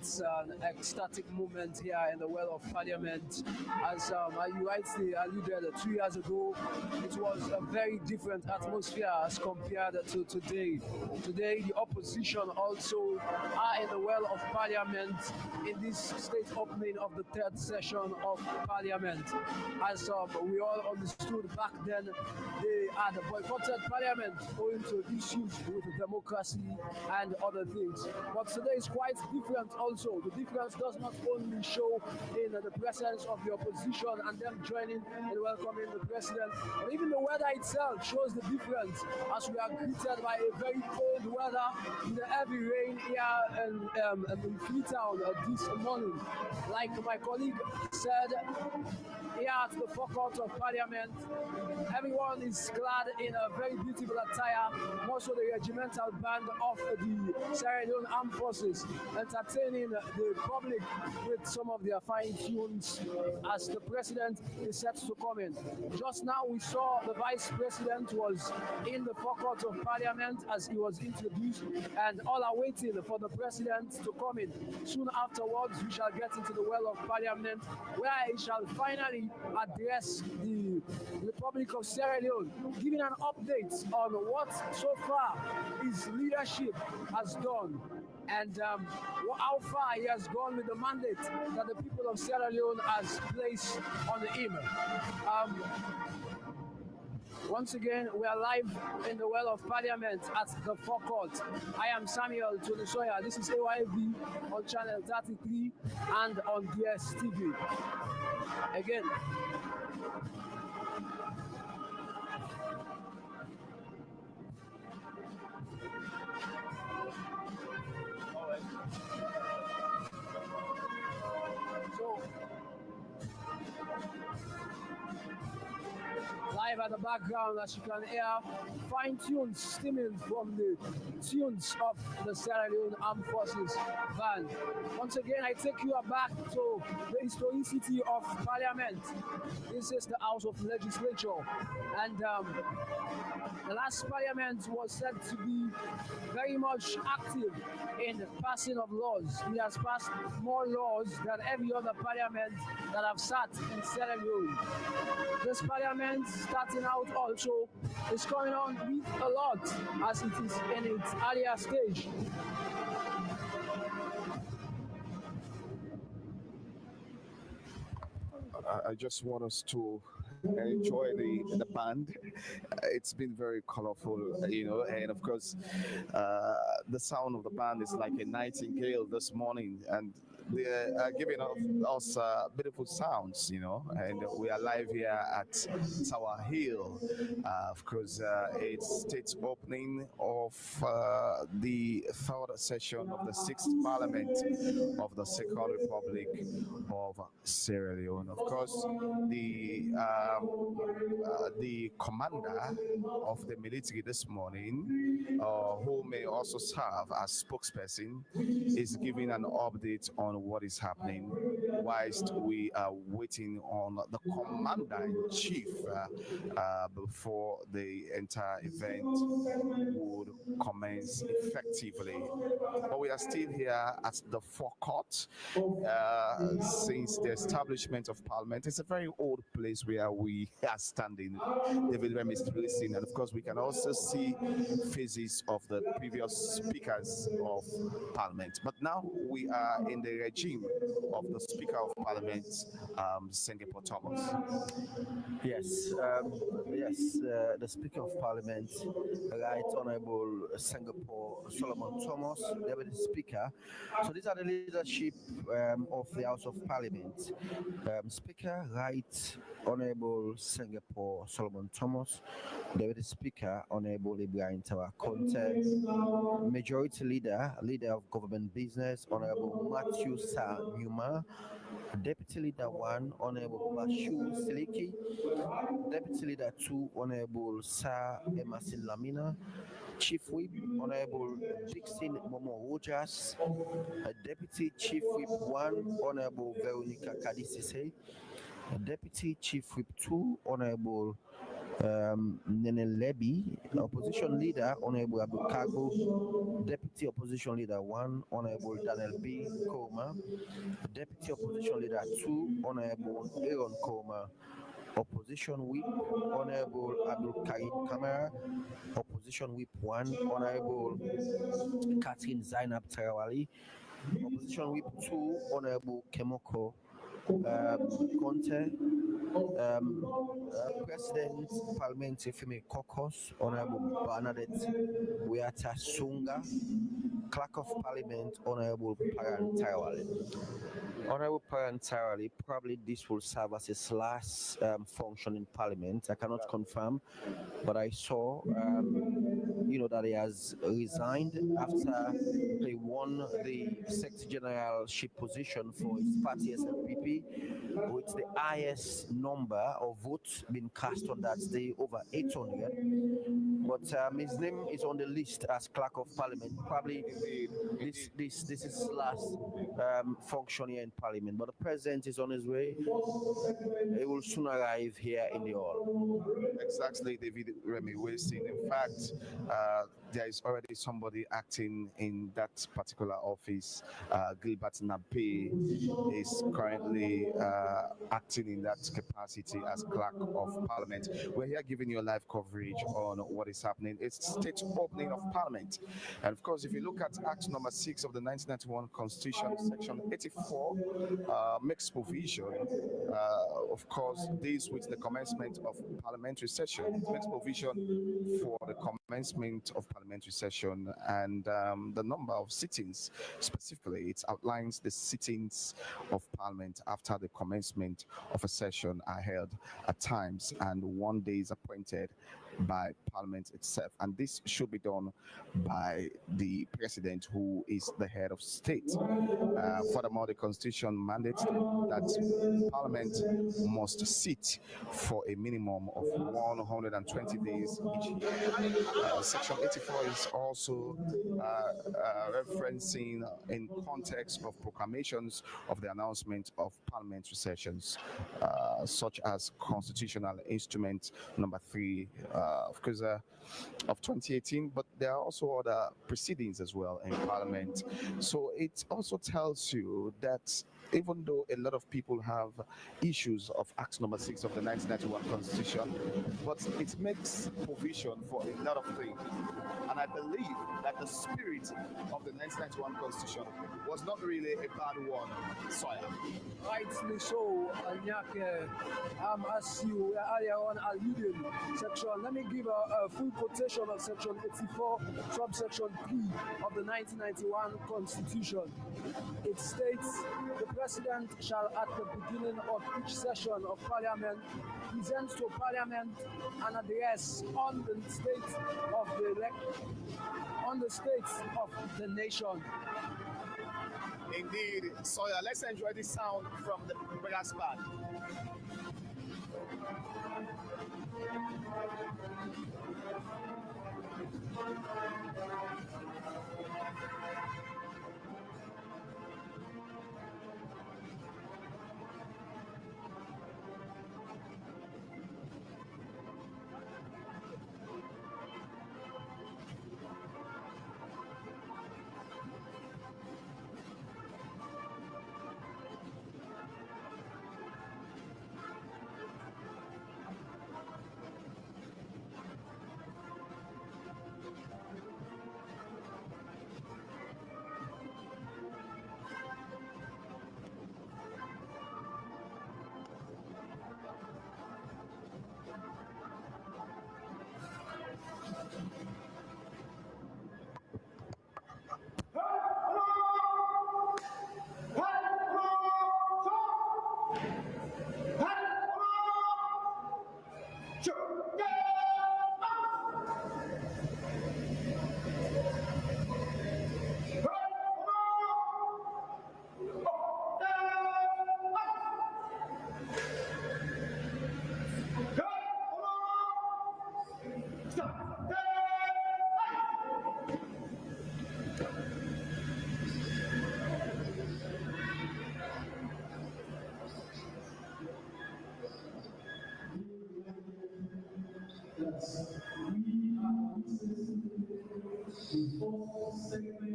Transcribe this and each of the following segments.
It's an ecstatic moment here in the well of Parliament. As you rightly alluded, 2 years ago, it was a very different atmosphere as compared to today. Today, the opposition also are in the well of Parliament in this state opening of the third session of Parliament. As we all understood back then, they had boycotted Parliament owing to issues with democracy and other things. But today is quite different also. The difference does not only show in the presence of the opposition and them joining and welcoming the president, but even the weather itself shows the difference as we are greeted by a very cold weather with the heavy rain here in Freetown this morning. Like my colleague said, here at the forecourt of Parliament, everyone is clad in a very beautiful attire, more so the regimental band of the Sierra Leone Armed Forces, entertaining the public with some of their fine tunes as the president is set to come in. Just now we saw the vice president was in the forecourt of Parliament as he was introduced, and all are waiting for the president to come in. Soon afterwards we shall get into the well of Parliament, where he shall finally address the Republic of Sierra Leone, giving an update on what so far his leadership has done and how far he has gone with the mandate that the people of Sierra Leone has placed on him. Once again, we are live in the well of Parliament at the forecourt. I am Samuel Tolusoya. This is AYV on channel 33 and on DSTV. Again. Live at the background, as you can hear, fine tunes stemming from the tunes of the Sierra Leone Armed Forces band. Once again, I take you back to the historicity of Parliament. This is the House of Legislature, and the last Parliament was said to be very much active in passing of laws. It has passed more laws than every other Parliament that have sat in Sierra Leone. This Parliament, starting out also, is coming on with a lot as it is in its earlier stage. I just want us to enjoy the band. It's been very colorful, and of course, the sound of the band is like a nightingale this morning, and they are giving us beautiful sounds, and we are live here at Tower Hill. Of course, it's state opening of the third session of the 6th Parliament of the Second Republic of Sierra Leone. Of course, the commander of the military this morning, who may also serve as spokesperson, is giving an update on what is happening whilst we are waiting on the commander-in-chief before the entire event would commence effectively. But we are still here at the forecourt since the establishment of Parliament. It's a very old place where we are standing. David Rem is listening, and of course we can also see faces of the previous speakers of Parliament. But now we are in the regime of the Speaker of Parliament, Singapore Thomas. Yes, the Speaker of Parliament, Right Honorable Singapore Solomon Thomas, Deputy Speaker. So these are the leadership of the House of Parliament. Speaker, Right Honorable Singapore Solomon Thomas, Deputy Speaker, Honorable Ibrahim Tawa Conte, Majority Leader of Government Business, Honorable Matthew Sa Numa, Deputy Leader 1, Honorable Bashir Siliki, Deputy Leader 2, Honorable Sir Emerson Lamina, Chief Whip, Honorable Dixon Momo Rojas, Deputy Chief Whip 1, Honorable Veronica Kadisise, Deputy Chief Whip 2, Honorable Nene Leby, Opposition Leader, Honorable Abu Kago, Deputy Deputy Opposition Leader 1, Honorable Daniel B. Koma, Deputy Opposition Leader 2, Honorable Aaron Koma, Opposition Whip, Honorable Abdul Karim Kamara, Opposition Whip 1, Honorable Catherine Zainab Tarawali, Opposition Whip 2, Honorable Kemoko Conte, President Parliamentary Female Caucus, Honorable Bernadette Weata Sunga, Clerk of Parliament, Honorable Paran Tarawali. Honorable Parent Tarali, probably this will serve as his last function in Parliament. I cannot confirm, but I saw, that he has resigned after he won the Secretary Generalship position for his party SLPP, with the highest number of votes being cast on that day, over 800. But his name is on the list as Clerk of Parliament. Probably this is his last function here in Parliament. But the President is on his way. He will soon arrive here in the hall. Exactly, David Remy Wilson. In fact, there is already somebody acting in that particular office. Gilbert Nape is currently acting in that capacity as Clerk of Parliament. We're here giving you a live coverage on what is happening. It's state opening of Parliament. And of course, if you look at Act number 6 of the 1991 Constitution, Section 84, makes provision, of course, deals with the commencement of parliamentary session. It makes provision for the commencement of parliamentary session and the number of sittings. Specifically, it outlines the sittings of Parliament after the commencement of a session are held at times, and one day is appointed by Parliament itself. And this should be done by the President, who is the head of state. Furthermore, the Constitution mandates that Parliament must sit for a minimum of 120 days each year. Section 84 is also referencing in context of proclamations of the announcement of parliamentary sessions, such as Constitutional Instrument number 3, of course, of 2018, but there are also other proceedings as well in Parliament. So it also tells you that even though a lot of people have issues of Act number 6 of the 1991 Constitution, but it makes provision for a lot of things. And I believe that the spirit of the 1991 Constitution was not really a bad one, Sawyer. Rightly so, Nyake, as you earlier on alluded, let me give a full quotation of Section 84, subsection P of the 1991 Constitution. It states, the President shall at the beginning of each session of Parliament present to Parliament an address on the state of the nation. Indeed, Sawyer, let's enjoy the sound from the brass band. We are the fourth segment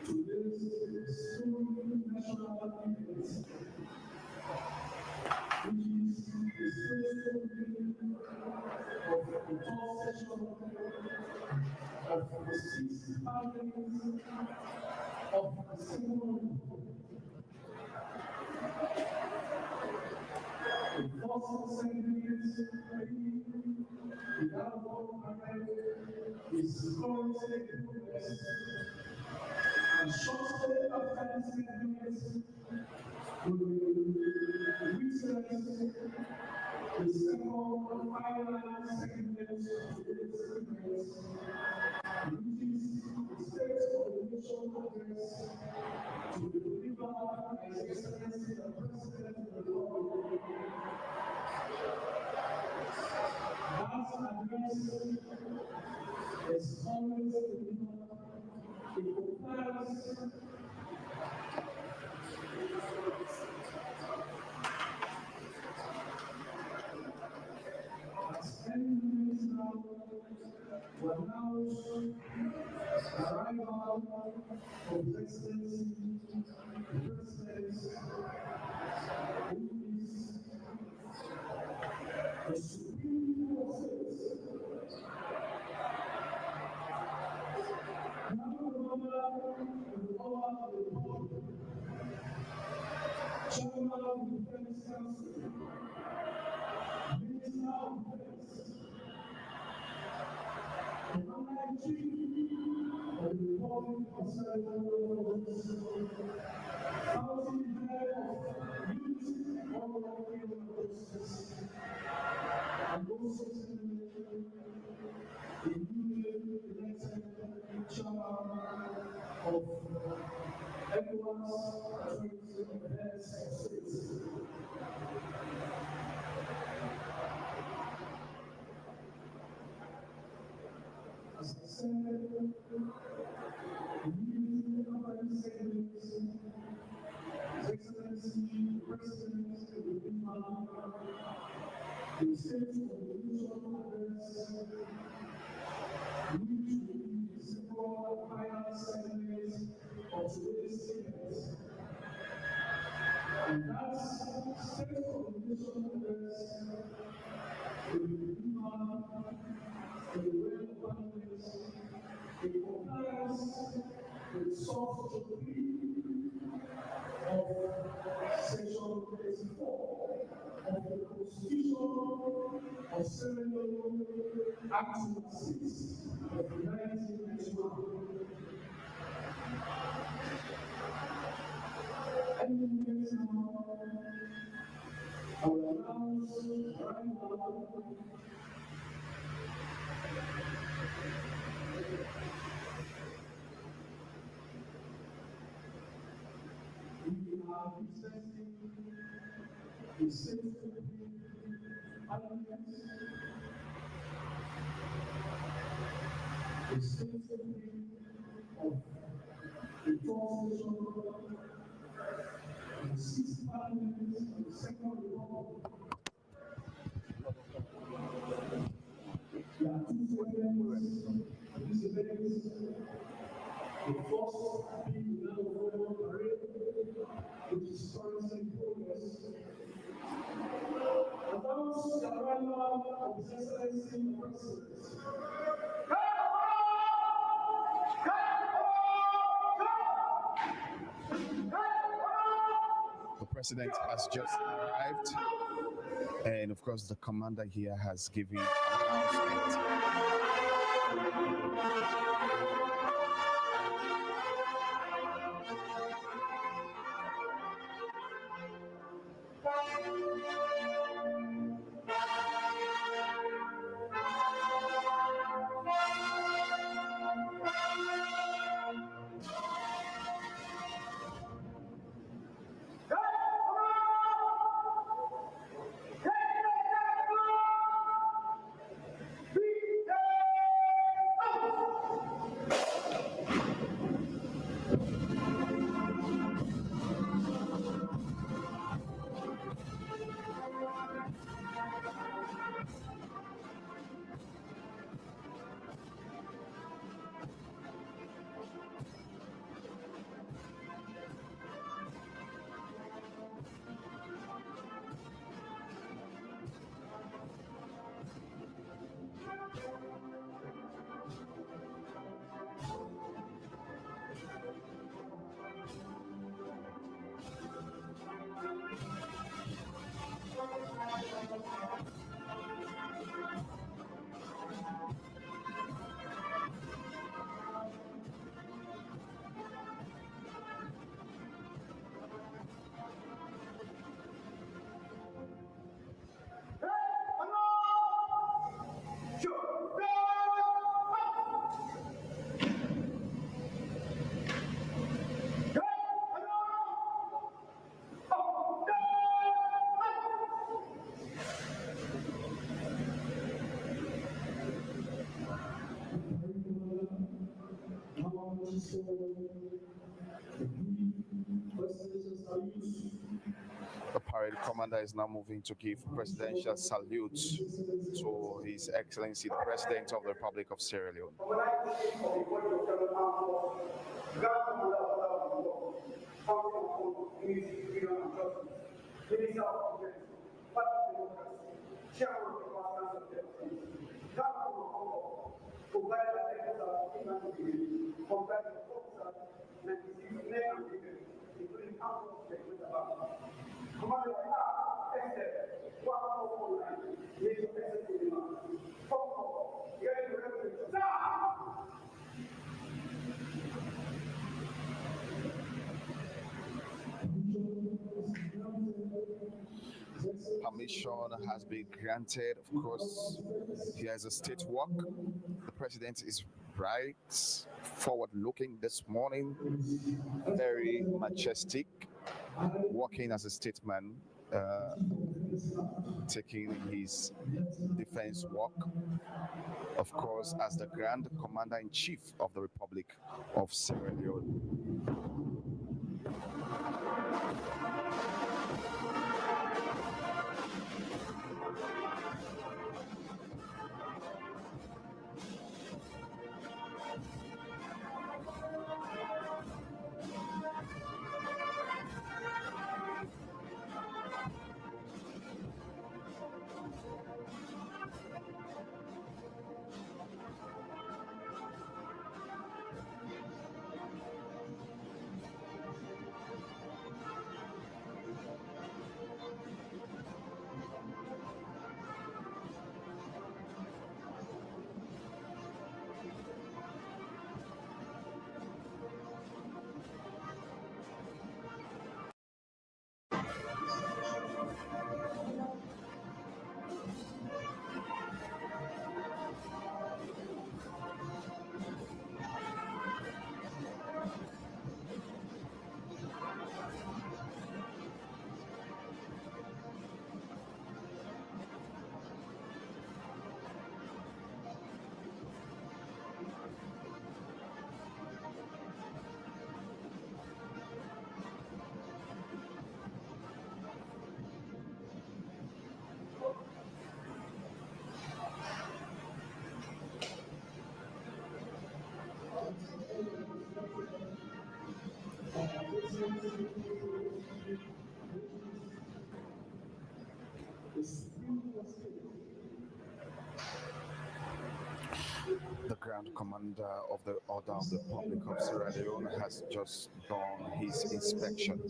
to this soon national event, which is the special meeting of the fourth session of the sixth parliament of the Second the first segment without one is currently in progress, and shortly after this segment we will witness the second and final segment to this segment, which is the State of the Nation Address to be delivered by His Excellency the President of the Republic. That address is always delivered in compliance as any minutes now will announce the arrival of His Excellency the President, who is the Supreme Forces. Now, the power of the Republic, Chairman of the Defense Council, Minister of Defense, Commander-in-Chief of the Republic of Senegal, Founding Head of Youth Volunteering Forces, and also the newly elected Chairman of ECOWAS Fraternity of Heads of States. As I said, the new operating segment, His Excellency the President of the Republic, the State of the Nation Address, which will be the second and final segment of today's event. And that State of the Nation Address will be delivered in the way of Parliament in compliance with Source 3 of Section 34 of the Constitution of Sierra Leone, Act 6 of 1991. And minutes now, I will announce right now we are presenting the State Parliament, the State of the fourth session of the sixth Parliament of the Second Republic. There are two segments of this event. The first being the National Parade, which is currently in progress. Announce the arrival of His Excellency the President. The president has just arrived, and of course, the commander here has given an announcement. The parade commander is now moving to give presidential salute to His Excellency the President of the Republic of Sierra Leone. Permission has been granted. Of course, here is a state walk. The president is right, forward looking this morning, very majestic, walking as a statesman, taking his defense walk, of course, as the Grand Commander in Chief of the Republic of Sierra Leone. The Grand Commander of the Order of the Republic of Sierra Leone has just done his inspection.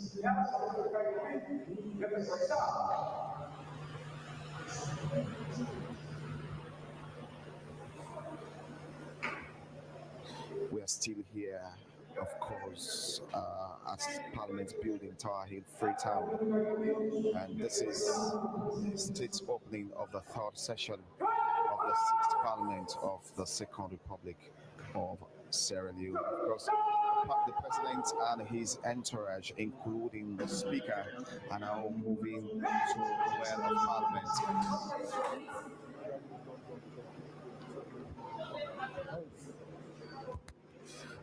We are still here, of course, at Parliament Building, Tower Hill, Freetown. And this is the state's opening of the third session of the sixth Parliament of the Second Republic of Sierra Leone. Of course, the president and his entourage, including the speaker, are now moving to the well of Parliament.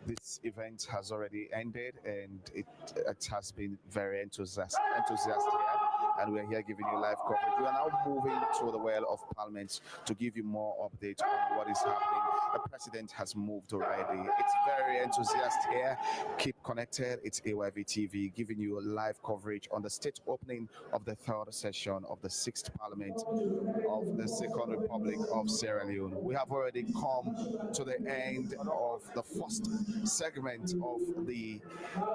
This event has already ended, and it has been very enthusiastic here, and we are here giving you live coverage. We are now moving to the well of Parliament to give you more updates on what is happening. The president has moved already. It's very enthusiastic here. Keep connected. It's AYV TV giving you live coverage on the state opening of the third session of the sixth Parliament of the Second Republic of Sierra Leone. We have already come to the end of the first segment of the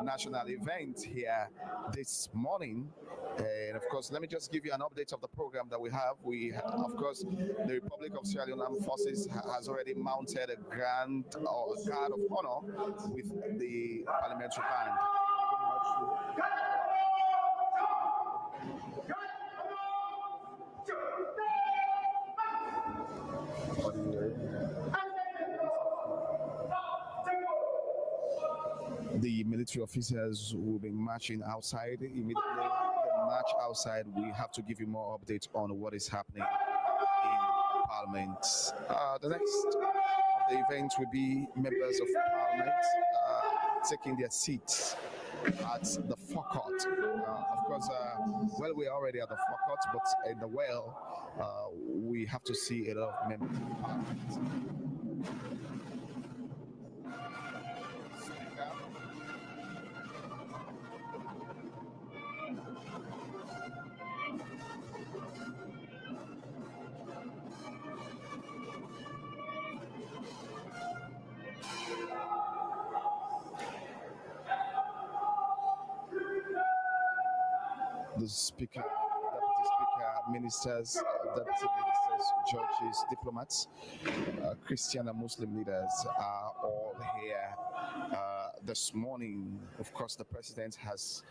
national event here this morning. And of course, let me just give you an update of the program that we have. Of course, the Republic of Sierra Leone Armed Forces has already mounted a guard of honor with the parliamentary band. The military officers will be marching outside. Immediately they march outside, we have to give you more updates on what is happening in Parliament. The next of the event will be members of Parliament taking their seats at the forecourt. Of course, well, we're already at the forecourt, but in the well, we have to see a lot of members of parliament. Speaker, the speaker, deputy speaker, ministers, deputy ministers, judges, diplomats, Christian and Muslim leaders are all here this morning. Of course, the president has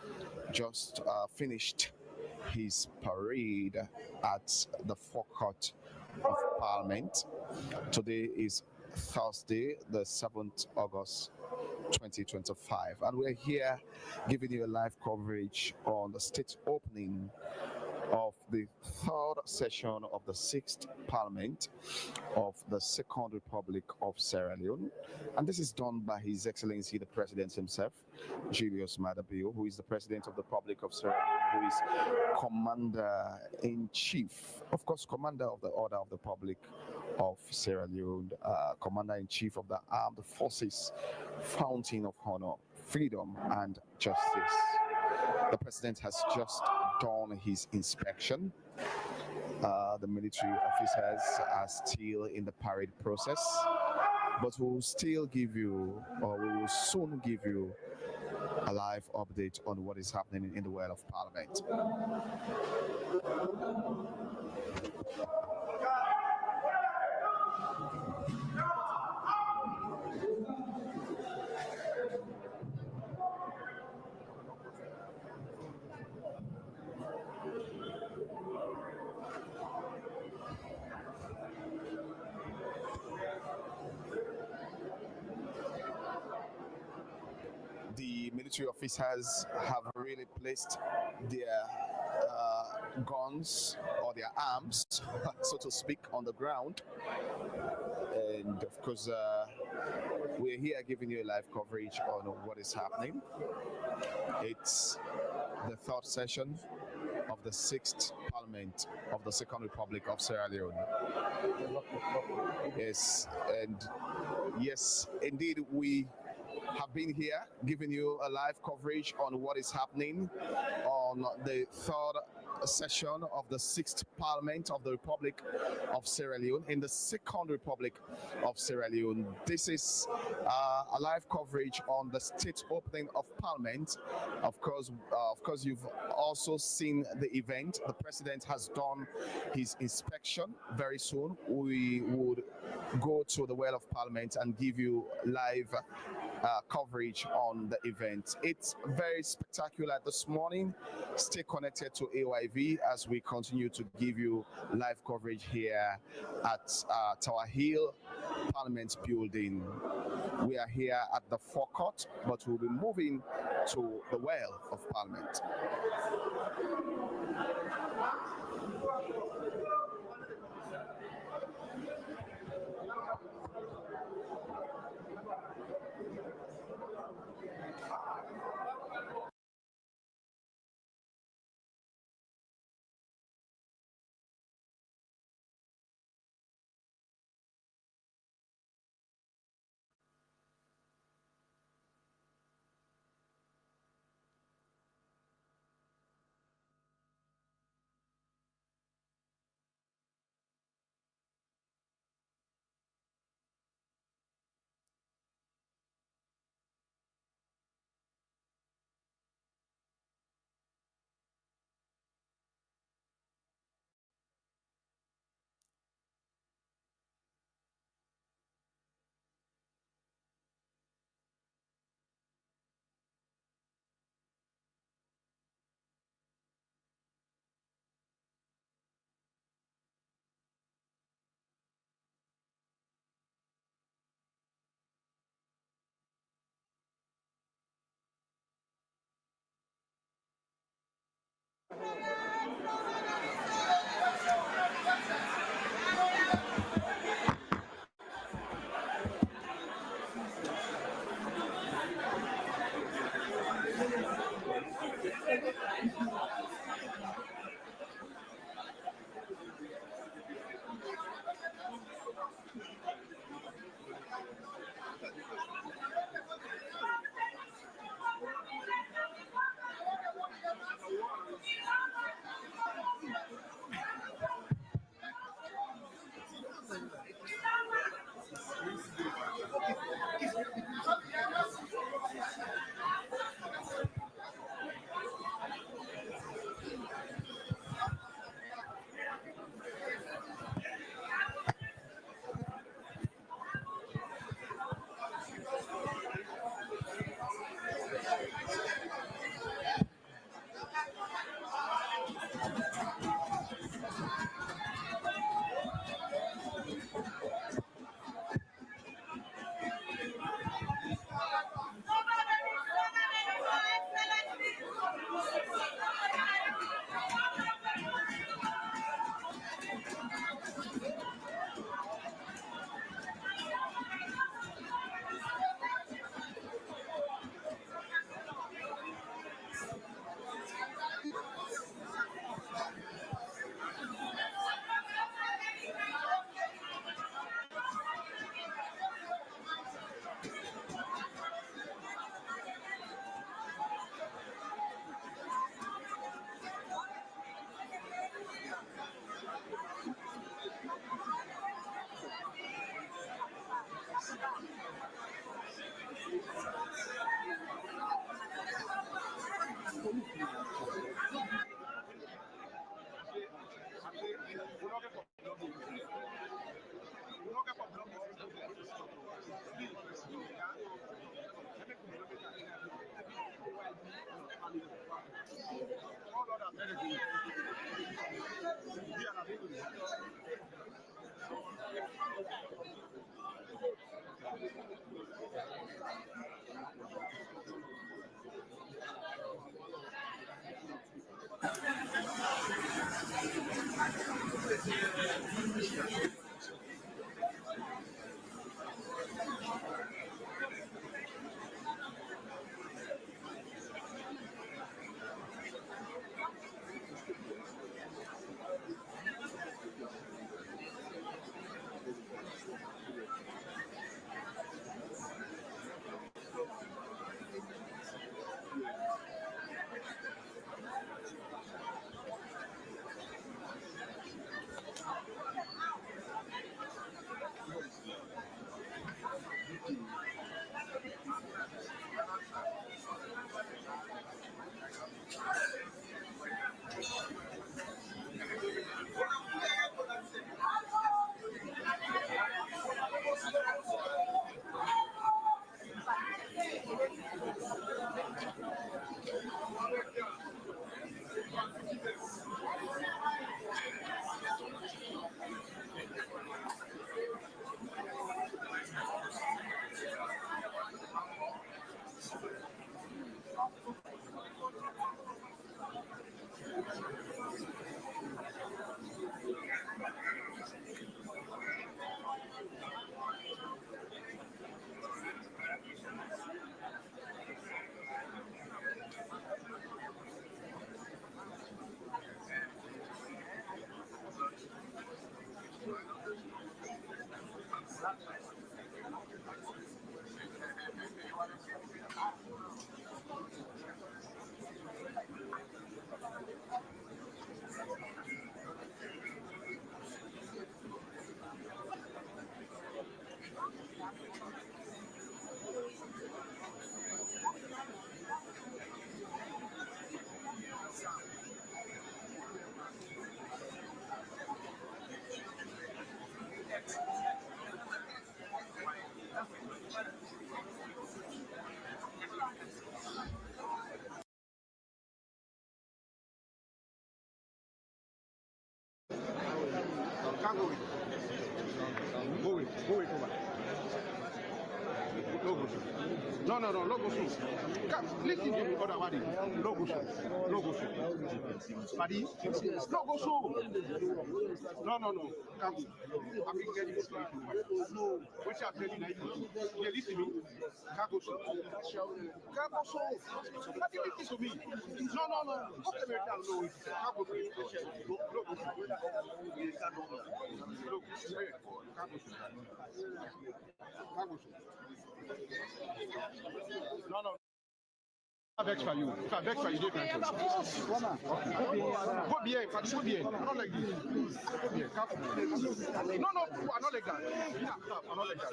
just finished his parade at the forecourt of Parliament. Today is Thursday, the 7th August 2025, and we're here giving you a live coverage on the state opening of the third session of the sixth parliament of the Second Republic of Sierra Leone. And this is done by His Excellency the President himself, Julius Madabio, who is the President of the Republic of Sierra Leone, who is Commander in Chief, of course, Commander of the Order of the Republic of Sierra Leone, Commander in Chief of the Armed Forces, Fountain of Honor, Freedom, and Justice. The President has just done his inspection. The military officers are still in the parade process, but we will still give you, or we will soon give you, a live update on what is happening in the Well of Parliament. The military officers have really placed their guns or their arms, so to speak, on the ground. And of course, we're here giving you a live coverage on what is happening. It's the third session of the sixth parliament of the Second Republic of Sierra Leone. Yes, and yes, indeed, we have been here giving you a live coverage on what is happening on the third session of the sixth parliament of the Republic of Sierra Leone in the Second Republic of Sierra Leone. This is a live coverage on the state opening of Parliament. Of course, you've also seen the event. The president has done his inspection. Very soon, we would go to the Well of Parliament and give you live coverage on the event. It's very spectacular this morning. Stay connected to AYV as we continue to give you live coverage here at Tower Hill Parliament Building. We are here at the forecourt, but we'll be moving to the Well of Parliament. Can't go with. Go with. Go with over. Logo. No, logo soon. Listen to me, other body. Logo soon. Buddy, logo soon. No. Can't go. I'm getting this story from what you are telling me. You listen to me. Can't go soon. Can't go soon. What do you listen to me? No. Okay, me tell no. Can't go soon. Logo no. I beg for you. If I beg for you, you can't. Go bien, not like this. Go bien, careful. No, I'm not like that. I'm not like that.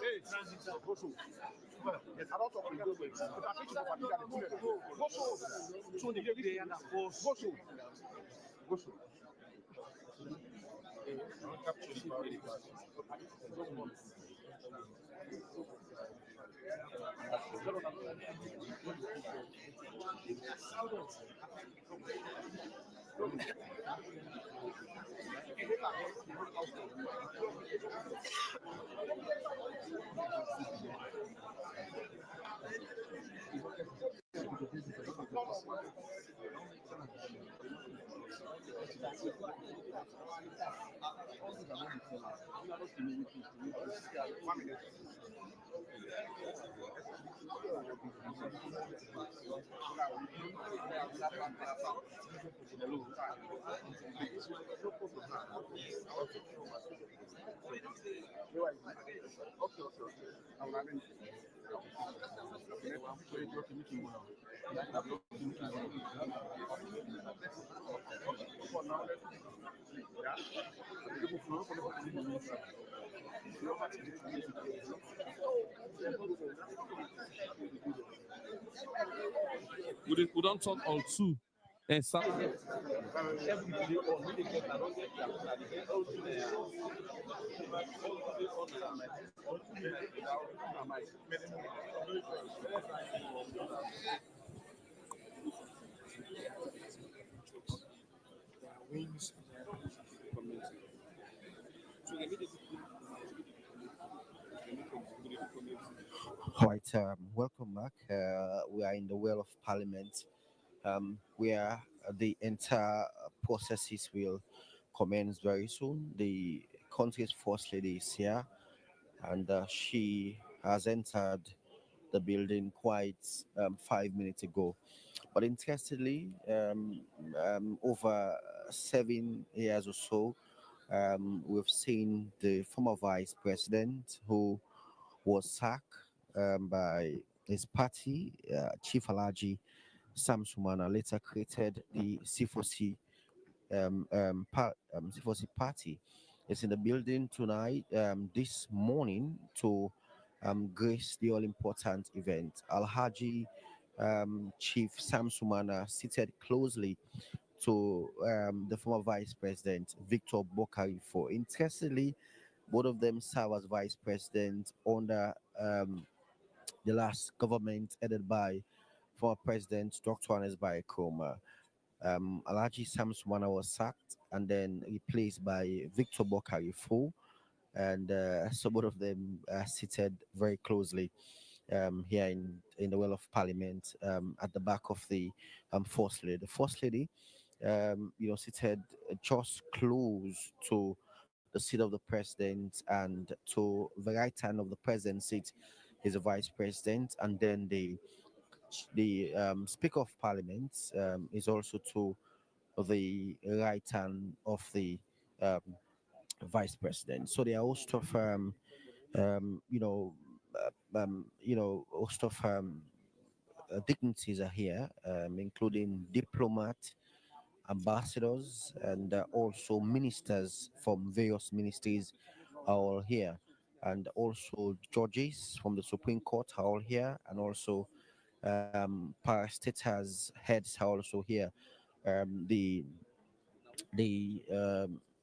Hey, go so. Yes, I don't talk to you. If I think you go so. So the day and go so. Go so. We don't talk all two. And some Right, welcome back. We are in the well of Parliament, where the entire processes will commence very soon. The country's first lady is here, and she has entered the building quite 5 minutes ago. But interestingly, over 7 years or so, we've seen the former vice president who was sacked by his party, Chief Alaji Samsumana, later created the C4C C4C party. Is in the building tonight, this morning, to grace the all important event. Alhaji Chief Samsumana seated closely to the former vice president Victor Bokari for. Interestingly, both of them serve as vice president under the last government headed by former president Dr. Anesbai Kroma. Alaji Samsumana was sacked and then replaced by Victor Bokari Fu, and so both of them seated very closely here in the well of Parliament, at the back of the First Lady. The First Lady, seated just close to the seat of the president, and to the right hand of the president's seat is a vice president, and then the Speaker of Parliament is also to the right hand of the um, vice president. So there are host of you know host of dignitaries are here, including diplomat, ambassadors, and also ministers from various ministries are all here, and also judges from the Supreme Court are all here, and also parastatals heads are also here. The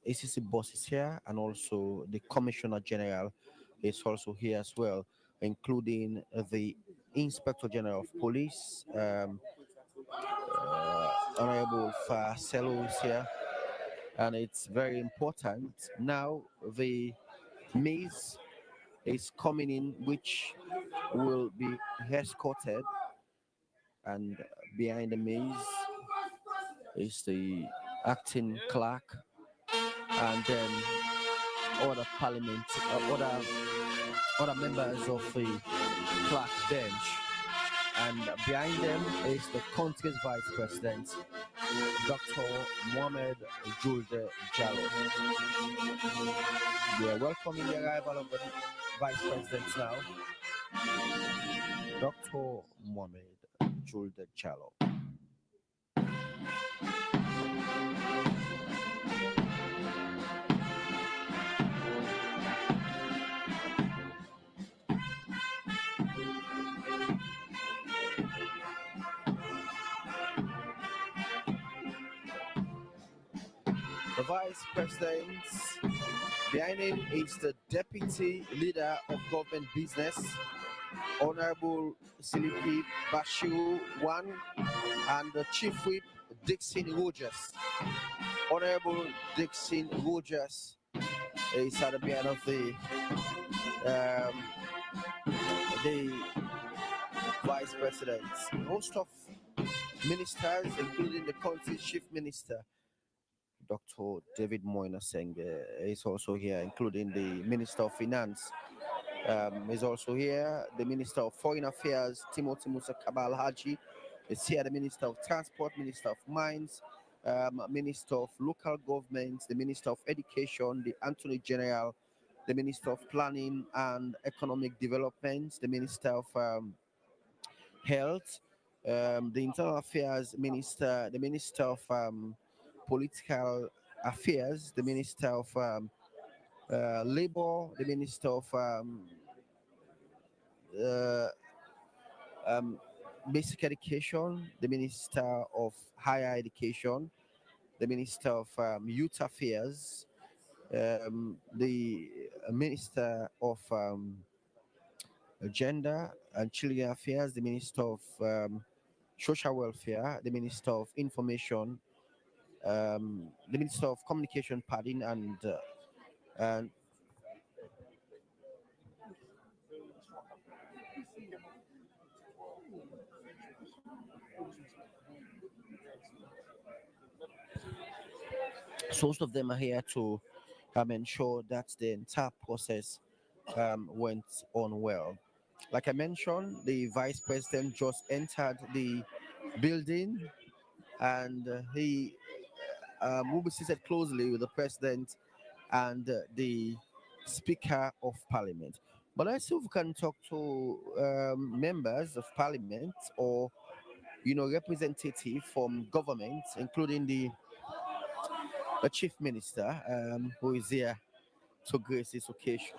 ACC boss is here, and also the Commissioner General is also here as well, including the Inspector General of Police, Honorable Faselo is here, and it's very important. Now the maze is coming in, which will be escorted, and behind the maze is the acting clerk, and then other parliament, other members of the clerk bench, and behind them is the country's vice president, Dr. Mohamed Julde Jallo. We are welcoming the arrival of the vice president now, Dr. Mohamed Julde Jallo. The vice president, behind him is the deputy leader of government business, Honorable Siliki Bashiru One, and the chief whip, Dixon Rogers. Honorable Dixon Rogers is at the behind of the vice president. Most of ministers, including the country's chief minister, Dr. David Moina Seng, is also here, including the Minister of Finance. Is also here. The Minister of Foreign Affairs, Timothy Musa Kabal Haji, is here. The Minister of Transport, Minister of Mines, Minister of Local Government, the Minister of Education, the Attorney General, the Minister of Planning and Economic Development, the Minister of Health, the Internal Affairs Minister, the Minister of Political Affairs, the Minister of Labor, the Minister of uh, um, Basic Education, the Minister of Higher Education, the Minister of Youth Affairs, the Minister of Gender and Children Affairs, the Minister of Social Welfare, the Minister of Information, the Minister of Communication, pardon, and so most of them are here to ensure that the entire process went on well. Like I mentioned, the Vice President just entered the building, and he will be seated closely with the President and the Speaker of Parliament. But let's see if we can talk to members of Parliament, or representative from government, including the Chief Minister, who is here to grace this occasion,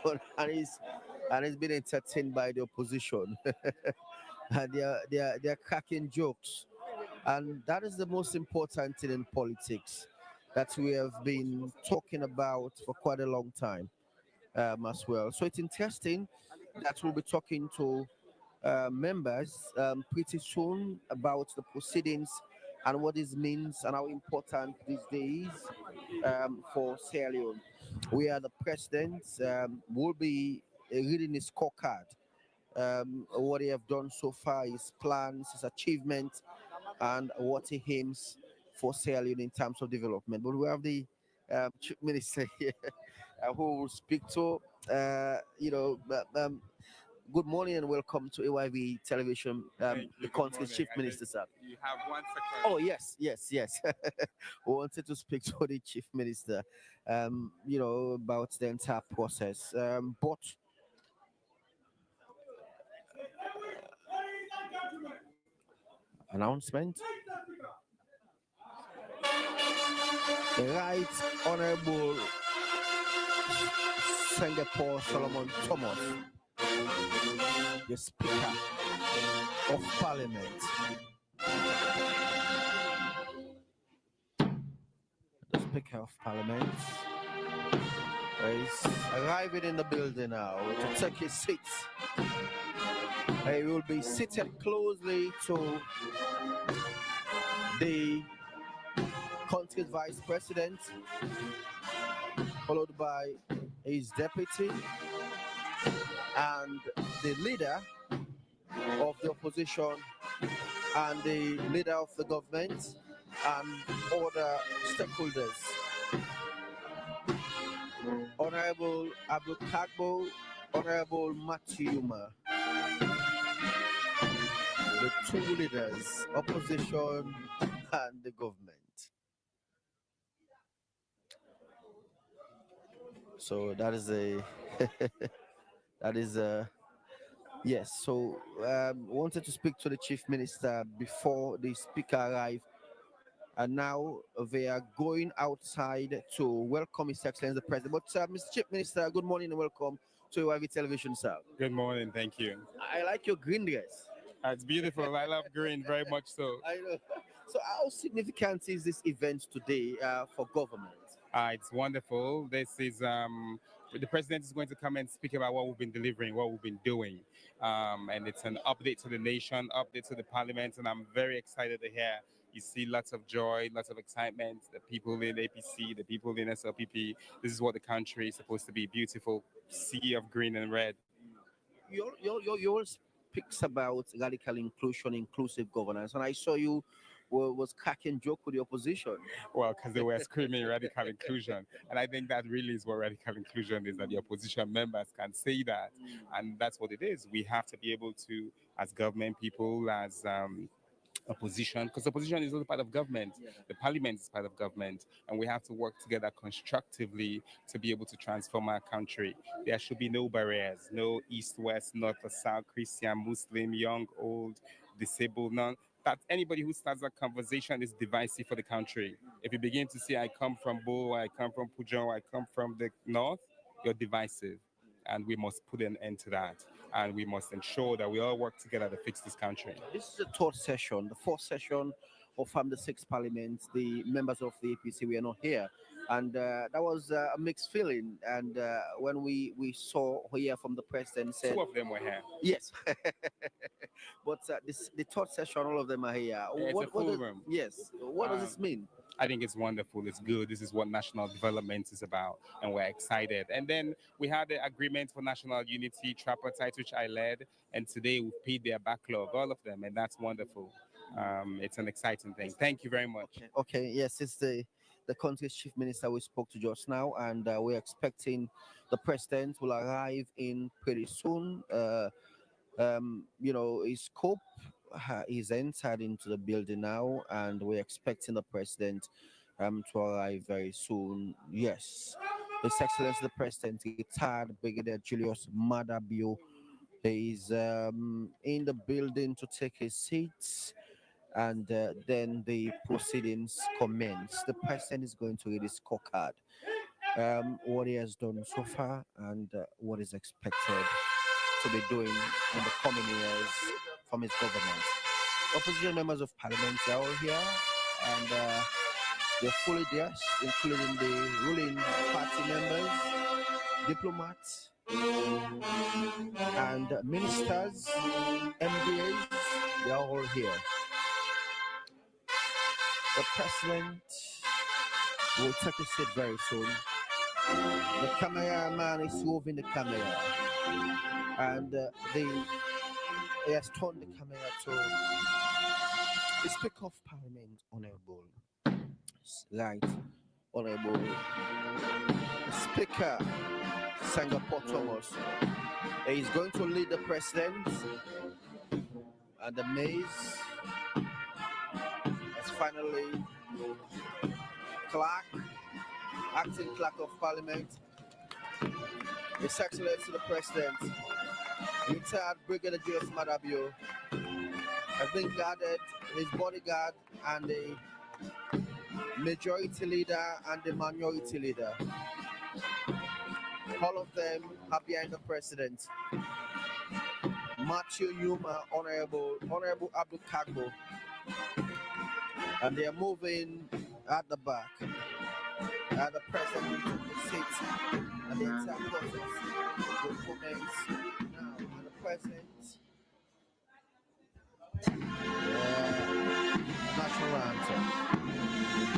and he's been entertained by the opposition. And they are cracking jokes, and that is the most important thing in politics that we have been talking about for quite a long time, as well. So it's interesting that we'll be talking to members pretty soon about the proceedings and what this means and how important these days for Sierra Leone. We are the president will be reading his scorecard, what he have done so far, his plans, his achievements, and what he aims for Sierra Leone in terms of development. But we have the Chief Minister here who will speak to, good morning and welcome to AYV Television, the country's Chief Minister, sir. You have 1 second. Oh, yes. We wanted to speak to the Chief Minister, about the entire process. But announcement. The Right Honorable Singapore Solomon Thomas, the Speaker of Parliament. The Speaker of Parliament is arriving in the building now to take his seat. He will be seated closely to the country's Vice President, followed by his deputy and the leader of the opposition and the leader of the government and other stakeholders. Honorable Abdul Kagbo, Honorable Matiyuma, the two leaders, opposition and the government. So that is a that is a yes. So wanted to speak to the Chief Minister before the Speaker arrived, and now they are going outside to welcome His Excellency the President. But Mr. Chief Minister, good morning and welcome to YV Television, sir. Good morning, thank you. I like your green dress. It's beautiful. I love green very much so. I know. So how significant is this event today for government? It's wonderful. This is the president is going to come and speak about what we've been delivering, what we've been doing, and it's an update to the nation, update to the parliament, and I'm very excited to hear. You see lots of joy, lots of excitement. The people in APC, the people in SLPP. This is what the country is supposed to be: beautiful sea of green and red. You always speaks about radical inclusion, inclusive governance, and I saw you was cracking joke with the opposition. Well, because they were screaming radical inclusion. And I think that really is what radical inclusion is, that the opposition members can say that. And that's what it is. We have to be able to, as government people, as opposition, because opposition is also part of government. The parliament is part of government, and we have to work together constructively to be able to transform our country. There should be no barriers, no east, west, north or south, Christian, Muslim, young, old, disabled, none. That anybody who starts that conversation is divisive for the country. If you begin to say, I come from Bo, I come from Pujon, I come from the north, you're divisive. And we must put an end to that. And we must ensure that we all work together to fix this country. This is the third session, the fourth session of the sixth parliament. The members of the APC were not here. and that was a mixed feeling. And when we saw here from the president said, Two of them were here. yes, but the third session, all of them are here. Yeah, it's a What full does, room. yes, what does Um, this mean? I think it's wonderful. It's good. This is what national development is about, and we're excited. And then we had the agreement for national unity tripartite, which I led, and today we've paid their backlog, all of them, and that's wonderful. It's an exciting thing. Thank you very much. Okay, yes, it's the country's chief minister we spoke to just now, and we're expecting the president will arrive in pretty soon. His scope is entered into the building now, and we're expecting the president to arrive very soon. Yes, His Excellency the President, retired Brigadier Julius Madabio, is in the building to take his seat, and then the proceedings commence. The president is going to read his scorecard, what he has done so far, and what is expected to be doing in the coming years from his government. Opposition members of parliament are all here, and they're fully there, including the ruling party members, diplomats, and ministers, MDAs. They are all here. The president will take a seat very soon. The cameraman is moving the camera, and he has turned the camera to the Speaker of Parliament, Honorable, right, Honorable Speaker Singapore Thomas. He is going to lead the president, and the maze has finally clerk, acting clerk of Parliament, His Excellency the President, retired Brigadier Julius Madabio, has been guarded, his bodyguard, and the majority leader and the minority leader. All of them are behind the president. Matthew Yuma, Honorable Abdul Kagbo, and they are moving at the back. The president will sit, and the entire process will commence now. And the president, national anthem.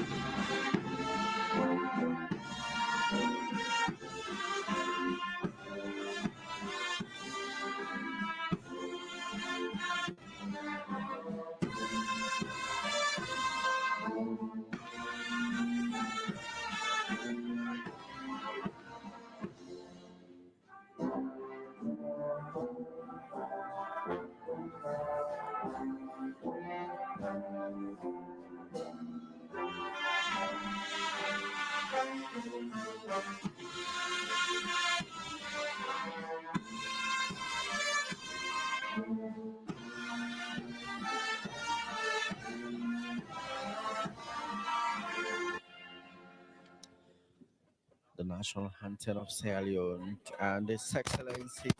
The national anthem of Sierra Leone, and His Excellency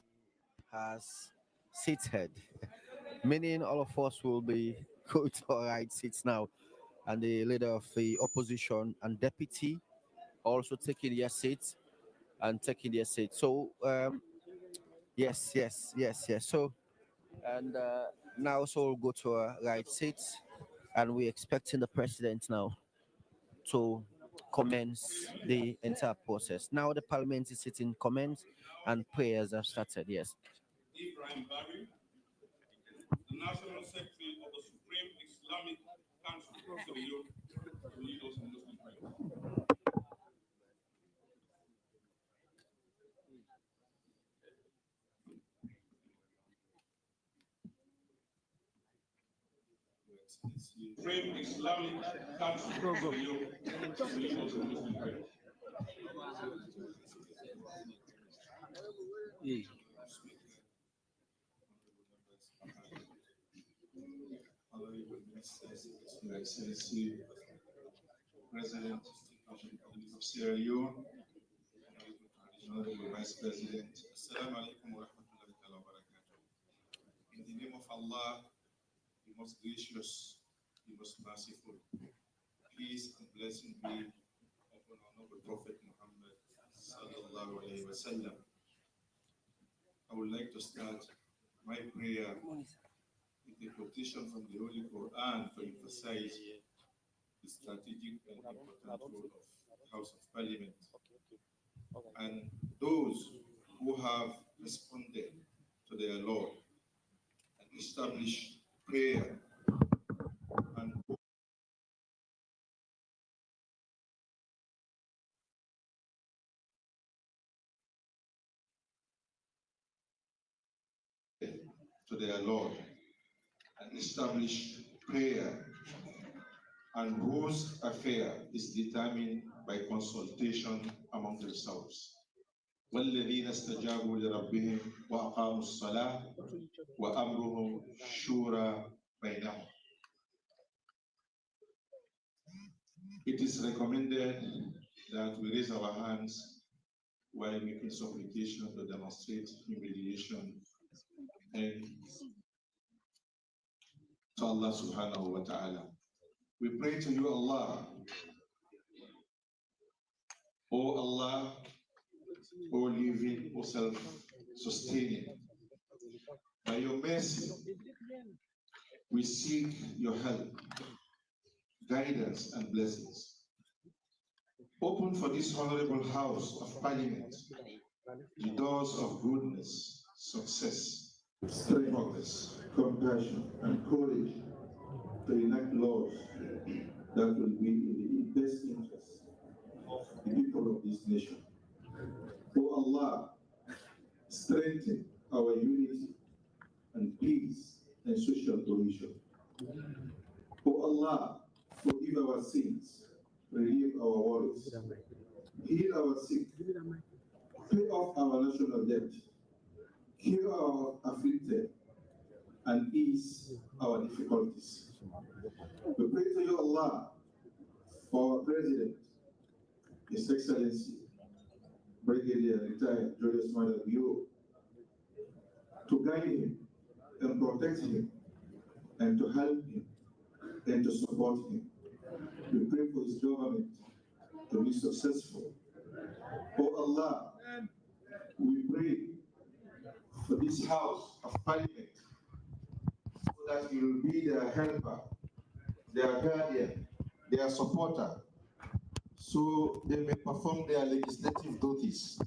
has seated, meaning all of us will be going to our right seats now, and the leader of the opposition and deputy also taking their seats and taking their seats. So yes. So and now so we'll go to our right seats, and we're expecting the president now to commence the entire process. Now the parliament is sitting commence and prayers have started. Yes. Ibrahim Bari, the National Secretary of the Supreme Islamic Council of Sierra Leone, to lead us in Muslim prayer. Supreme Islamic Council of Sierra Leone, to lead us in Muslim prayer. Honorable Ministers, Your Excellency, President of Sierra Leone, Honorable Vice President, Assalamu alaikum wa rahmatullahi wa barakatuh. In the name of Allah, the most gracious, the most merciful, peace and blessing be upon our noble Prophet Muhammad sallallahu alaihi wasallam. I would like to start my prayer with a quotation from the Holy Quran to emphasize the strategic and important role of the House of Parliament and those who have responded to their Lord and established prayer and to their Lord and establish prayer and whose affair is determined by consultation among themselves. والذين استجابوا لربهم وأقاموا الصلاة وأمرهم شورى بينهم. It is recommended that we raise our hands while making supplication to demonstrate humiliation and to Allah subhanahu wa ta'ala. We pray to you, Allah. O Allah, O living, O self-sustaining. By your mercy, we seek your help, guidance, and blessings. Open for this honorable House of Parliament the doors of goodness, success, progress, compassion, and courage to enact laws that will be in the best interest of the people of this nation. O Allah, strengthen our unity and peace and social cohesion. O Allah, forgive our sins, relieve our worries, heal our sick, pay off our national debt, cure our afflicted, and ease our difficulties. We pray to you, Allah, for our President, His Excellency, Brigadier Retired Julius Maada Bio, to guide him and protect him and to help him and to support him. We pray for his government to be successful. Oh Allah, we pray for this House of Parliament so that he will be their helper, their guardian, their supporter, so they may perform their legislative duties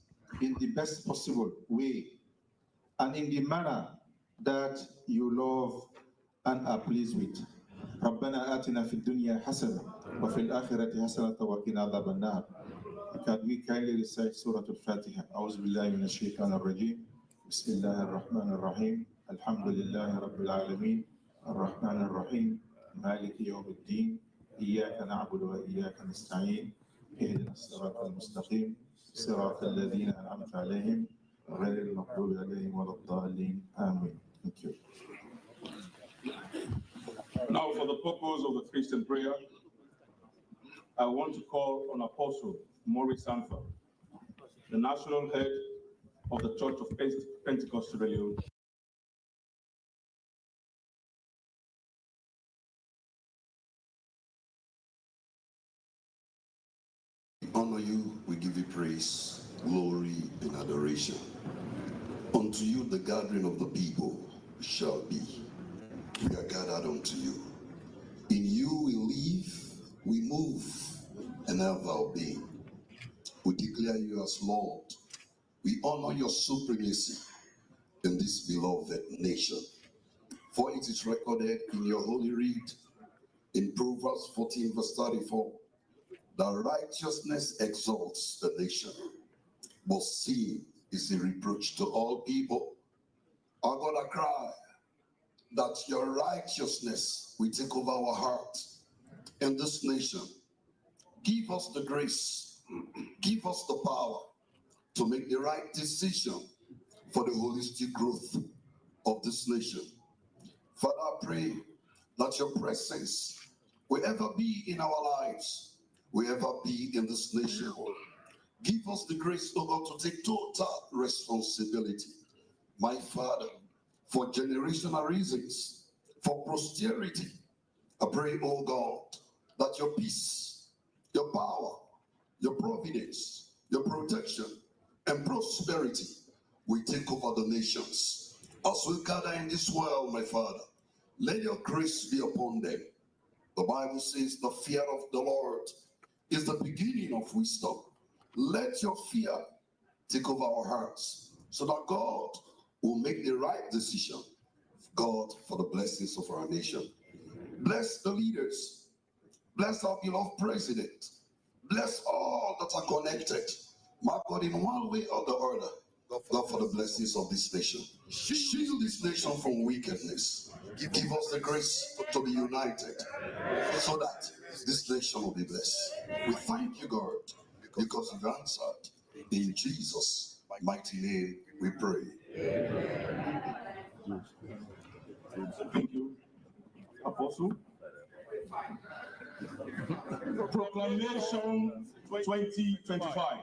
in the best possible way and in the manner that you love and are pleased with. ربنا آتنا في الدنيا حسنة وفي الآخرة حسنة وقنا عذاب النار. Can we kindly recite Surah Al-Fatiha? أعوذ بالله من الشيطان الرجيم. بسم الله الرحمن الرحيم. الحمد لله رب العالمين. الرحمن الرحيم. مالك يوم الدين. إياك نعبد وإياك نستعين. اهدنا الصراط المستقيم. صراط الذين أنعمت عليهم غير المغضوب عليهم ولا الضالين. آمين. Thank you. Now, for the purpose of the Christian prayer, I want to call on Apostle Maurice Sanford, the national head of the Church of Pentecost Sierra Leone. We honor you, we give you praise, glory, and adoration. Unto you the gathering of the people shall be. We are gathered unto you. In you we live, we move, and have our being. We declare you as Lord. We honor your supremacy in this beloved nation. For it is recorded in your holy read, in Proverbs 14 verse 34, that righteousness exalts the nation, but sin is a reproach to all people. Our God, I cry that your righteousness will take over our heart in this nation. Give us the grace, give us the power to make the right decision for the holistic growth of this nation. Father, I pray that your presence will ever be in our lives, will ever be in this nation. Give us the grace, O God, to take total responsibility, my Father, for generational reasons, for posterity. I pray, O God, that your peace, your power, your providence, your protection, and prosperity will take over the nations. As we gather in this world, my Father, let your grace be upon them. The Bible says the fear of the Lord is the beginning of wisdom. Let your fear take over our hearts so that God will make the right decision. God, for the blessings of our nation. Bless the leaders. Bless our beloved president. Bless all that are connected. My God, in one way or the other, God, for the blessings of this nation. Shield this nation from wickedness. Give us the grace to be united so that this nation will be blessed. We thank you, God, because you've answered. In Jesus' mighty name we pray. Thank you, Apostle. Proclamation 2025.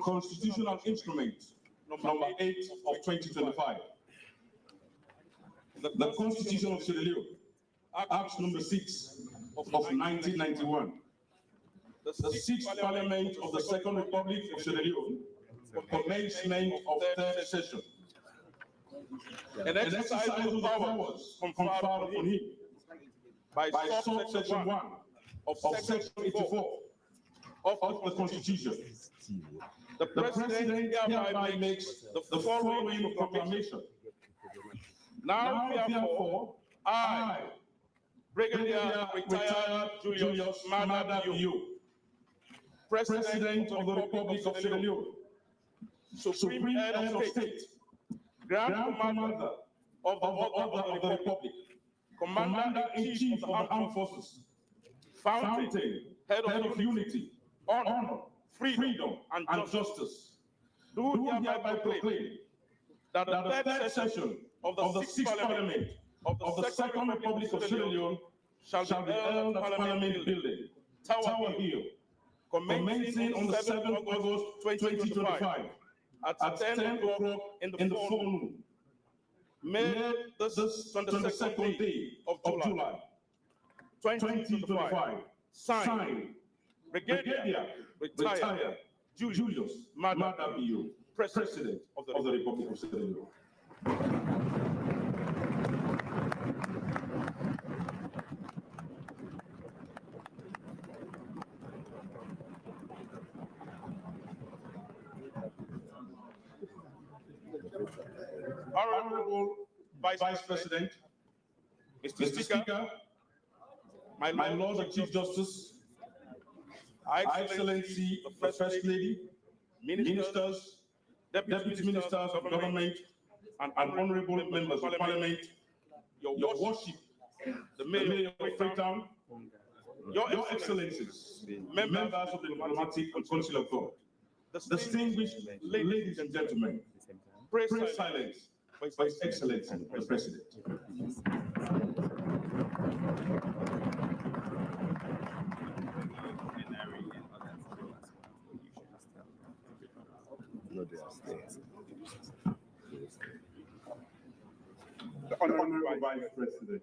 Constitutional Instrument number 8 of 2025. The Constitution of Sierra Leone, Act number 6 of 1991. The 6th Parliament of the Second Republic of Sierra Leone, commencement of 3rd session. An exercise of the powers conferred upon him by subsection 1 of section 84 of the Constitution. The President hereby makes the following proclamation. Now, therefore, I, Brigadier retired Julius Madabiu, President of the Republic of Sierra Leone, Supreme Head of State, Grand Commander of the Republic, Commander-in-Chief of the Armed Forces, Fountain, Head of Unity, Honor, Freedom, and Justice, do hereby proclaim that the 3rd session of the 6th Parliament of the Second Republic of Sierra Leone shall be held at Parliament Building, Tower Hill, commencing on the 7th of August 2025 at 10 o'clock in the forenoon. May this 22nd day of July 2025. Signed, Brigadier retired Julius Madabiu, President of the Republic of Sierra Leone. Honorable Vice President, Mr. Speaker, my Lord the Chief Justice, Excellency the First Lady, Ministers, Deputy Ministers of Government, and honorable members of Parliament, Your Worship, the Mayor of Freetown, Your Excellencies, members of the Diplomatic and Consular Corps, distinguished ladies and gentlemen, praise silence for His Excellency the President. The Honorable Vice President,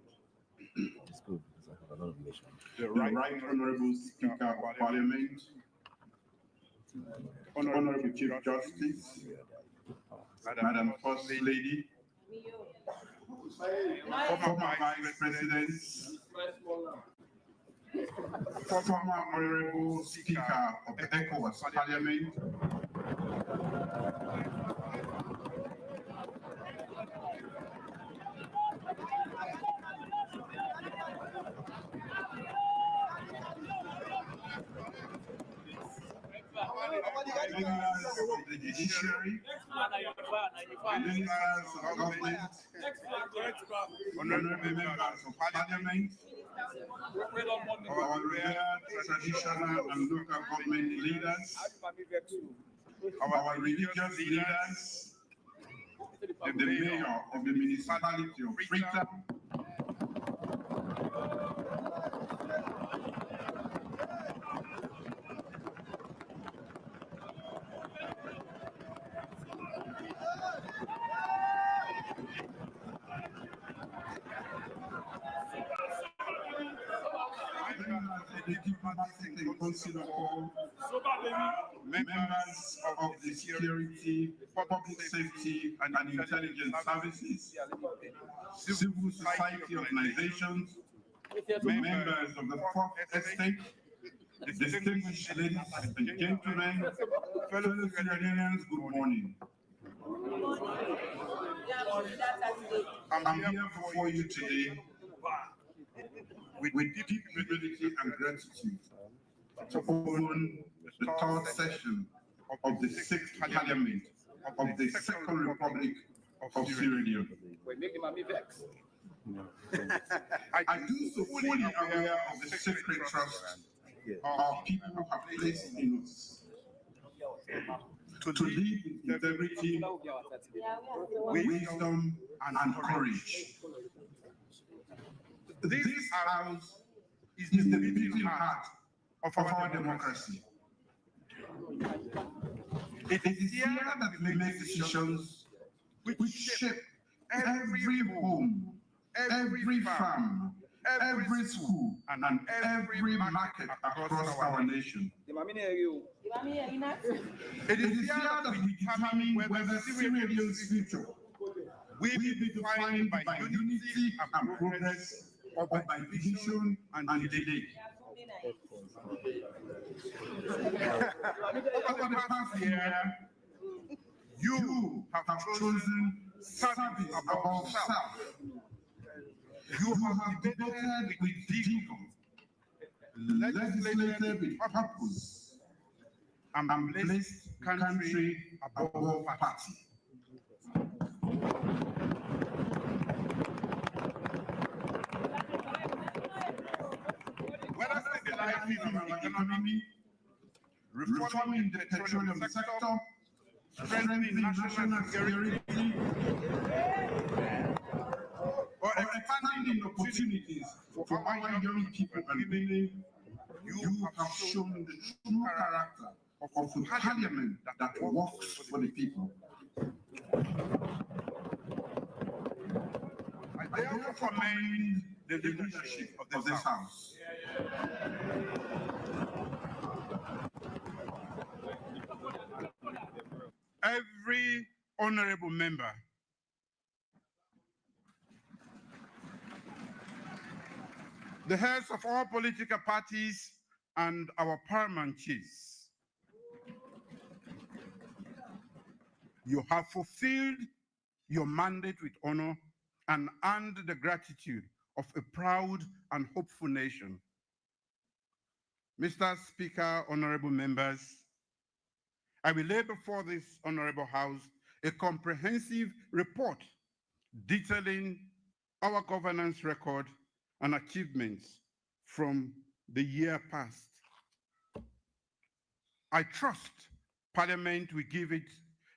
the Right Honorable Speaker of Parliament, Honorable Chief Justice, Madam First Lady, former Vice Presidents, former Honorable Speaker of the ECOWAS Parliament, members of the judiciary, members of government, honorable members of parliament, our revered traditional and local government leaders, our religious leaders, the mayor of the municipality of Freetown, members the diplomatic and consular corps, members of the security, public safety, and intelligence services, civil society organizations, members of the Fourth Estate, distinguished ladies and gentlemen, fellow Sierra good morning. I'm here before you today with deep humility and gratitude to open the third session of the 6th Parliament of the Second Republic of Sierra Leone. I do so fully aware of the sacred trust our people have placed in us to lead with integrity, wisdom, and courage. This house is the beating heart of our democracy. It is here that we make decisions which shape every home, every farm, every school, and every market across our nation. It is here that we determine whether Sierra Leone's future will be defined by unity and progress, or by division and delay. Over the past year, you have chosen service above self. You have debated with vigor, legislated with purpose, and placed country above party. Whether stabilizing our economy, reforming the petroleum sector, strengthening national security, or expanding opportunities for our young people and women, you have shown the true character of a parliament that works for the people. I therefore commend the leadership of this house. Every honorable member, the heads of all political parties, and our paramount chiefs, you have fulfilled your mandate with honor and earned the gratitude of a proud and hopeful nation. Mr. Speaker, honorable members, I will lay before this honorable house a comprehensive report detailing our governance record and achievements from the year past. I trust Parliament will give it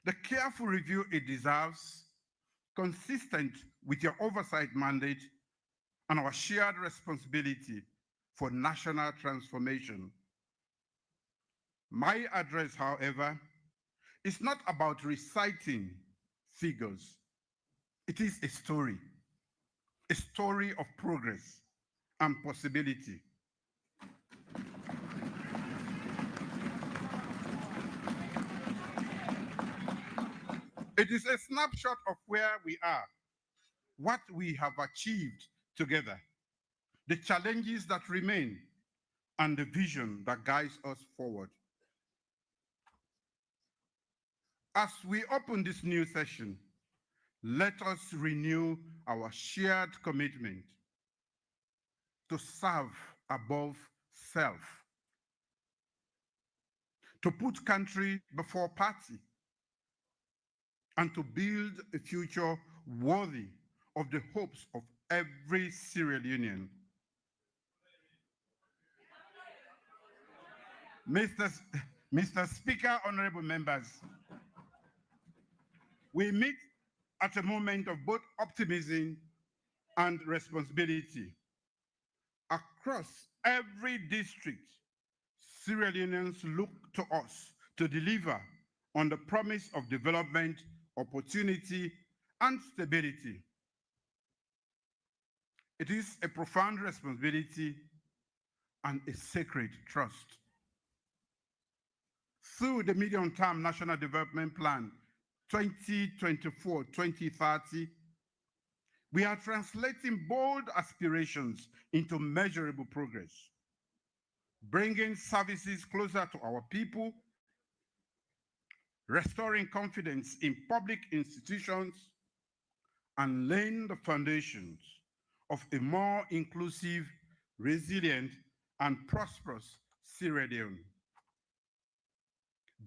the careful review it deserves, consistent with your oversight mandate and our shared responsibility for national transformation. My address, however, is not about reciting figures. It is a story of progress and possibility. It is a snapshot of where we are, what we have achieved together, the challenges that remain, and the vision that guides us forward. As we open this new session, let us renew our shared commitment to serve above self, to put country before party, and to build a future worthy of the hopes of every Sierra Leonean. Mr. Speaker, honorable members, we meet at a moment of both optimism and responsibility. Across every district, Sierra Leoneans look to us to deliver on the promise of development, opportunity, and stability. It is a profound responsibility and a sacred trust. Through the medium-term National Development Plan 2024-2030, we are translating bold aspirations into measurable progress, bringing services closer to our people, restoring confidence in public institutions, and laying the foundations of a more inclusive, resilient, and prosperous Sierra Leone.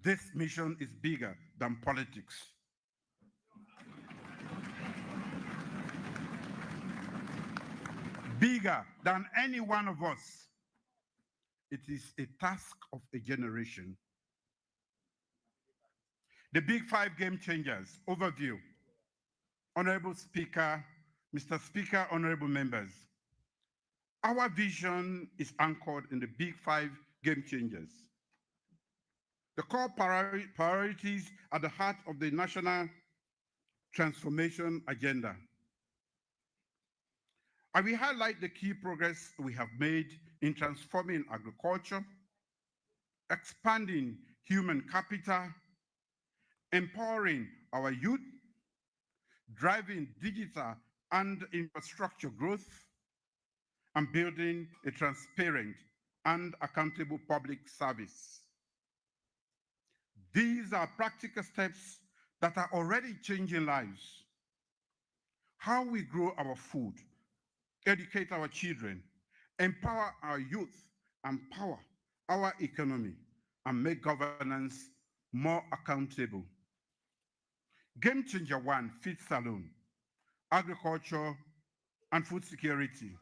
This mission is bigger than politics. Bigger than any one of us. It is a task of a generation. The Big Five Game Changers overview. Honorable Speaker, Mr. Speaker, honorable members, our vision is anchored in the Big Five Game Changers. The core priorities at the heart of the national transformation agenda. I will highlight the key progress we have made in transforming agriculture, expanding human capital, empowering our youth, driving digital and infrastructure growth, and building a transparent and accountable public service. These are practical steps that are already changing lives. How we grow our food, educate our children, empower our youth, and power our economy, and make governance more accountable. Game changer one fits alone, agriculture and food security.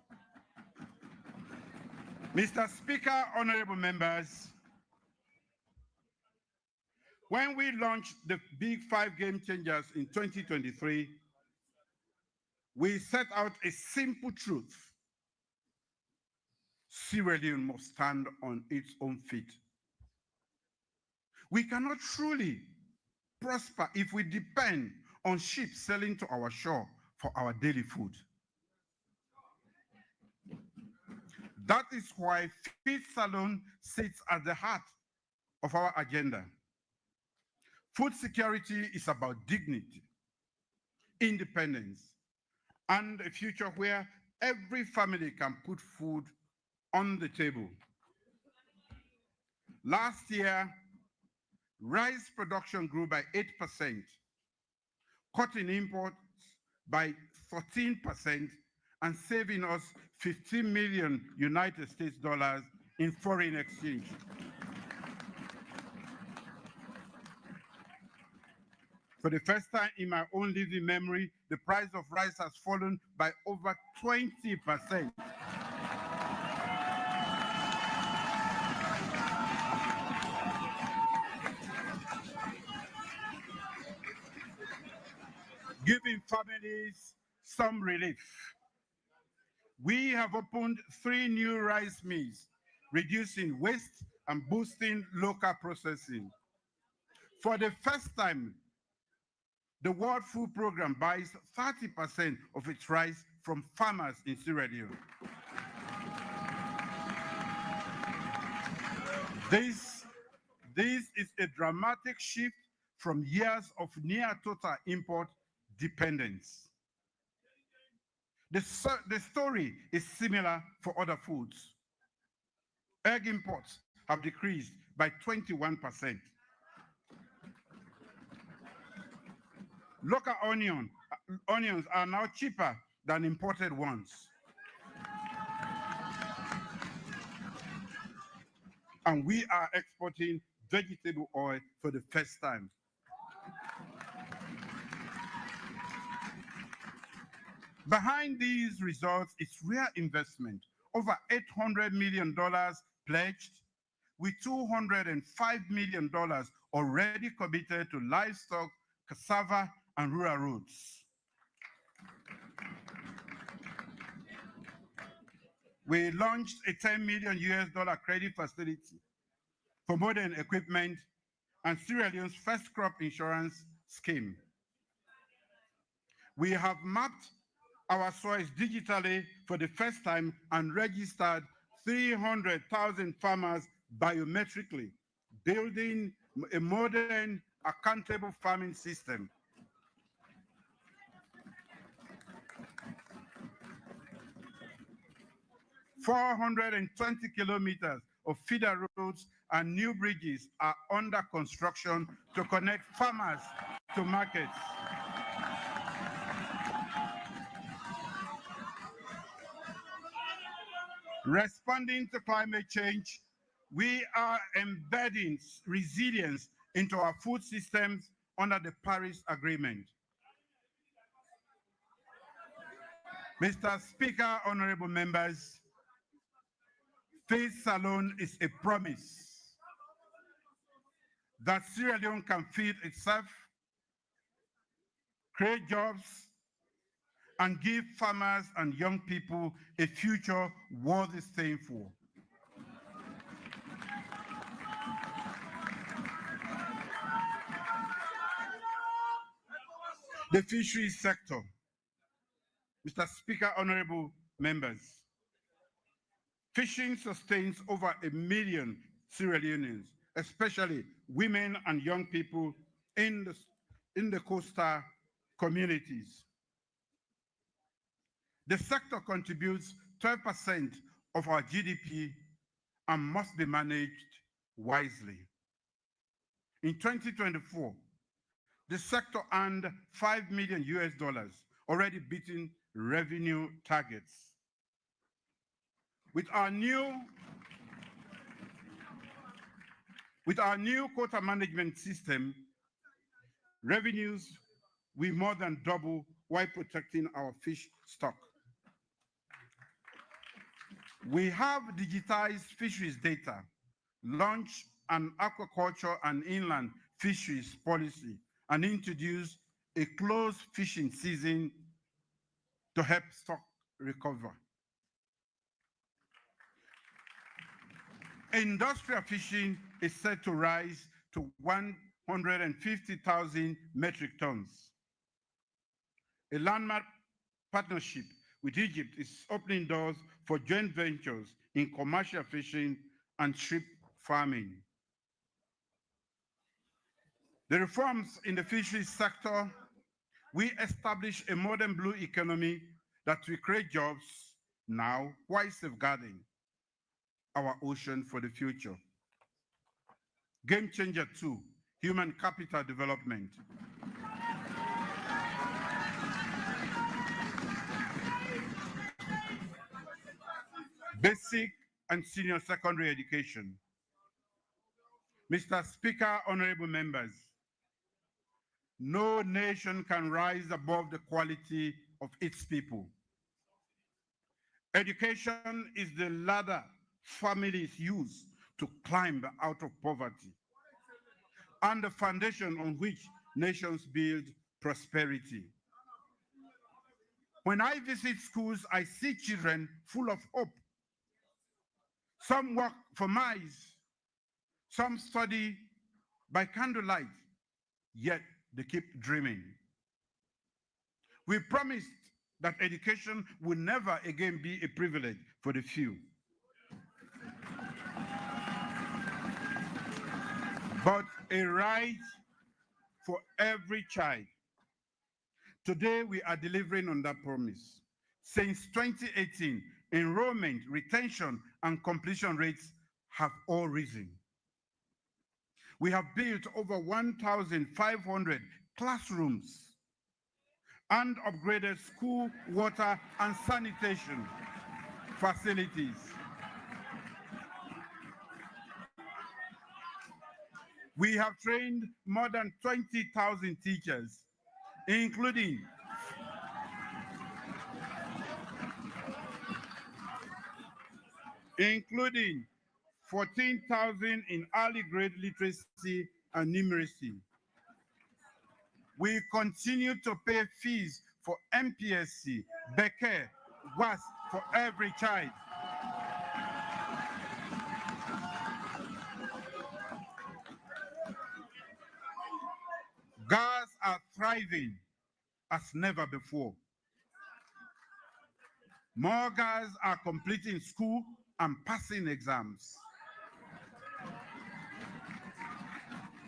Mr. Speaker, honorable members, when we launched the Big Five Game Changers in 2023, we set out a simple truth. Sierra Leone must stand on its own feet. We cannot truly prosper if we depend on ships sailing to our shore for our daily food. That is why Feed Salon sits at the heart of our agenda. Food security is about dignity, independence, and a future where every family can put food on the table. Last year, rice production grew by 8%, cutting imports by 14%, and saving us 15 million United States dollars in foreign exchange. For the first time in my own living memory, the price of rice has fallen by over 20%. Giving families some relief. We have opened 3 new rice mills, reducing waste and boosting local processing. For the first time, the World Food Programme buys 30% of its rice from farmers in Sierra Leone. This is a dramatic shift from years of near total import dependence. The story is similar for other foods. Egg imports have decreased by 21%. Local onions are now cheaper than imported ones. And we are exporting vegetable oil for the first time. Behind these results is real investment, over $800 million pledged, with $205 million already committed to livestock, cassava, and rural roads. We launched a $10 million credit facility for modern equipment and Sierra Leone's first crop insurance scheme. We have mapped our soils digitally for the first time and registered 300,000 farmers biometrically, building a modern, accountable farming system. "420 kilometers of feeder roads and new bridges are under construction to connect farmers to markets. Responding to climate change, we are embedding resilience into our food systems under the Paris Agreement. Mr. Speaker, honorable members, faith alone is a promise that Sierra Leone can feed itself, create jobs, and give farmers and young people a future worth staying for. The fisheries sector. Mr. Speaker, honorable members, fishing sustains over 1 million Sierra Leoneans, especially women and young people in the coastal communities. The sector contributes 12% of our GDP and must be managed wisely. In 2024, the sector earned $5 million, already beating revenue targets. With our new quota management system, revenues will more than double while protecting our fish stock. We have digitized fisheries data, launched an aquaculture and inland fisheries policy, and introduced a closed fishing season to help stock recover. Industrial fishing is set to rise to 150,000 metric tons. A landmark partnership with Egypt is opening doors for joint ventures in commercial fishing and shrimp farming. The reforms in the fisheries sector, we establish a modern blue economy that will create jobs now while safeguarding our ocean for the future. Game changer 2, human capital development. Basic and senior secondary education. Mr. Speaker, honorable members, no nation can rise above the quality of its people. Education is the ladder families use to climb out of poverty and the foundation on which nations build prosperity. When I visit schools, I see children full of hope. Some work for mice, some study by candlelight, yet they keep dreaming. We promised that education will never again be a privilege for the few, but a right for every child. Today, we are delivering on that promise. Since 2018, enrollment, retention, and completion rates have all risen. We have built over 1,500 classrooms and upgraded school water and sanitation facilities. We have trained more than 20,000 teachers, including 14,000 in early grade literacy and numeracy. We continue to pay fees for MPSC, Becker, WAS for every child. Girls are thriving as never before. More girls are completing school and passing exams,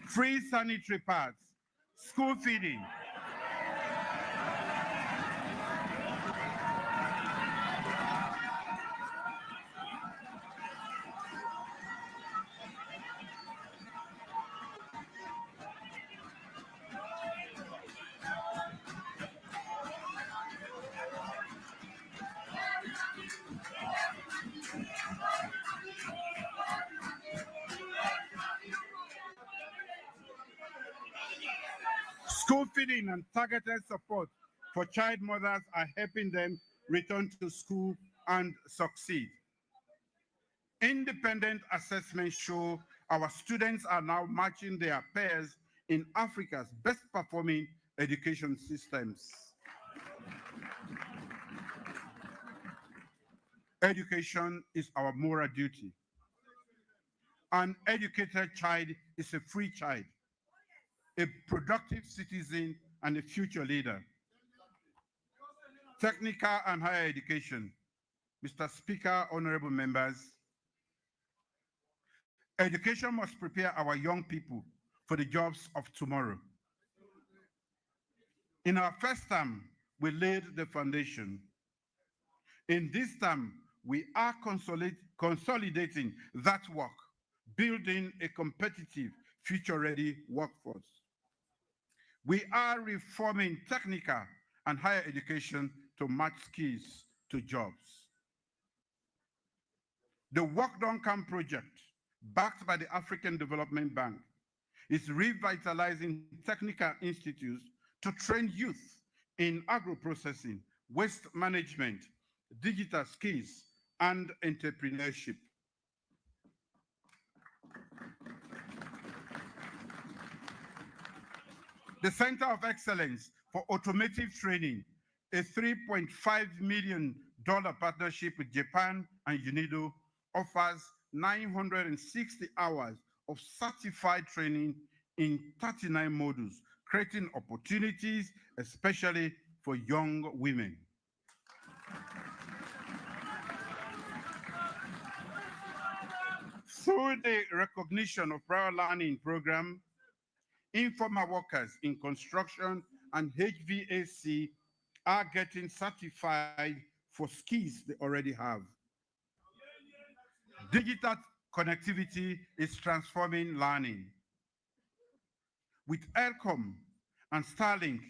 free sanitary pads, school feeding, and targeted support for child mothers are helping them return to school and succeed. Independent assessments show our students are now matching their peers in Africa's best performing education systems. Education is our moral duty. An educated child is a free child, a productive citizen, and a future leader. Technical and higher education. Mr. Speaker, honorable members, education must prepare our young people for the jobs of tomorrow. In our first term, we laid the foundation. In this term, we are consolidating that work, building a competitive, future-ready workforce. We are reforming technical and higher education to match skills to jobs. The Work Don't Come project, backed by the African Development Bank, is revitalizing technical institutes to train youth in agro-processing, waste management, digital skills, and entrepreneurship. The Center of Excellence for Automotive Training, a $3.5 million partnership with Japan and UNIDO, offers 960 hours of certified training in 39 modules, creating opportunities, especially for young women. Through the recognition of prior learning program, informal workers in construction and HVAC are getting certified for skills they already have. Digital connectivity is transforming learning. With ELCOM and Starlink,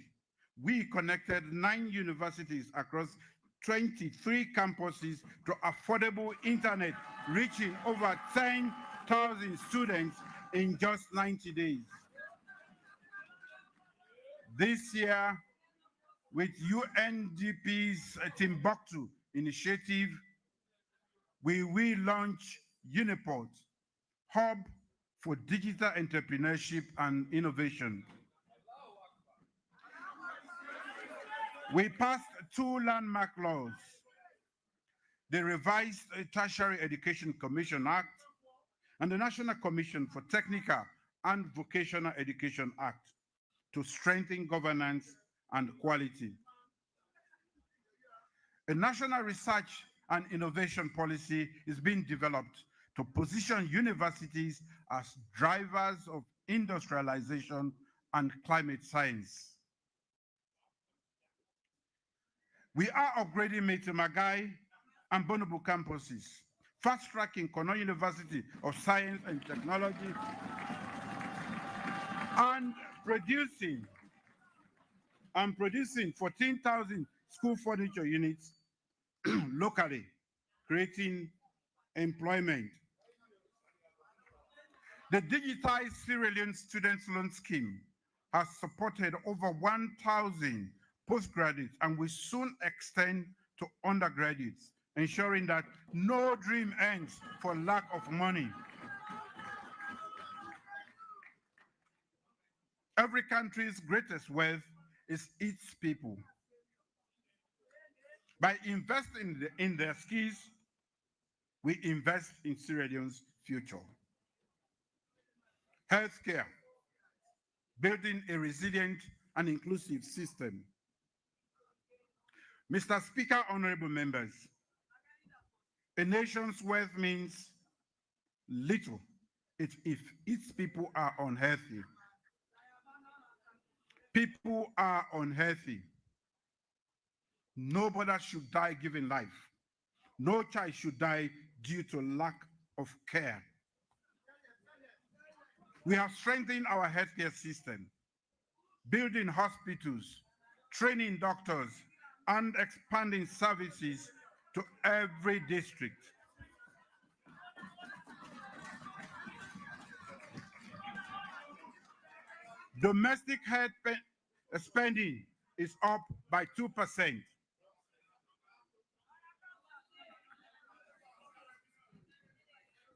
we connected 9 universities across 23 campuses to affordable internet, reaching over 10,000 students in just 90 days. This year, with UNDP's Timbuktu initiative, we will launch Uniport, Hub for Digital Entrepreneurship and Innovation. We passed 2 landmark laws: the revised Tertiary Education Commission Act and the National Commission for Technical and Vocational Education Act to strengthen governance and quality. A national research and innovation policy is being developed to position universities as drivers of industrialization and climate science. We are upgrading Maitre Magai and Bonobo campuses, fast-tracking Cornell University of Science and Technology, and producing 14,000 school furniture units locally, creating employment. The digitized Sierra Leone Students Loan Scheme has supported over 1,000 postgraduates and will soon extend to undergraduates, ensuring that no dream ends for lack of money. Every country's greatest wealth is its people. By investing in their skills, we invest in Sierra Leone's future. Healthcare, building a resilient and inclusive system. Mr. Speaker, honorable members, A nation's wealth means little if its people are unhealthy. People are unhealthy. Nobody should die giving life. No child should die due to lack of care. We have strengthened our healthcare system, building hospitals, training doctors, and expanding services to every district. Domestic health spending is up by 2%.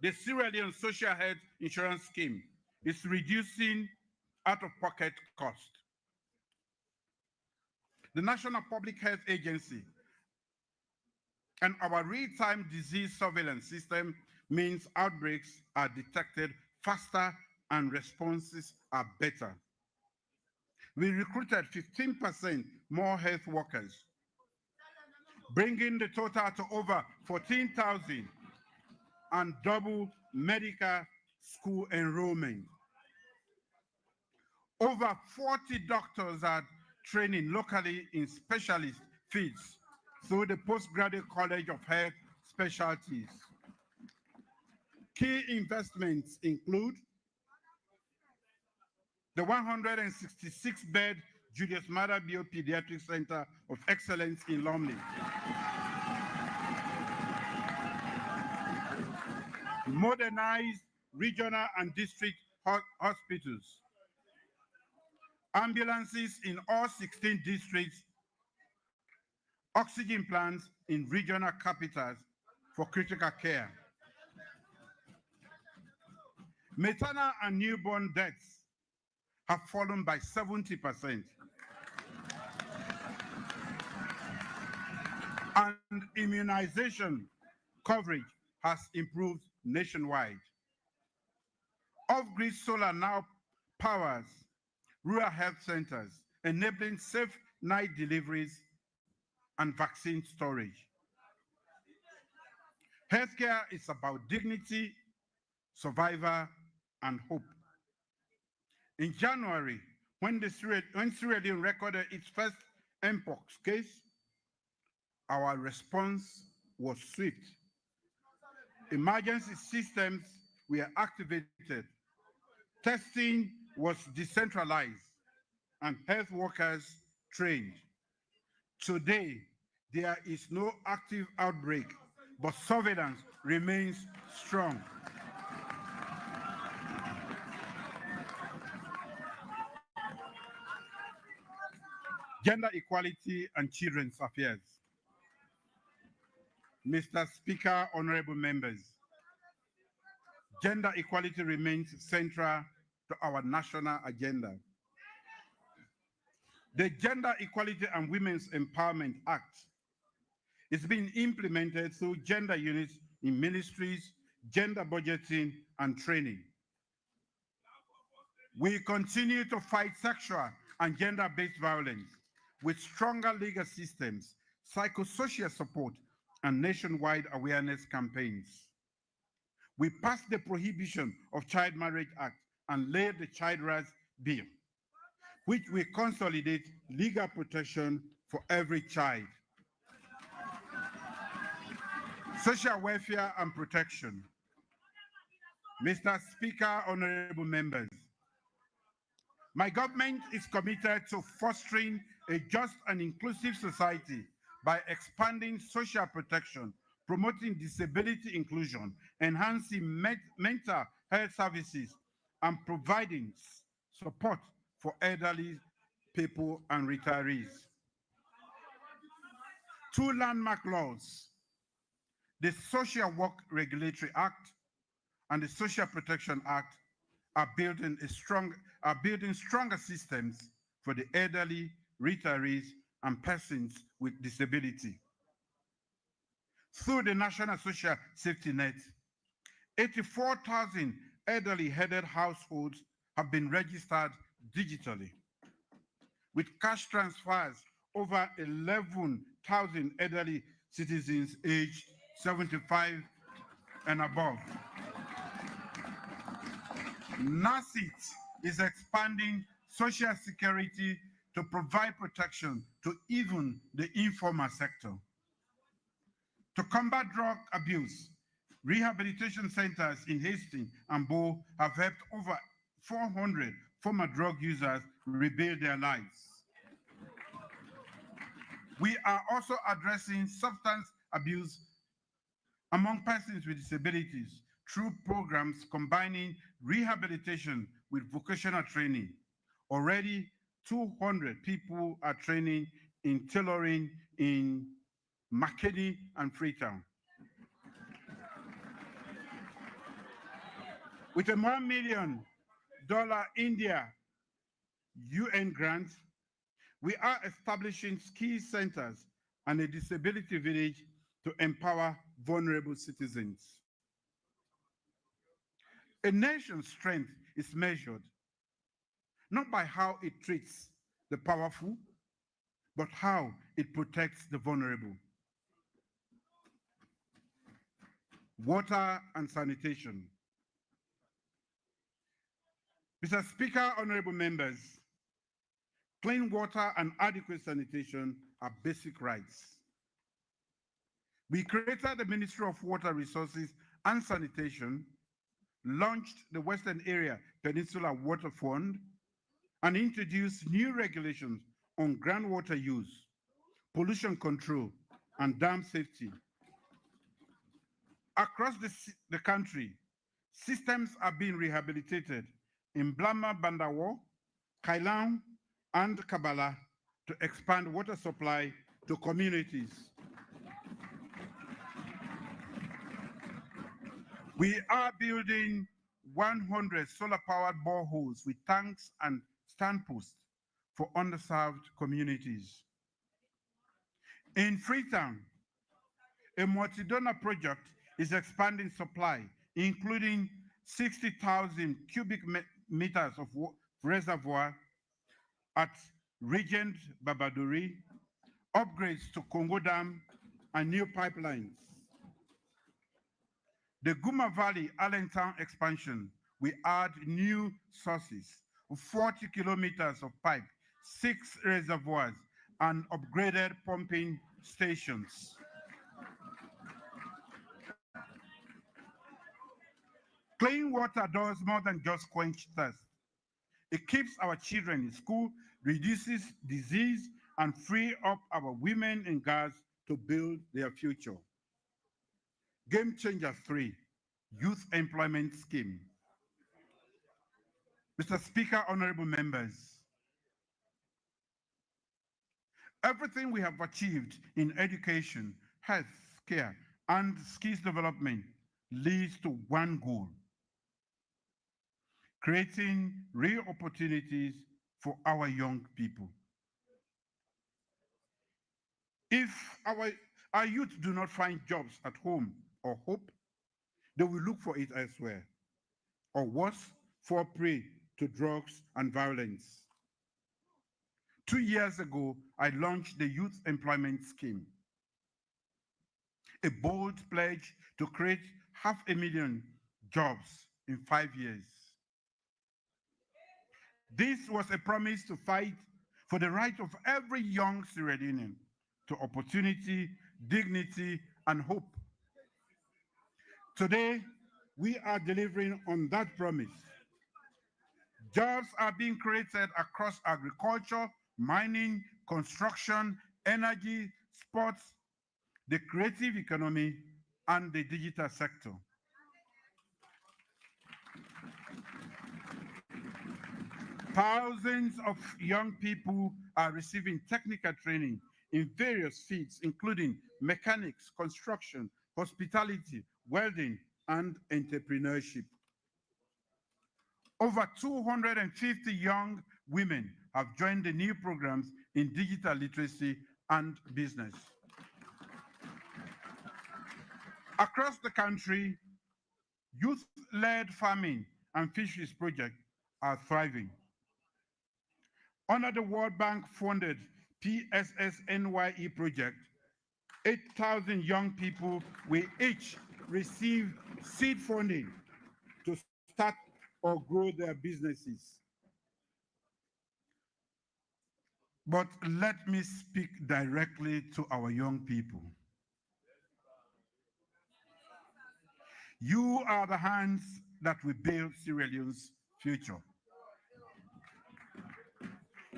The Sierra Leone Social Health Insurance Scheme is reducing out-of-pocket cost. The National Public Health Agency and our real-time disease surveillance system means outbreaks are detected faster and responses are better. We recruited 15% more health workers, bringing the total to over 14,000 and double medical school enrollment. Over 40 doctors are training locally in specialist fields through the Postgraduate College of Health Specialties. Key investments include the 166-bed Julius Maada Bio Pediatric Center of Excellence in Lumley, modernized regional and district hospitals, ambulances in all 16 districts, oxygen plants in regional capitals for critical care. Maternal and newborn deaths have fallen by 70%. And immunization coverage has improved nationwide. Off-grid solar now powers rural health centers, enabling safe night deliveries and vaccine storage. Healthcare is about dignity, survival, and hope. In January, when Sierra Leone recorded its first Mpox case, our response was swift. Emergency systems were activated, testing was decentralized, and health workers trained. Today, there is no active outbreak, but surveillance remains strong. Gender equality and children's affairs. Mr. Speaker, honorable members, gender equality remains central to our national agenda. The Gender Equality and Women's Empowerment Act is being implemented through gender units in ministries, gender budgeting, and training. We continue to fight sexual and gender-based violence with stronger legal systems, psychosocial support, and nationwide awareness campaigns. We passed the Prohibition of Child Marriage Act and laid the Child Rights Bill, which will consolidate legal protection for every child. Social welfare and protection. Mr. Speaker, honorable members, my government is committed to fostering a just and inclusive society by expanding social protection, promoting disability inclusion, enhancing mental health services, and providing support for elderly people and retirees. Two landmark laws, the Social Work Regulatory Act and the Social Protection Act, are building stronger systems for the elderly, retirees, and persons with disability. Through the National Social Safety Net, 84,000 elderly-headed households have been registered digitally. With cash transfers, over 11,000 elderly citizens aged 75 and above. NACIT is expanding social security to provide protection to even the informal sector. To combat drug abuse, rehabilitation centers in Hastings and Bo have helped over 400 former drug users rebuild their lives. We are also addressing substance abuse among persons with disabilities through programs combining rehabilitation with vocational training. Already 200 people are training in tailoring in Makeni and Freetown. With a $1 million India UN grant, we are establishing ski centers and a disability village to empower vulnerable citizens. A nation's strength is measured not by how it treats the powerful, but how it protects the vulnerable. Water and sanitation. Mr. Speaker, honorable members, clean water and adequate sanitation are basic rights. We created the Ministry of Water Resources and Sanitation, launched the Western Area Peninsula Water Fund, and introduced new regulations on groundwater use, pollution control, and dam safety. Across the country, systems are being rehabilitated in Blama Bandawo, Kailan, and Kabbalah to expand water supply to communities. We are building 100 solar-powered boreholes with tanks and standposts for underserved communities. In Freetown, a multi-donor project is expanding supply, including 60,000 cubic meters of reservoir at Regent Babadori, upgrades to Congo Dam, and new pipelines. The Guma Valley Allentown expansion will add new sources, 40 kilometers of pipe, 6 reservoirs, and upgraded pumping stations. Clean water does more than just quench thirst. It keeps our children in school, reduces disease, and free up our women and girls to build their future. Game Changer 3, Youth Employment Scheme. Mr. Speaker, honorable members, everything we have achieved in education, health care, and skills development leads to one goal: creating real opportunities for our young people. If our youth do not find jobs at home or hope, they will look for it elsewhere, or worse, fall prey to drugs and violence. 2 years ago, I launched the Youth Employment Scheme, a bold pledge to create 500,000 jobs in 5 years. This was a promise to fight for the right of every young Sierra Leonean to opportunity, dignity, and hope. Today, we are delivering on that promise. Jobs are being created across agriculture, mining, construction, energy, sports, the creative economy, and the digital sector. Thousands of young people are receiving technical training in various fields, including mechanics, construction, hospitality, welding, and entrepreneurship. Over 250 young women have joined the new programs in digital literacy and business. Across the country, youth-led farming and fisheries projects are thriving. Under the World Bank-funded PSSNYE project, 8,000 young people will each receive seed funding to start or grow their businesses. But let me speak directly to our young people. You are the hands that will build Sierra Leone's future.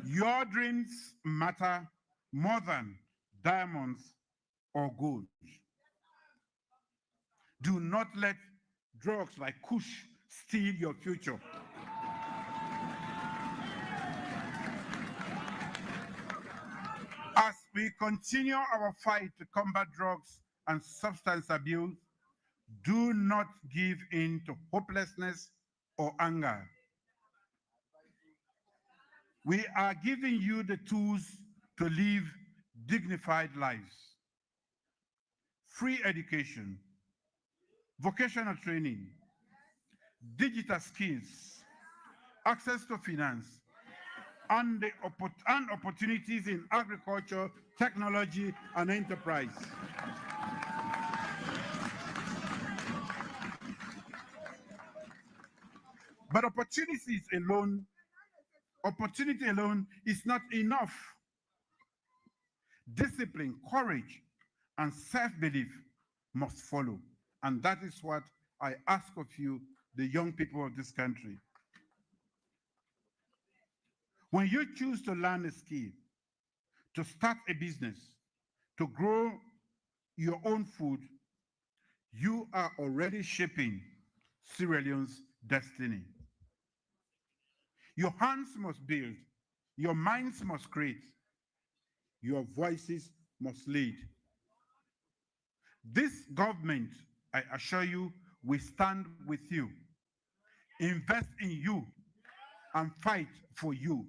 Your dreams matter more than diamonds or gold. Do not let drugs like Kush steal your future. As we continue our fight to combat drugs and substance abuse, do not give in to hopelessness or anger. We are giving you the tools to live dignified lives. Free education, vocational training, digital skills, access to finance, and opportunities in agriculture, technology, and enterprise. But opportunity alone is not enough. Discipline, courage, and self-belief must follow. And that is what I ask of you, the young people of this country. When you choose to learn a skill, to start a business, to grow your own food, you are already shaping Sierra Leone's destiny. Your hands must build, your minds must create, your voices must lead. This government, I assure you, will stand with you, invest in you, and fight for you.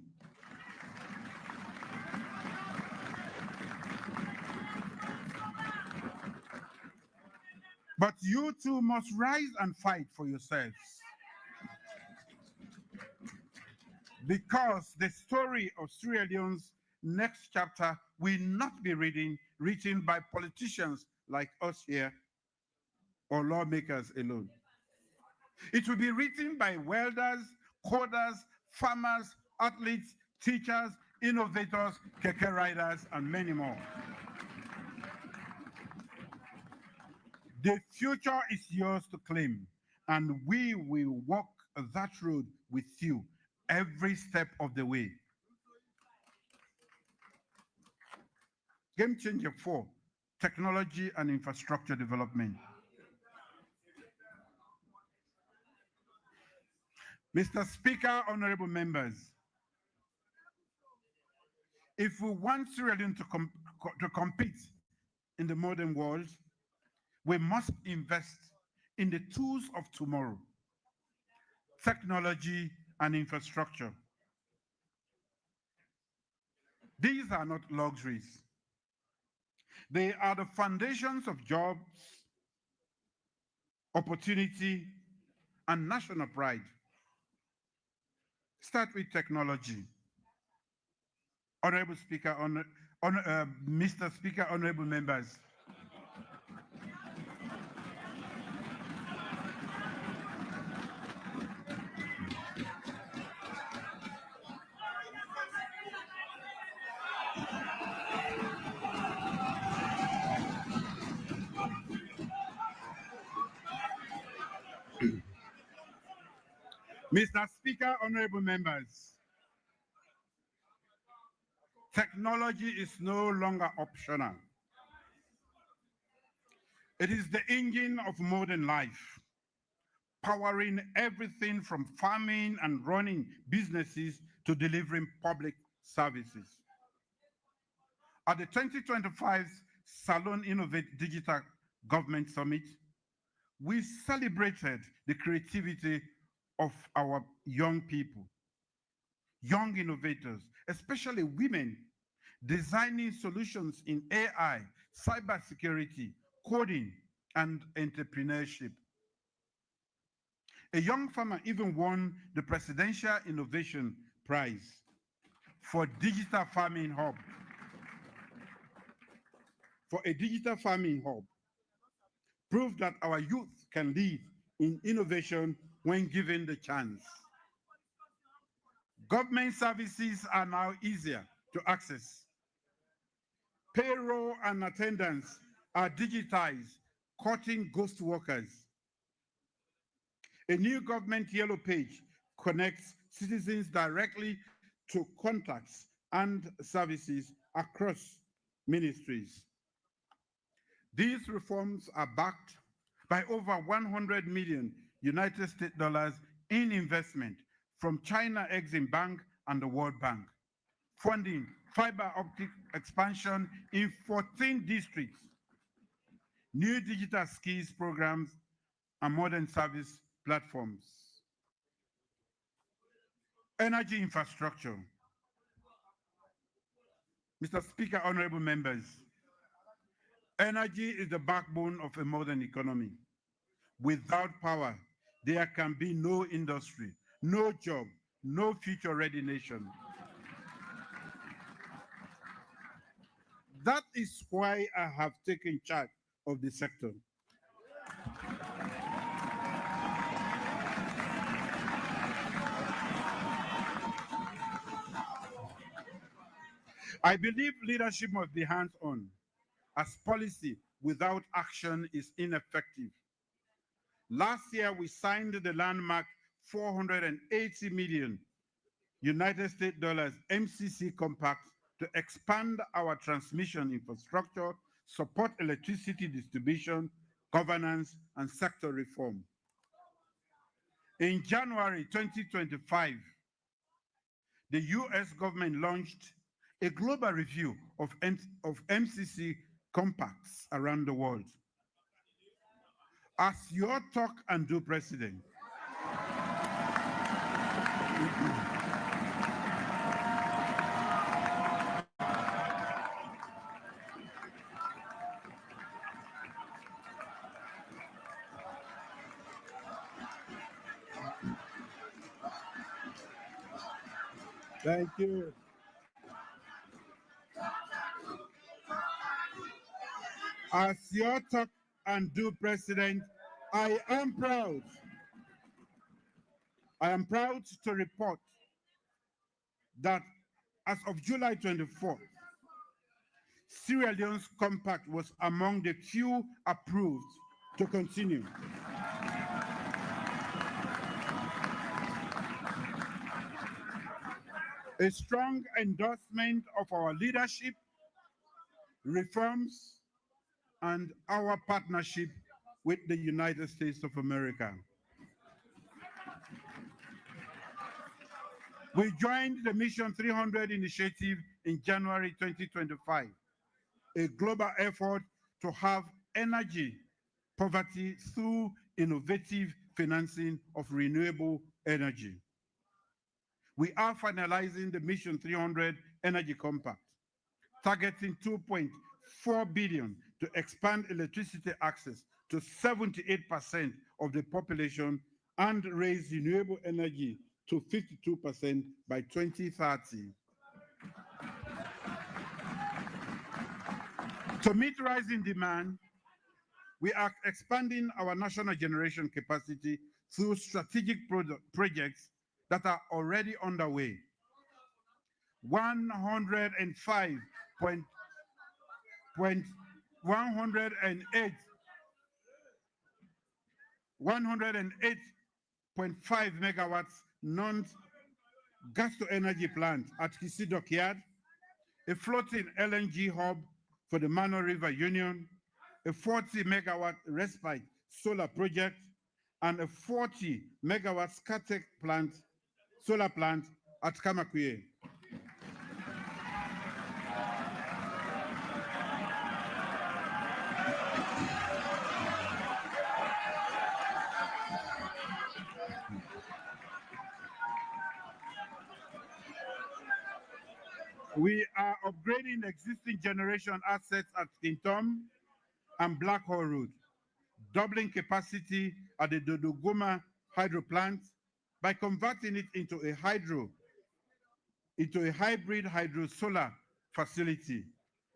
But you too must rise and fight for yourselves. Because the story of Sierra Leone's next chapter will not be written by politicians like us here or lawmakers alone. It will be written by welders, coders, farmers, athletes, teachers, innovators, keke riders, and many more. The future is yours to claim, and we will walk that road with you every step of the way. Game changer 4, technology and infrastructure development. Mr. Speaker, honorable members, if we want Sierra Leone to compete in the modern world, we must invest in the tools of tomorrow, technology and infrastructure. These are not luxuries. They are the foundations of jobs, opportunity, and national pride. Start with technology. Honorable Speaker, Mr. Speaker, honorable members. Mr. Speaker, honorable members, technology is no longer optional. It is the engine of modern life, powering everything from farming and running businesses to delivering public services. At the 2025 Salon Innovate Digital Government Summit, we celebrated the creativity of our young people, young innovators, especially women, designing solutions in AI, cybersecurity, coding, and entrepreneurship. A young farmer even won the Presidential Innovation Prize for Digital Farming Hub for a digital farming hub, prove that our youth can lead in innovation when given the chance. Government services are now easier to access. Payroll and attendance are digitized, cutting ghost workers. A new government yellow page connects citizens directly to contacts and services across ministries. These reforms are backed by over 100 million United States dollars in investment from China Exim Bank and the World Bank, funding fiber optic expansion in 14 districts, new digital skills programs, and modern service platforms. Energy infrastructure. Mr. Speaker, honorable members, energy is the backbone of a modern economy. Without power, there can be no industry, no job, no future-ready nation. That is why I have taken charge of the sector. I believe leadership must be hands-on, as policy without action is ineffective. Last year, we signed the landmark 480 million United States dollars MCC compact to expand our transmission infrastructure, support electricity distribution, governance, and sector reform. In January 2025, the US government launched a global review of MCC compacts around the world. As your talk and do president, thank you. As your talk and do president, I am proud to report that as of July 24th, Sierra Leone's compact was among the few approved to continue. A strong endorsement of our leadership, reforms, and our partnership with the United States of America. We joined the Mission 300 initiative in January 2025, a global effort to have energy poverty through innovative financing of renewable energy. We are finalizing the Mission 300 Energy Compact, targeting 2.4 billion to expand electricity access to 78% of the population and raise renewable energy to 52% by 2030. To meet rising demand, we are expanding our national generation capacity through strategic projects that are already underway. 108.5 megawatts non-gas to energy plant at Kisi Dockyard, a floating LNG hub for the Mano River Union, a 40 megawatt respite solar project, and a 40 megawatt Scatec plant, solar plant at Kamakuye. We are upgrading existing generation assets at Kintom and Black Hole Road, doubling capacity at the Dodogoma hydro plant by converting it into a hybrid hydro solar facility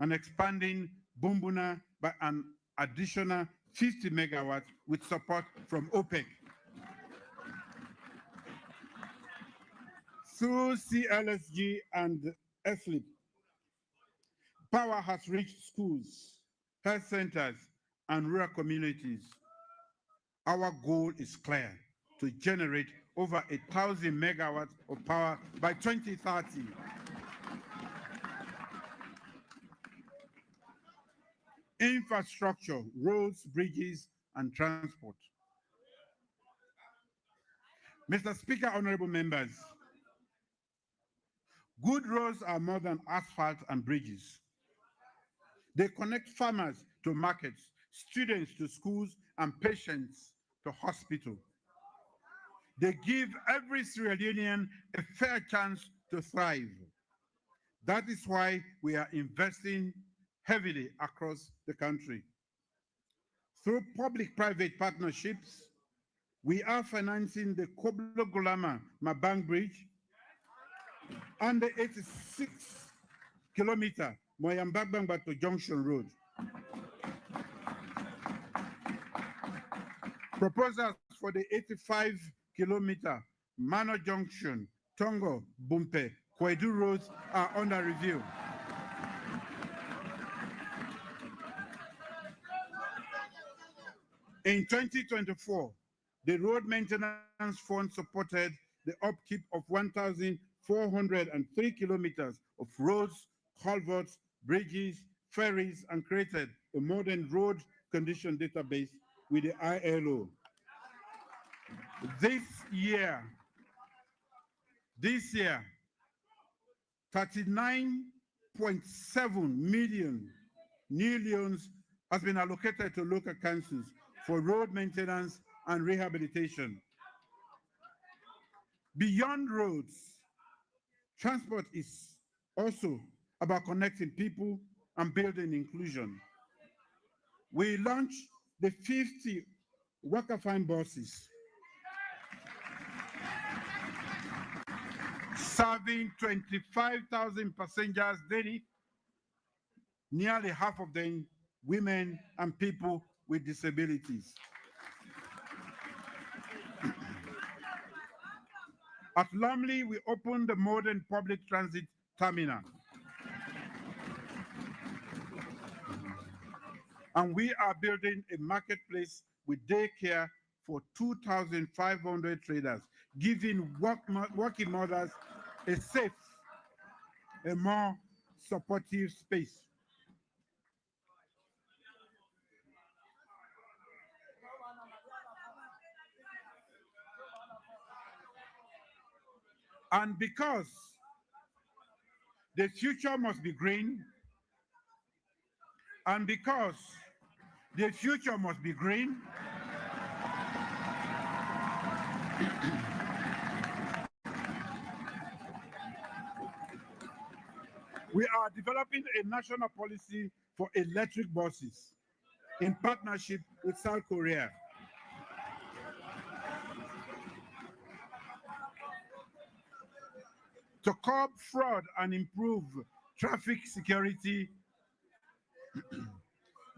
and expanding Bumbuna by an additional 50 megawatts with support from OPEC. Through CLSG and SLIP, power has reached schools, health centers, and rural communities. Our goal is clear: to generate over 1,000 megawatts of power by 2030. Infrastructure, roads, bridges, and transport. Mr. Speaker, honorable members, good roads are more than asphalt and bridges. They connect farmers to markets, students to schools, and patients to hospital. They give every Sierra Leonean a fair chance to thrive. That is why we are investing heavily across the country. Through public-private partnerships, we are financing the Koblo Gulama Mabang Bridge and the 86-kilometer Moyambag-Bangbato Junction Road. Proposals for the 85-kilometer Mano Junction, Tongo, Bumpe, Kwedu roads are under review. In 2024, the Road Maintenance Fund supported the upkeep of 1,403 kilometers of roads, culverts, bridges, ferries, and created a modern road condition database with the ILO. This year, 39.7 million new loans has been allocated to local councils for road maintenance and rehabilitation. Beyond roads, transport is also about connecting people and building inclusion. We launched the 50 Wakafine buses, serving 25,000 passengers daily, nearly half of them women and people with disabilities. At Lumley, we opened the modern public transit terminal. And we are building a marketplace with daycare for 2,500 traders, giving working mothers a safe, a more supportive space. And because the future must be green, and because the future must be green, we are developing a national policy for electric buses in partnership with South Korea. To curb fraud and improve traffic security,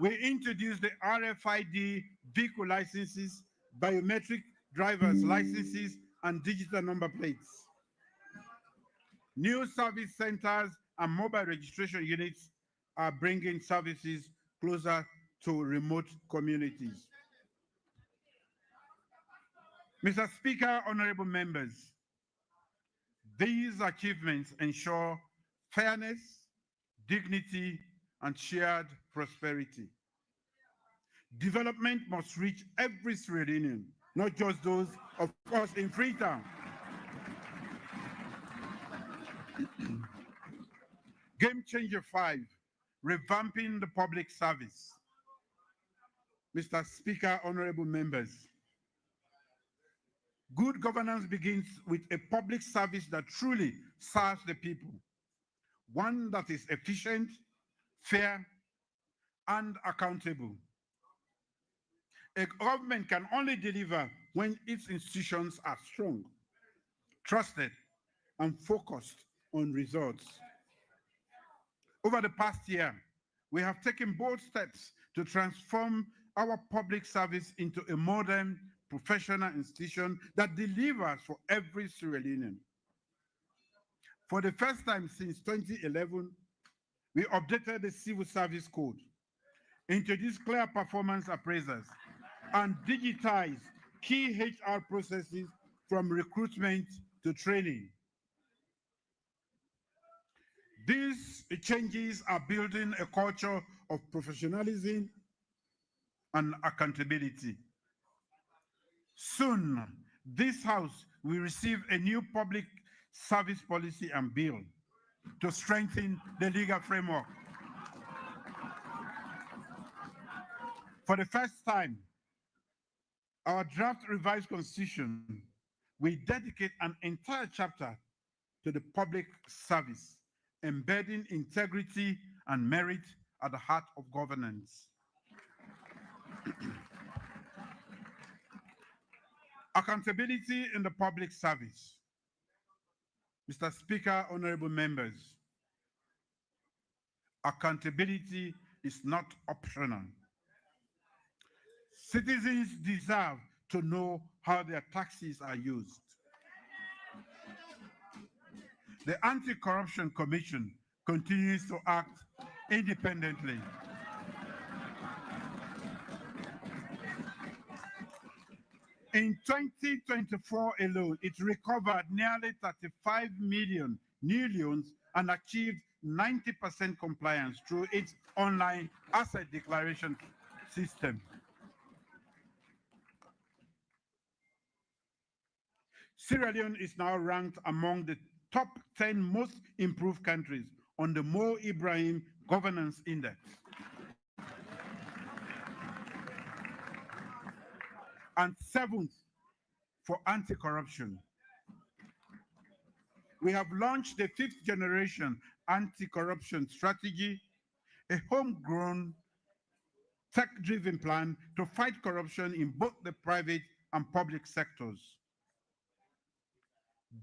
we introduced the RFID vehicle licenses, biometric driver's licenses, and digital number plates. New service centers and mobile registration units are bringing services closer to remote communities. Mr. Speaker, honorable members, these achievements ensure fairness, dignity, and shared prosperity. Development must reach every Sierra Leonean, not just those of us in Freetown. Game Changer 5, revamping the public service. Mr. Speaker, honorable members, good governance begins with a public service that truly serves the people, one that is efficient, fair, and accountable. A government can only deliver when its institutions are strong, trusted, and focused on results. Over the past year, We have taken bold steps to transform our public service into a modern, professional institution that delivers for every Sierra Leonean. For the first time since 2011, we updated the Civil Service Code, introduced clear performance appraisers, and digitized key HR processes from recruitment to training. These changes are building a culture of professionalism and accountability. Soon, this House will receive a new public service policy and bill to strengthen the legal framework. For the first time, our draft revised constitution will dedicate an entire chapter to the public service, embedding integrity and merit at the heart of governance. Accountability in the public service. Mr. Speaker, honorable members, accountability is not optional. Citizens deserve to know how their taxes are used. The Anti-Corruption Commission continues to act independently. In 2024 alone, it recovered nearly 35 million new loans and achieved 90% compliance through its online asset declaration system. Sierra Leone is now ranked among the top 10 most improved countries on the Mo Ibrahim Governance Index. And 7th for anti-corruption. We have launched the 5th generation anti-corruption strategy, a homegrown tech-driven plan to fight corruption in both the private and public sectors.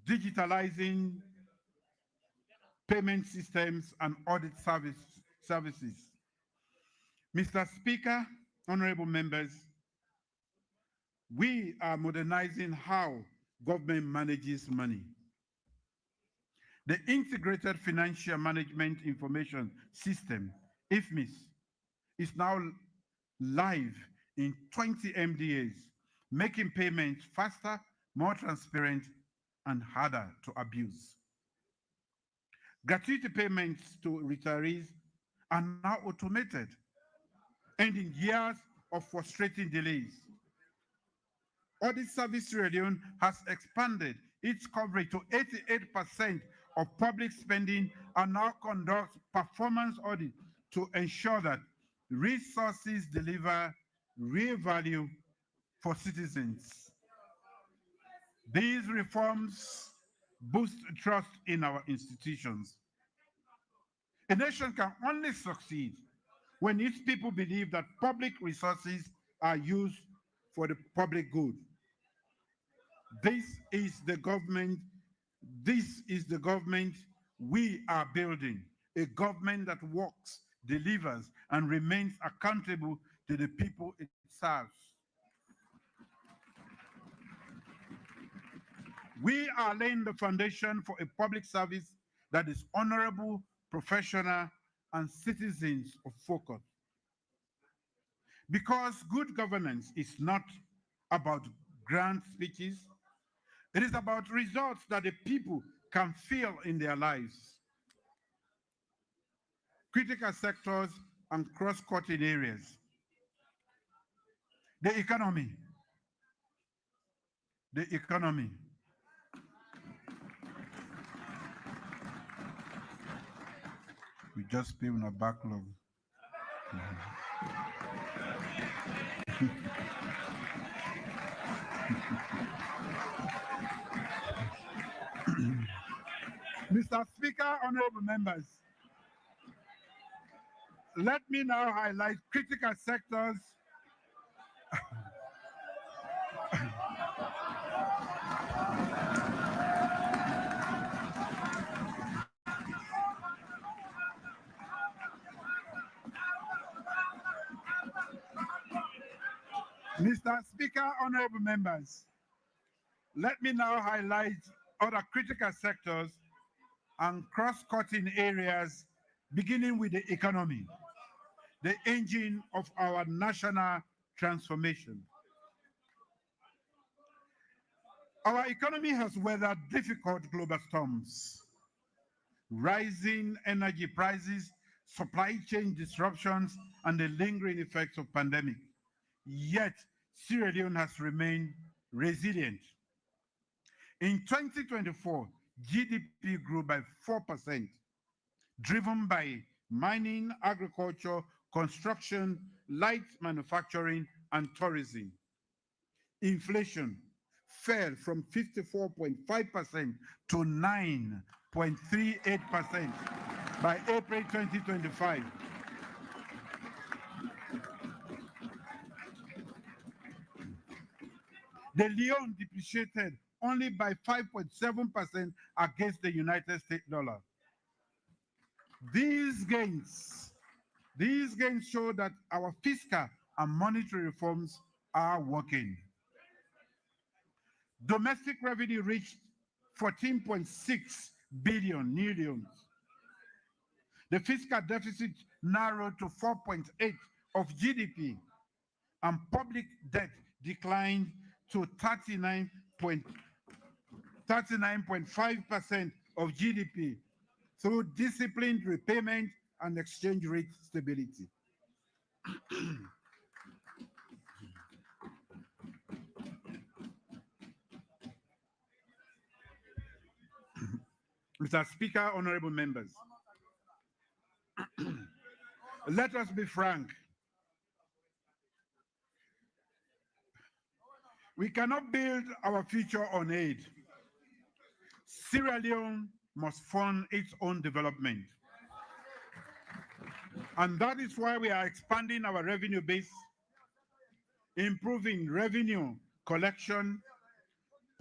Digitalizing payment systems and audit services. Mr. Speaker, honorable members, we are modernizing how government manages money. The Integrated Financial Management Information System, IFMIS, is now live in 20 MDAs, making payments faster, more transparent, and harder to abuse. Gratuity payments to retirees are now automated, ending years of frustrating delays. Audit Service Sierra Leone has expanded its coverage to 88% of public spending and now conducts performance audits to ensure that resources deliver real value for citizens. These reforms boost trust in our institutions. A nation can only succeed when its people believe that public resources are used for the public good. This is the government we are building, a government that works, delivers, and remains accountable to the people it serves. We are laying the foundation for a public service that is honorable, professional, and citizens of focus. Because good governance is not about grand speeches, it is about results that the people can feel in their lives. Critical sectors and cross-cutting areas. The economy. The economy. We just pay on a backlog. Mr. Speaker, honorable members, let me now highlight critical sectors Mr. Speaker, honorable members, let me now highlight other critical sectors and cross-cutting areas, beginning with the economy, the engine of our national transformation. Our economy has weathered difficult global storms, rising energy prices, supply chain disruptions, and the lingering effects of pandemic. Yet, Sierra Leone has remained resilient. In 2024, GDP grew by 4%, driven by mining, agriculture, construction, light manufacturing, and tourism. Inflation fell from 54.5% to 9.38% by April 2025. The Leone depreciated only by 5.7% against the United States dollar. These gains show that our fiscal and monetary reforms are working. Domestic revenue reached 14.6 billion new loans. The fiscal deficit narrowed to 4.8 of GDP, and public debt declined to 39.5% of GDP through disciplined repayment and exchange rate stability. Mr. Speaker, honorable members, let us be frank. We cannot build our future on aid. Sierra Leone must fund its own development. And that is why we are expanding our revenue base, improving revenue collection,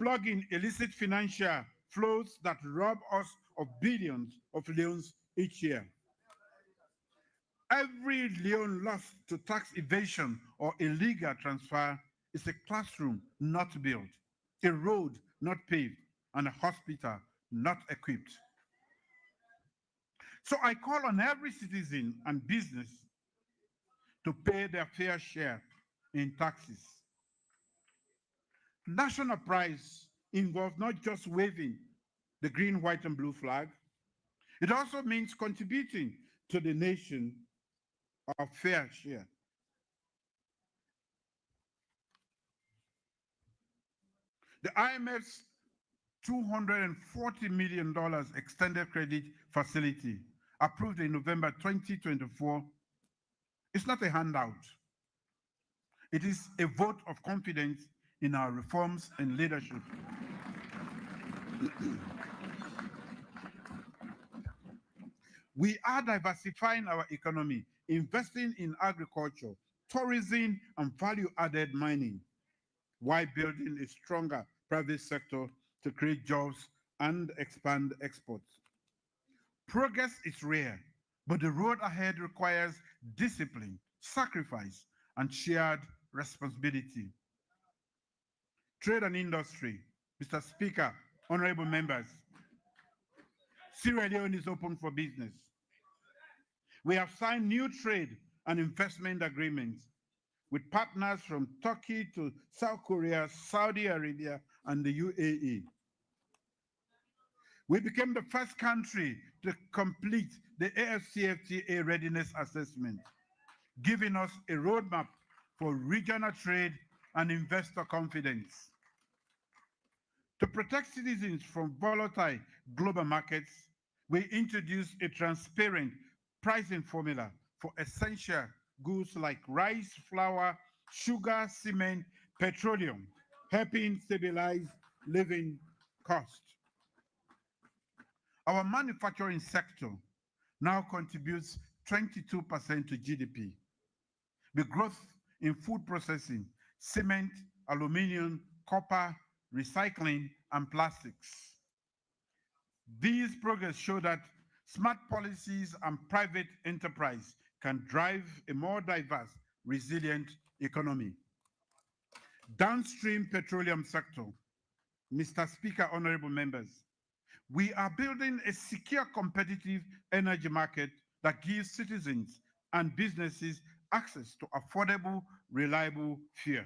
plugging illicit financial flows that rob us of billions of loans each year. Every loan lost to tax evasion or illegal transfer is a classroom not built, a road not paved, and a hospital not equipped. So I call on every citizen and business to pay their fair share in taxes. National pride involves not just waving the green, white, and blue flag. It also means contributing to the nation a fair share. The IMF's $240 million extended credit facility approved in November 2024 is not a handout. It is a vote of confidence in our reforms and leadership. We are diversifying our economy, investing in agriculture, tourism, and value-added mining, while building a stronger private sector to create jobs and expand exports. Progress is rare, but the road ahead requires discipline, sacrifice, and shared responsibility. Trade and industry, Mr. Speaker, honorable members, Sierra Leone is open for business. We have signed new trade and investment agreements with partners from Turkey to South Korea, Saudi Arabia, and the UAE. We became the first country to complete the AFCFTA readiness assessment, giving us a roadmap for regional trade and investor confidence. To protect citizens from volatile global markets, we introduced a transparent pricing formula for essential goods like rice, flour, sugar, cement, petroleum, helping stabilize living costs. Our manufacturing sector now contributes 22% to GDP. The growth in food processing, cement, aluminum, copper, recycling, and plastics. These progress show that smart policies and private enterprise can drive a more diverse, resilient economy. Downstream petroleum sector. Mr. Speaker, honorable members, we are building a secure, competitive energy market that gives citizens and businesses access to affordable, reliable fuel.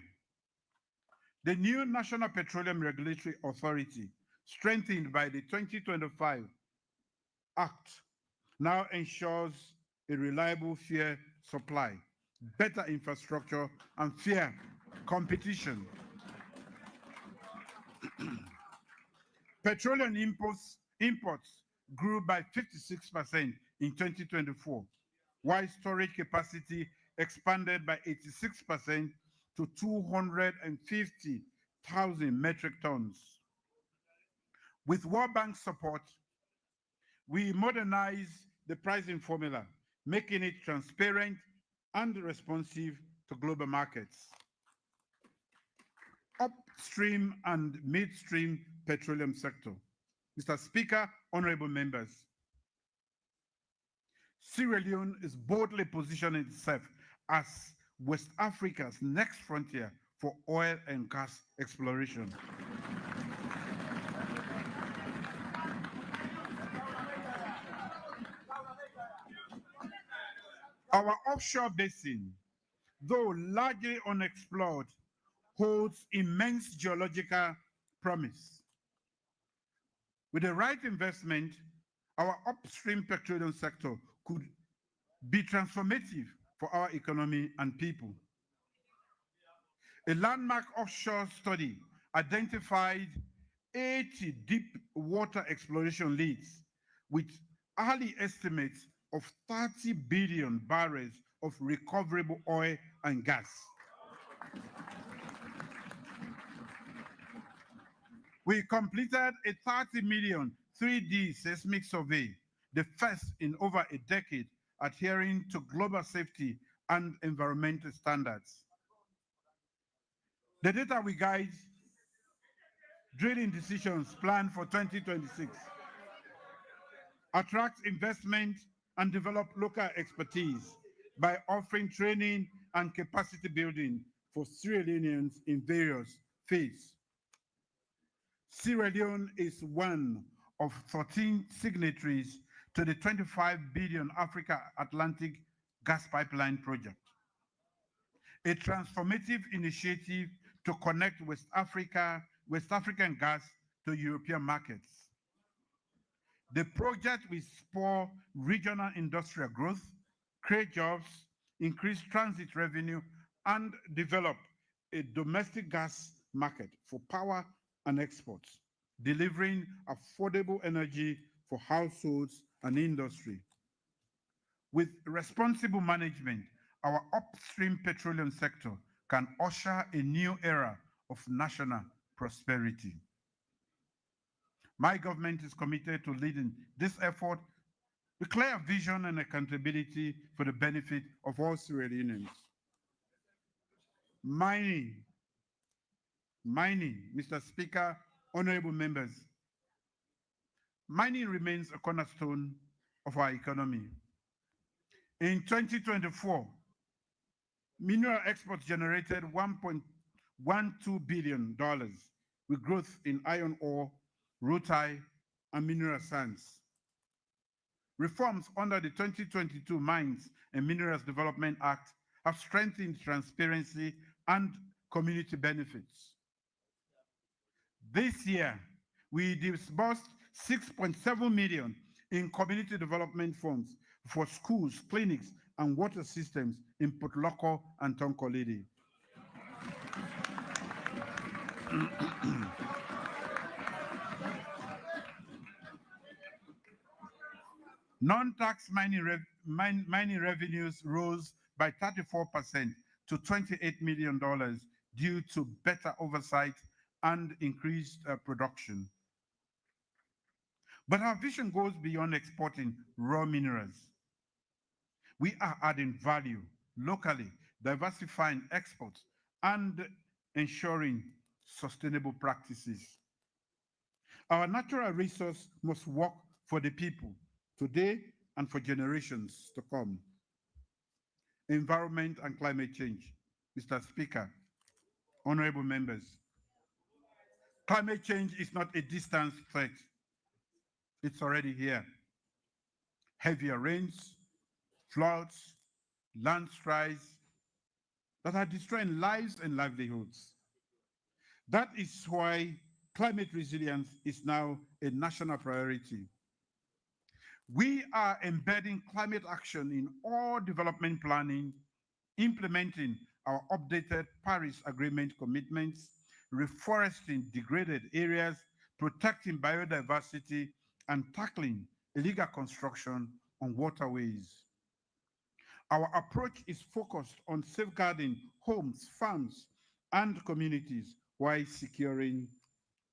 The new National Petroleum Regulatory Authority, strengthened by the 2025 Act, now ensures a reliable fuel supply, better infrastructure, and fair competition. Petroleum imports grew by 56% in 2024, while storage capacity expanded by 86% to 250,000 metric tons. With World Bank support, we modernized the pricing formula, making it transparent and responsive to global markets. Upstream and midstream petroleum sector. Mr. Speaker, honorable members, Sierra Leone is boldly positioning itself as West Africa's next frontier for oil and gas exploration. Our offshore basin, though largely unexplored, holds immense geological promise. With the right investment, our upstream petroleum sector could be transformative for our economy and people. A landmark offshore study identified 80 deep water exploration leads with early estimates of 30 billion barrels of recoverable oil and gas. We completed a 30 million 3D seismic survey, the first in over a decade, adhering to global safety and environmental standards. The data will guide drilling decisions planned for 2026, attract investment, and develop local expertise by offering training and capacity building for Sierra Leoneans in various phases. Sierra Leone is one of 13 signatories to the 25 billion Africa Atlantic Gas Pipeline Project, a transformative initiative to connect West African gas to European markets. The project will spur regional industrial growth, create jobs, increase transit revenue, and develop a domestic gas market for power and exports, delivering affordable energy for households and industry. With responsible management, our upstream petroleum sector can usher a new era of national prosperity. My government is committed to leading this effort with clear vision and accountability for the benefit of all Sierra Leoneans. Mining, Mr. Speaker, honorable members, mining remains a cornerstone of our economy. In 2024, mineral exports generated $1.12 billion, with growth in iron ore, rutile, and mineral sands. Reforms under the 2022 Mines and Minerals Development Act have strengthened transparency and community benefits. This year, we disbursed 6.7 million in community development funds for schools, clinics, and water systems in Potloko and Tonkolidi. Non-tax mining revenues rose by 34% to $28 million due to better oversight and increased production. But our vision goes beyond exporting raw minerals. We are adding value locally, diversifying exports, and ensuring sustainable practices. Our natural resource must work for the people today and for generations to come. Environment and climate change. Mr. Speaker, Honorable members, climate change is not a distant threat. It's already here. Heavier rains, floods, landslides that are destroying lives and livelihoods. That is why climate resilience is now a national priority. We are embedding climate action in all development planning, implementing our updated Paris Agreement commitments, reforesting degraded areas, protecting biodiversity, and tackling illegal construction on waterways. Our approach is focused on safeguarding homes, farms, and communities while securing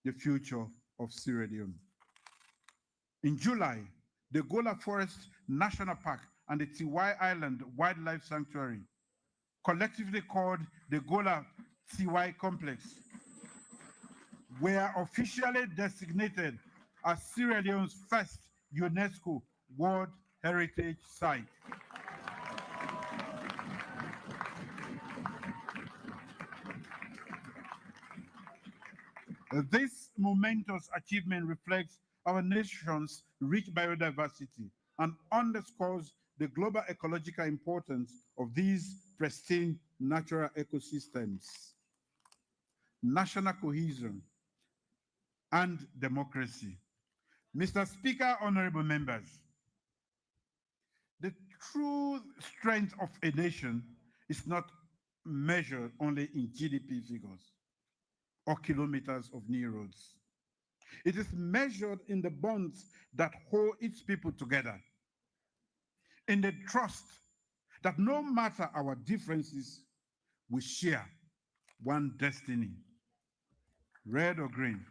the future of Sierra Leone. In July, the Gola Forest National Park and the Tiwai Island Wildlife Sanctuary, collectively called the Gola Tiwai Complex, were officially designated as Sierra Leone's first UNESCO World Heritage Site. This momentous achievement reflects our nation's rich biodiversity and underscores the global ecological importance of these pristine natural ecosystems. National cohesion and democracy. Mr. Speaker, honorable members, the true strength of a nation is not measured only in GDP figures or kilometers of new roads. It is measured in the bonds that hold its people together, in the trust that no matter our differences, we share one destiny, red or green.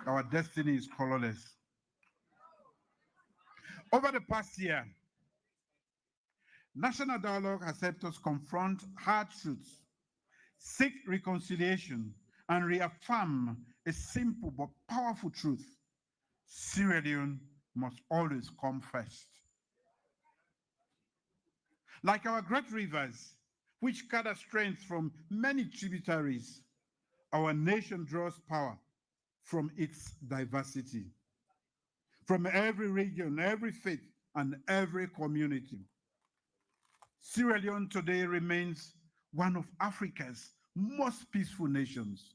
Our destiny is colorless. Over the past year, national dialogue has helped us confront hard truths, seek reconciliation, and reaffirm a simple but powerful truth: Sierra Leone must always come first. Like our great rivers, which gather strength from many tributaries, our nation draws power from its diversity, from every region, every faith, and every community. Sierra Leone today remains one of Africa's most peaceful nations.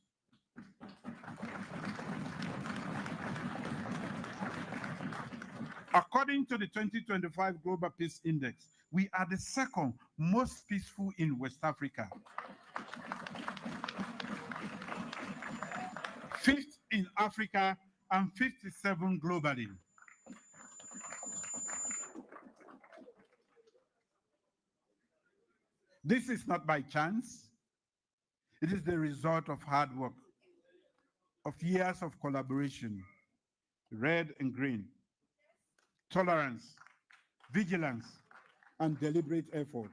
According to the 2025 Global Peace Index, we are the second most peaceful in West Africa, fifth in Africa, and 57 globally. This is not by chance. It is the result of hard work, of years of collaboration, red and green, tolerance, vigilance, and deliberate effort.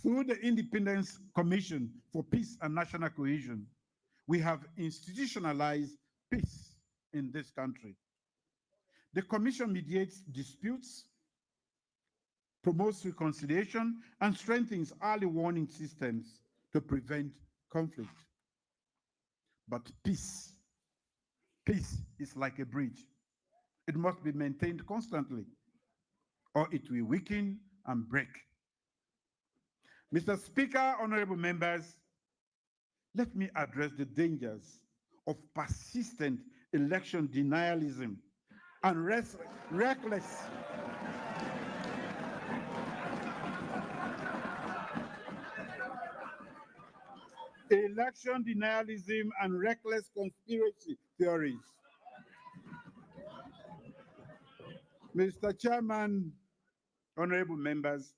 Through the Independence Commission for Peace and National Cohesion, we have institutionalized peace in this country. The Commission mediates disputes, promotes reconciliation, and strengthens early warning systems to prevent conflict. But peace is like a bridge. It must be maintained constantly, or it will weaken and break. Mr. Speaker, honorable members, let me address the dangers of persistent election denialism and reckless election denialism and reckless conspiracy theories. Mr. Chairman, honorable members,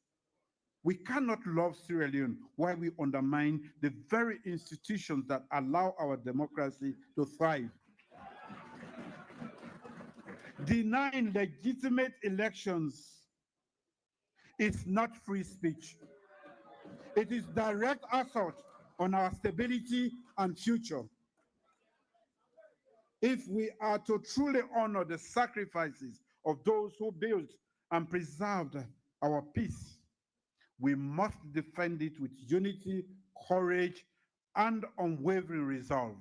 we cannot love Sierra Leone while we undermine the very institutions that allow our democracy to thrive. Denying legitimate elections is not free speech. It is direct assault on our stability and future. If we are to truly honor the sacrifices of those who built and preserved our peace, We must defend it with unity, courage, and unwavering resolve.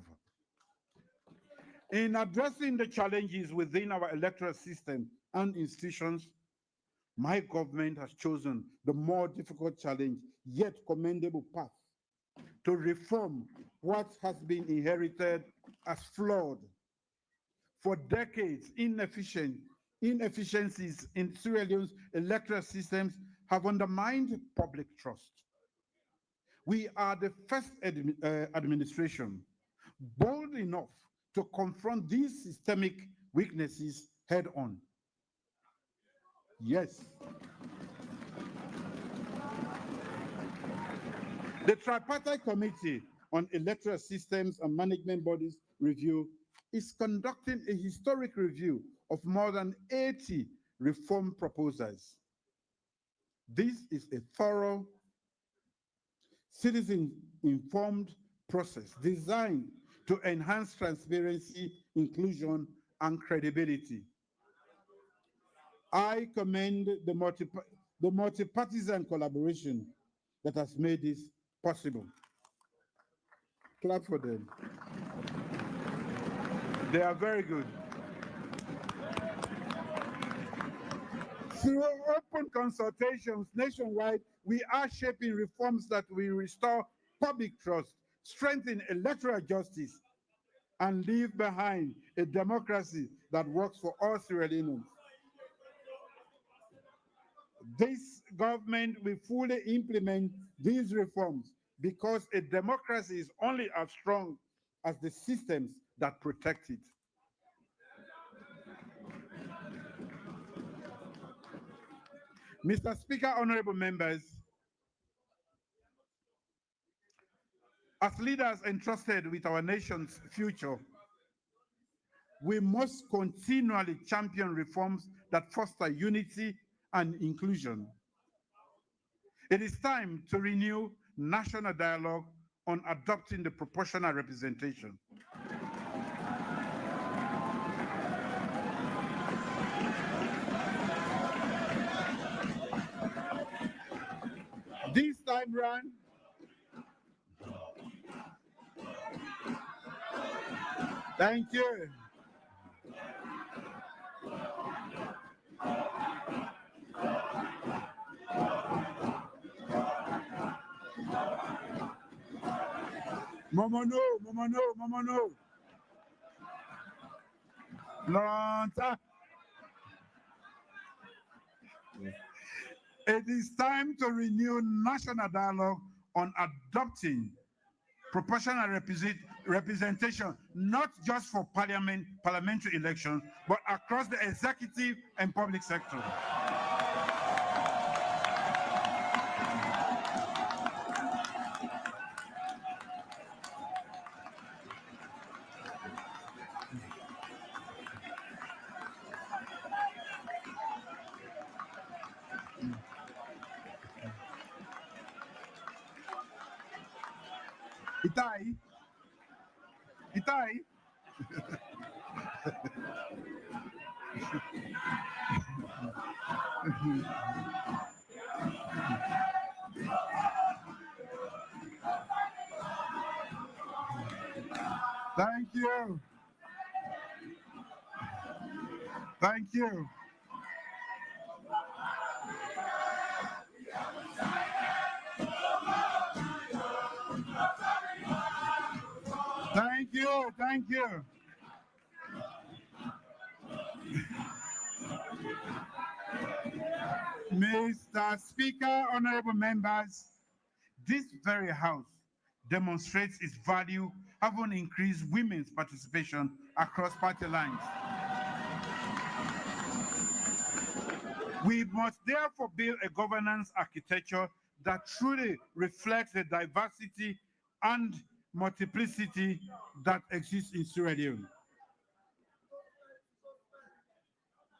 In addressing the challenges within our electoral system and institutions, my government has chosen the more difficult challenge, yet commendable path to reform what has been inherited as flawed. For decades, inefficiencies in Sierra Leone's electoral systems have undermined public trust. We are the first administration bold enough to confront these systemic weaknesses head on. Yes. The Tripartite Committee on Electoral Systems and Management Bodies Review is conducting a historic review of more than 80 reform proposals. This is a thorough, citizen-informed process designed to enhance transparency, inclusion, and credibility. I commend the multi-partisan collaboration that has made this possible. Clap for them. They are very good. Through open consultations nationwide, we are shaping reforms that will restore public trust, strengthen electoral justice, and leave behind a democracy that works for all Sierra Leoneans. This government will fully implement these reforms because a democracy is only as strong as the systems that protect it. Mr. Speaker, honorable members, as leaders entrusted with our nation's future, we must continually champion reforms that foster unity and inclusion. It is time to renew national dialogue on adopting the proportional representation. This time round, thank you. Momono, Momono, Momono. Long time. It is time to renew national dialogue on adopting proportional representation, not just for parliamentary elections, but across the executive and public sector. Itai. Itai. Thank you. Thank you. Thank you. Thank you. Mr. Speaker, honorable members, this very house demonstrates its value, having increased women's participation across party lines. We must therefore build a governance architecture that truly reflects the diversity and multiplicity that exists in Sierra Leone.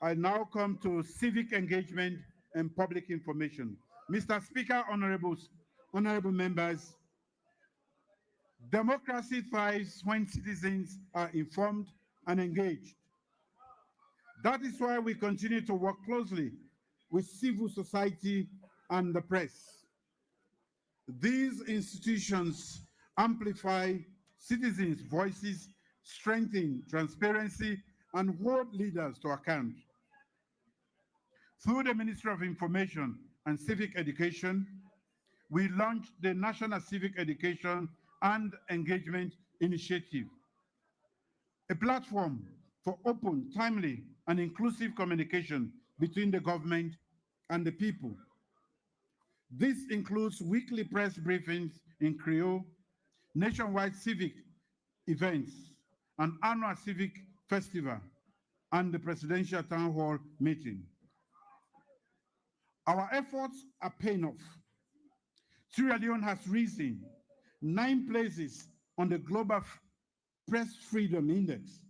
I now come to civic engagement and public information. Mr. Speaker, honorable members, democracy thrives when citizens are informed and engaged. That is why we continue to work closely with civil society and the press. These institutions amplify citizens' voices, strengthen transparency, and hold leaders to account. Through the Ministry of Information and Civic Education, we launched the National Civic Education and Engagement Initiative, a platform for open, timely, and inclusive communication between the government and the people. This includes weekly press briefings in Creole, nationwide civic events, an annual civic festival, and the presidential town hall meeting. Our efforts are paying off. Sierra Leone has risen 9 places on the Global Press Freedom Index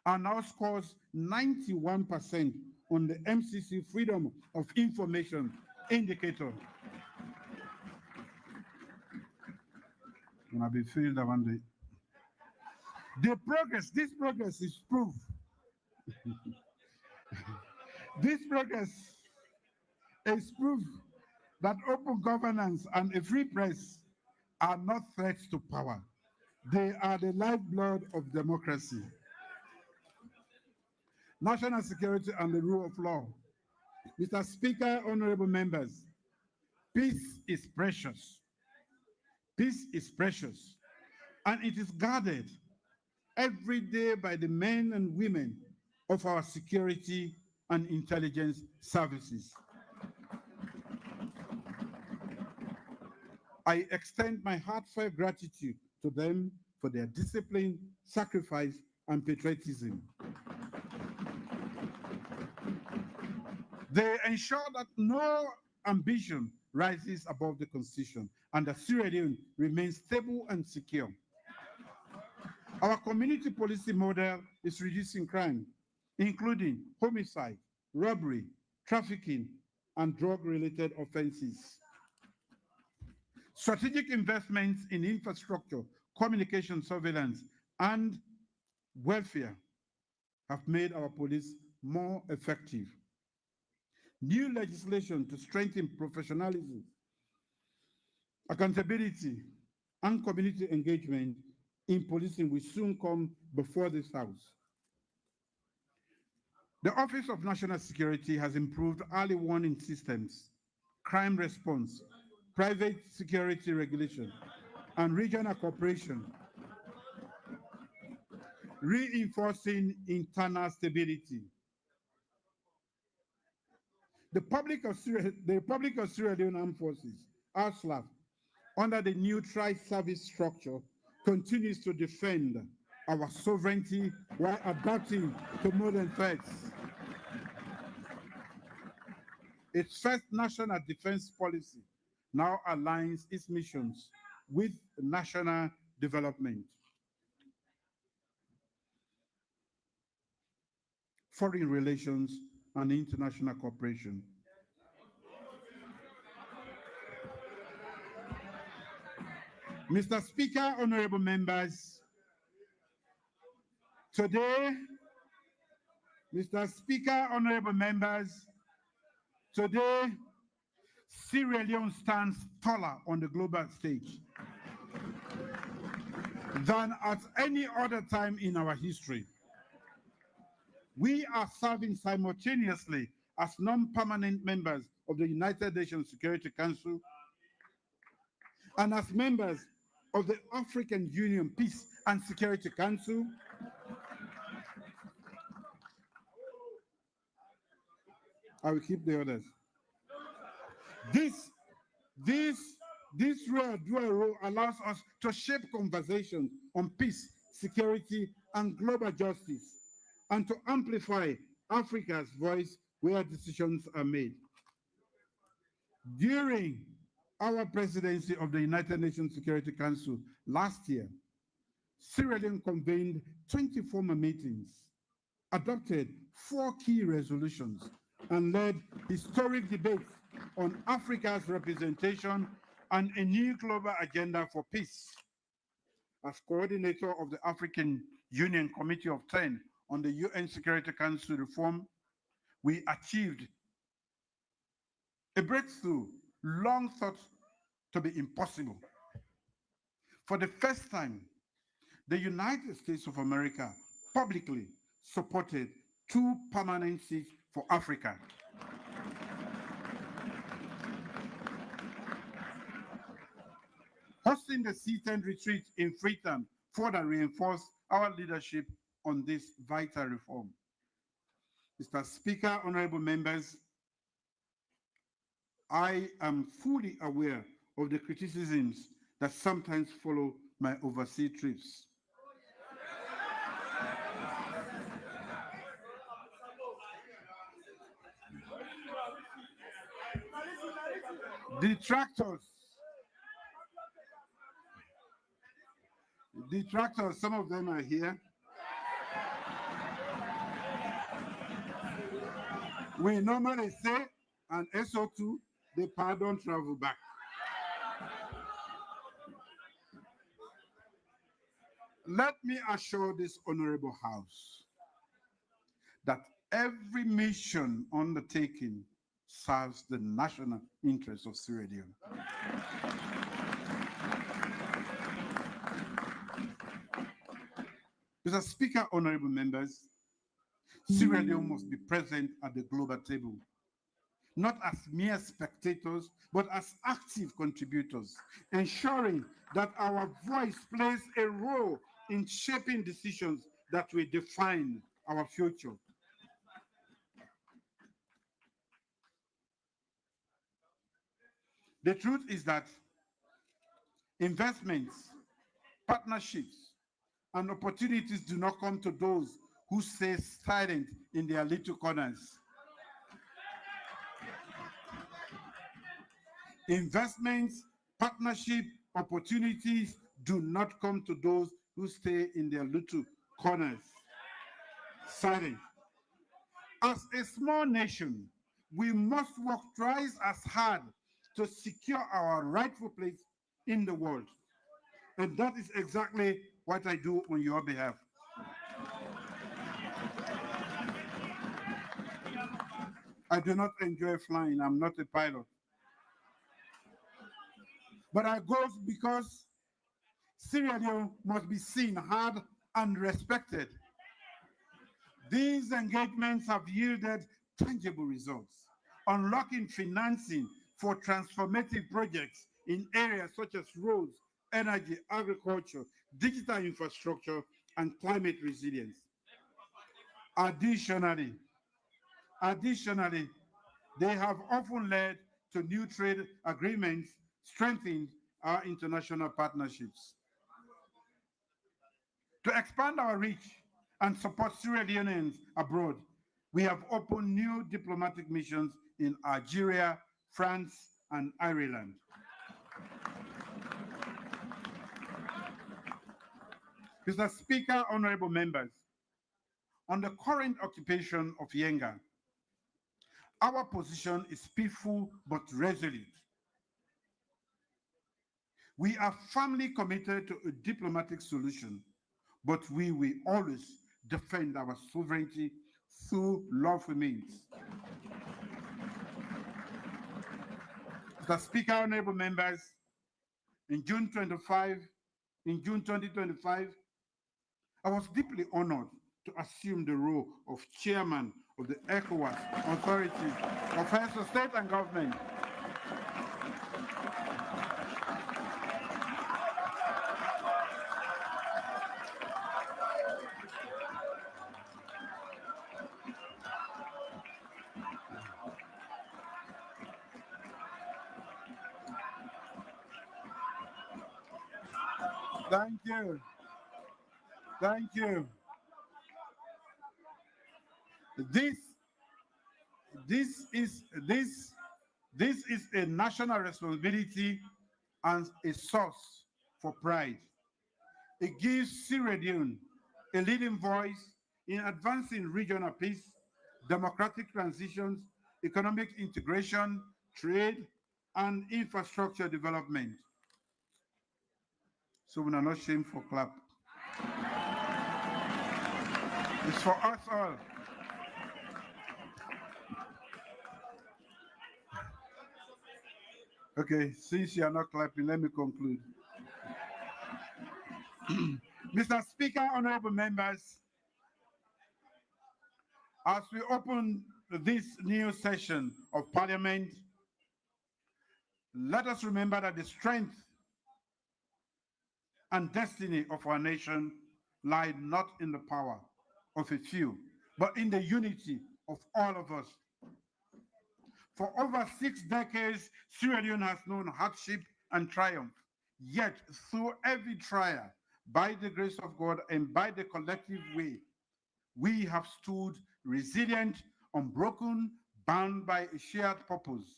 and now scores 91% on the MCC Freedom of Information Indicator. Gonna be filled one day. This progress is proof. This progress is proof that open governance and a free press are not threats to power. They are the lifeblood of democracy. National security and the rule of law. Mr. Speaker, honorable members, peace is precious. Peace is precious, and it is guarded every day by the men and women of our security and intelligence services. I extend my heartfelt gratitude to them for their discipline, sacrifice, and patriotism. They ensure that no ambition rises above the Constitution and that Sierra Leone remains stable and secure. Our community policy model is reducing crime, including homicide, robbery, trafficking, and drug-related offenses. Strategic investments in infrastructure, communication surveillance, and welfare have made our police more effective. New legislation to strengthen professionalism, accountability, and community engagement in policing will soon come before this House. The Office of National Security has improved early warning systems, crime response, private security regulation, and regional cooperation, reinforcing internal stability. The Republic of Sierra Leone Armed Forces, ASLAF, under the new tri-service structure, continues to defend our sovereignty while adapting to modern threats. Its first national defense policy now aligns its missions with national development. Foreign relations and international cooperation. Mr. Speaker, honorable members, today, Mr. Speaker, honorable members, today, Sierra Leone stands taller on the global stage than at any other time in our history. We are serving simultaneously as non-permanent members of the United Nations Security Council and as members of the African Union Peace and Security Council, I will keep the others. This dual role allows us to shape conversations on peace, security, and global justice, and to amplify Africa's voice where decisions are made. During our presidency of the United Nations Security Council last year, Sierra Leone convened 24 meetings, adopted 4 key resolutions, and led historic debates on Africa's representation and a new global agenda for peace. As coordinator of the African Union Committee of 10 on the UN Security Council reform, we achieved a breakthrough long thought to be impossible. For the first time, the United States of America publicly supported 2 permanent seats for Africa. Hosting the C10 retreat in Freetown further reinforced our leadership on this vital reform. Mr. Speaker, honorable members, I am fully aware of the criticisms that sometimes follow my overseas trips. Detractors, some of them are here. We normally say, and SO2, the pardon travel back. Let me assure this honorable house that every mission undertaken serves the national interests of Sierra Leone. Mr. Speaker, honorable members, Sierra Leone must be present at the global table, not as mere spectators, but as active contributors, ensuring that our voice plays a role in shaping decisions that will define our future. The truth is that investments, partnerships, and opportunities do not come to those who stay silent in their little corners. Investments, partnership, opportunities do not come to those who stay in their little corners, silent. As a small nation, we must work twice as hard to secure our rightful place in the world. And that is exactly what I do on your behalf. I do not enjoy flying. I'm not a pilot. But I go because Sierra Leone must be seen, heard, and respected. These engagements have yielded tangible results, unlocking financing for transformative projects in areas such as roads, energy, agriculture, digital infrastructure, and climate resilience. Additionally, they have often led to new trade agreements, strengthening our international partnerships. To expand our reach and support Sierra Leoneans abroad, we have opened new diplomatic missions in Algeria, France, and Ireland. Mr. Speaker, honorable members, on the current occupation of Yenga, our position is peaceful but resolute. We are firmly committed to a diplomatic solution, but we will always defend our sovereignty through lawful means. Mr. Speaker, honorable members, in June 2025, I was deeply honored to assume the role of chairman of the ECOWAS Authority of Affairs of State and Government. Thank you. Thank you. This is a national responsibility and a source for pride. It gives Sierra Leone a leading voice in advancing regional peace, democratic transitions, economic integration, trade, and infrastructure development. So we are not ashamed for clap. It's for us all. Okay, since you are not clapping, let me conclude. Mr. Speaker, honorable members, as we open this new session of Parliament, let us remember that the strength and destiny of our nation lie not in the power of a few, but in the unity of all of us. For over 6 decades, Sierra Leone has known hardship and triumph. Yet, through every trial, by the grace of God and by the collective way, we have stood resilient, unbroken, bound by a shared purpose.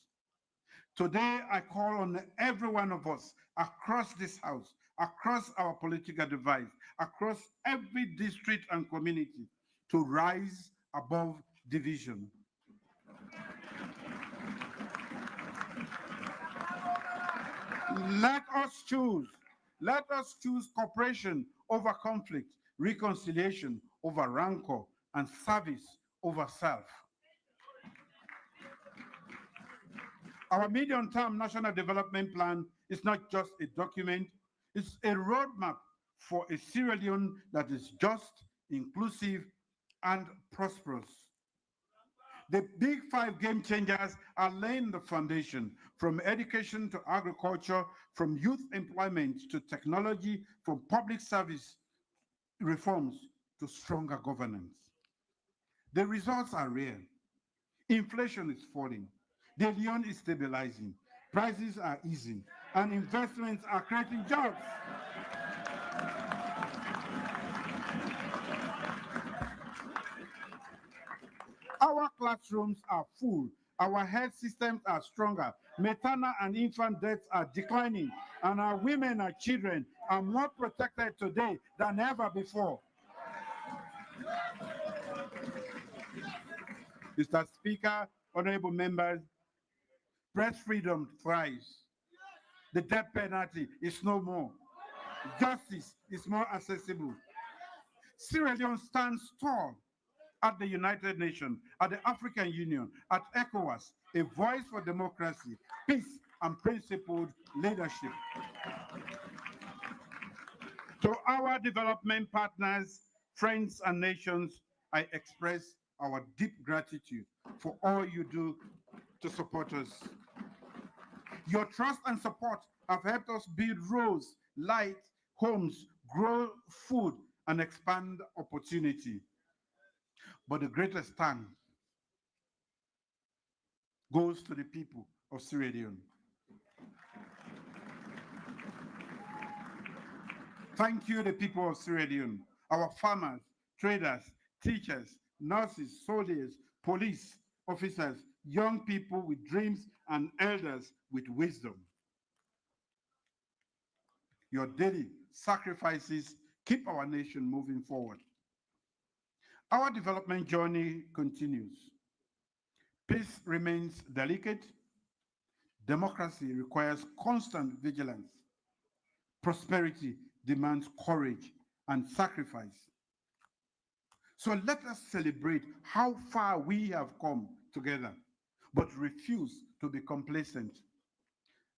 Today, I call on every one of us across this house, across our political divide, across every district and community to rise above division. Let us choose cooperation over conflict, reconciliation over rancor, and service over self. Our medium-term national development plan is not just a document, it's a roadmap for a Sierra Leone that is just, inclusive, and prosperous. The big 5 game changers are laying the foundation, from education to agriculture, from youth employment to technology, from public service reforms to stronger governance. The results are real. Inflation is falling. The Leone is stabilizing. Prices are easing. And investments are creating jobs. Our classrooms are full. Our health systems are stronger. Maternal and infant deaths are declining. And our women and children are more protected today than ever before. Mr. Speaker, honorable members, press freedom thrives. The death penalty is no more. Justice is more accessible. Sierra Leone stands tall at the United Nations, at the African Union, at ECOWAS, a voice for democracy, peace, and principled leadership. To our development partners, friends, and nations, I express our deep gratitude for all you do to support us. Your trust and support have helped us build roads, light, homes, grow food, and expand opportunity. But the greatest thanks goes to the people of Sierra Leone. Thank you, the people of Sierra Leone, our farmers, traders, teachers, nurses, soldiers, police officers, young people with dreams, and elders with wisdom. Your daily sacrifices keep our nation moving forward. Our development journey continues. Peace remains delicate. Democracy requires constant vigilance. Prosperity demands courage and sacrifice. So let us celebrate how far we have come together, but refuse to be complacent.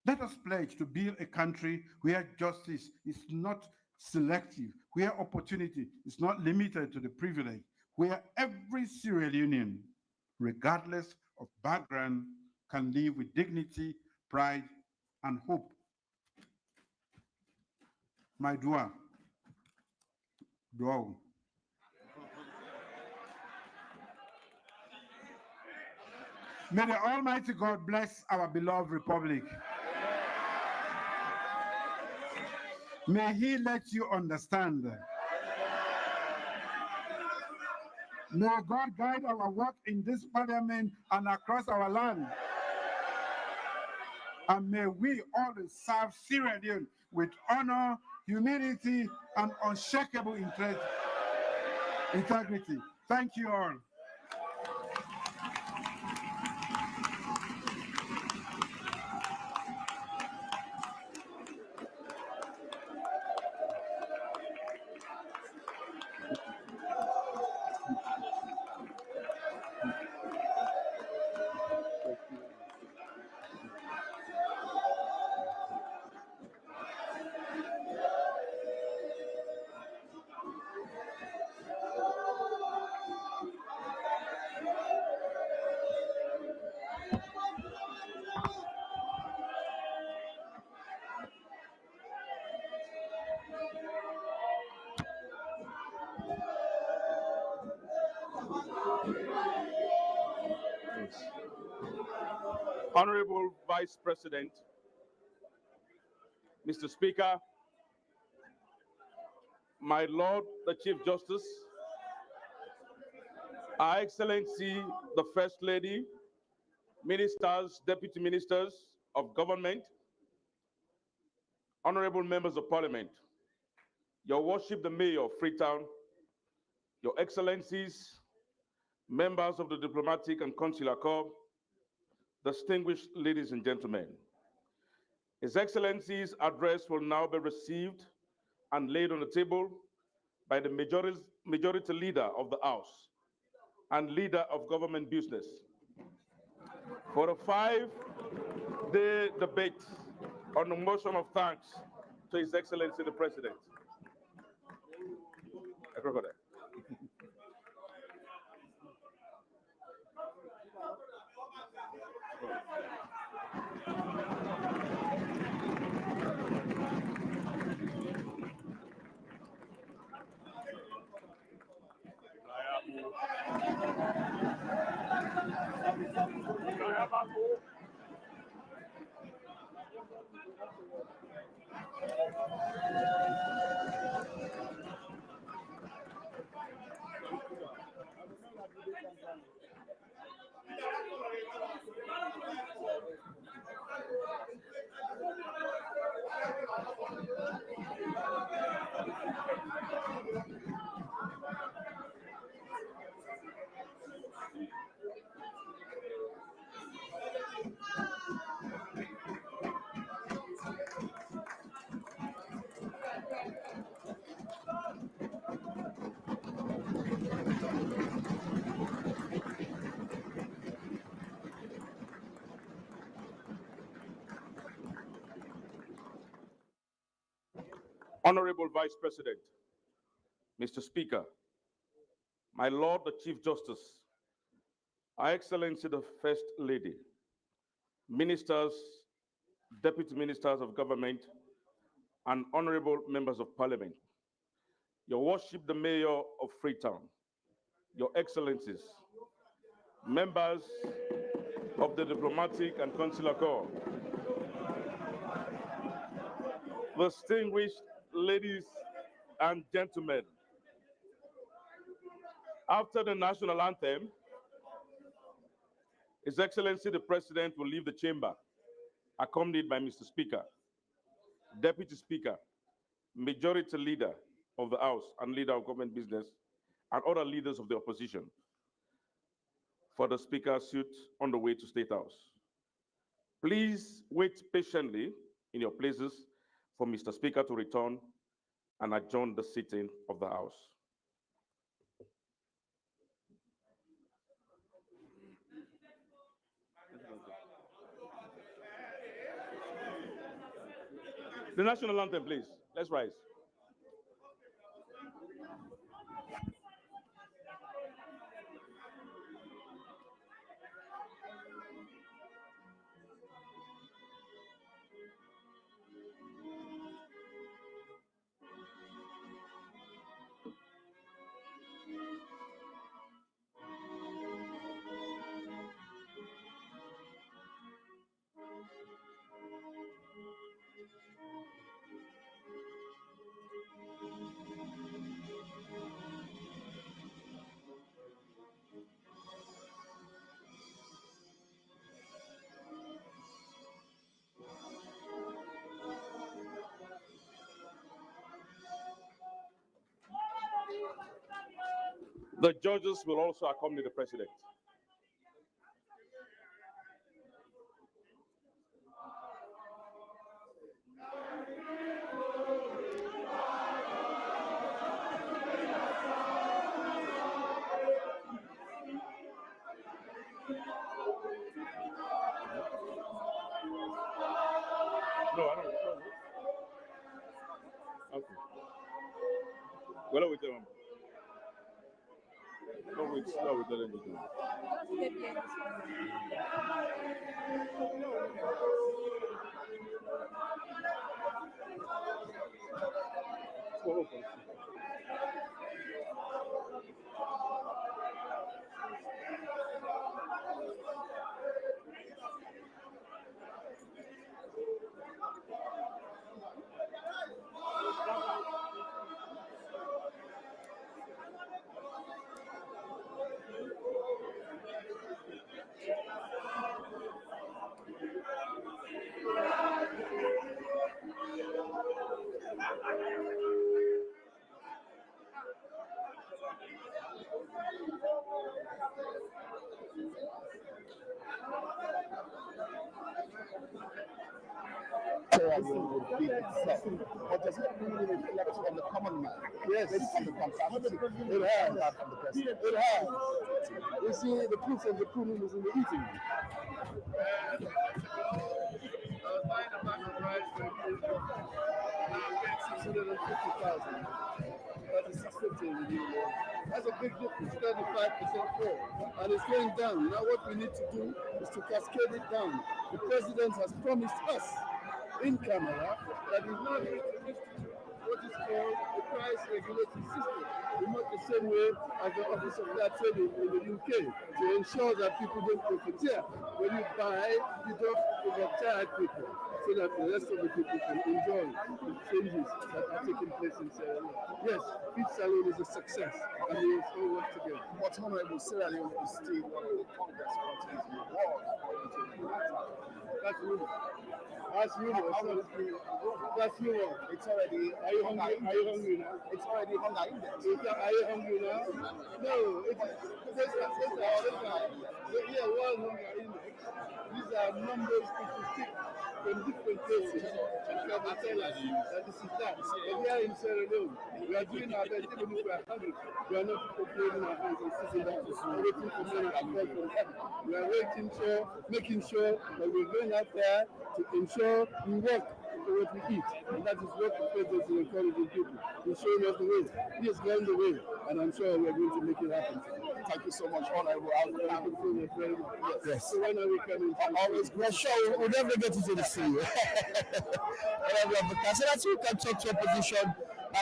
Let us pledge to build a country where justice is not selective, where opportunity is not limited to the privileged, where every Sierra Leonean, regardless of background, can live with dignity, pride, and hope. My dua. May the Almighty God bless our beloved republic. May He let you understand. May God guide our work in this parliament and across our land. And may we always serve Sierra Leone with honor, humility, and unshakable integrity. Thank you all. Honorable Vice President, Mr. Speaker, my Lord the Chief Justice, Her Excellency the First Lady, Ministers, Deputy Ministers of Government, Honorable Members of Parliament, Your Worship the Mayor of Freetown, Your Excellencies, members of the Diplomatic and Consular Corps, distinguished ladies and gentlemen. His Excellency's address will now be received and laid on the table by the majority leader of the House and leader of government business for a 5-day debate on the motion of thanks to His Excellency the President. Honorable Vice President, Mr. Speaker, my Lord the Chief Justice, Her Excellency the First Lady, Ministers, Deputy Ministers of Government, and Honorable Members of Parliament, Your Worship the Mayor of Freetown, Your Excellencies, members of the Diplomatic and Consular Corps, distinguished ladies and gentlemen. After the national anthem, His Excellency the President will leave the chamber, accompanied by Mr. Speaker, Deputy Speaker, Majority Leader of the House and Leader of Government Business, and other leaders of the opposition for the Speaker's suite on the way to State House. Please wait patiently in your places for Mr. Speaker to return and adjourn the sitting of the House. The national anthem, please. Let's rise. The judges will also accompany the President. No, I don't know. Okay. What are we doing? No, we didn't do. Will feed itself. But does it really reflect on the common man? Yes. On the capacity it has. From the president. It has. You see, the proof of the pudding is in the eating. Buying a bag of rice for a kilo, now I'm getting 650,000. 3650 in the new year. That's a big difference, 35% more. And it's going down. Now what we need to do is to cascade it down. The president has promised us in camera that he's not going to institute what is called a price regulatory system, in much the same way as the Office of Fair Trading in the UK, to ensure that people don't profiteer. When you buy, you don't overcharge people, so that the rest of the people can enjoy the changes that are taking place in Sierra Leone. Yes, Beach Salon is a success, and we will all work together. But Honorable, Sierra Leone is still one of the strongest countries in the world. That's rumor. That's rumor. That's rumor. It's already. Are you hungry? Are you hungry now? It's already hunger index. Are you hungry now? No. It's yeah, World Hunger Index. These are numbers people pick from different places and come and tell us that this is that. But we are in Sierra Leone. We are doing our best, even if we are hungry. We are not complaining our hands and sitting down, waiting for men to fall from heaven. We are making sure that we're going out there to ensure we work for what we eat. And that is what the president is encouraging people. He's showing us the way. He has gone the way. And I'm sure we're going to make it happen. Thank you so much, Honorable. Thank you so much very much. Yes. So when are we coming? Always. We're sure we'll never get into the sea. So that's who can talk to opposition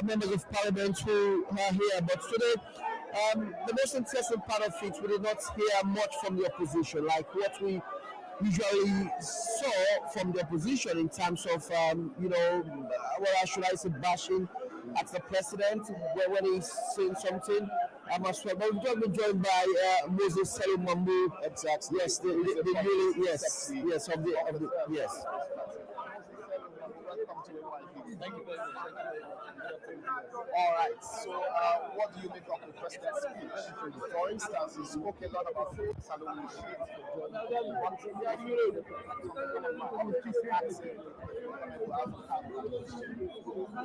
members of parliament who are here. But today, the most interesting part of it, we did not hear much from the opposition, like what we usually saw from the opposition in terms of, well, should I say, bashing at the president when he's saying something. As well, but we've just been joined by Moses Selim Mambu. Exactly. Yes, the newly, yes, yes. Thank you very much. All right. So, what do you make of the president's speech? For instance, he spoke a lot about food salon machines.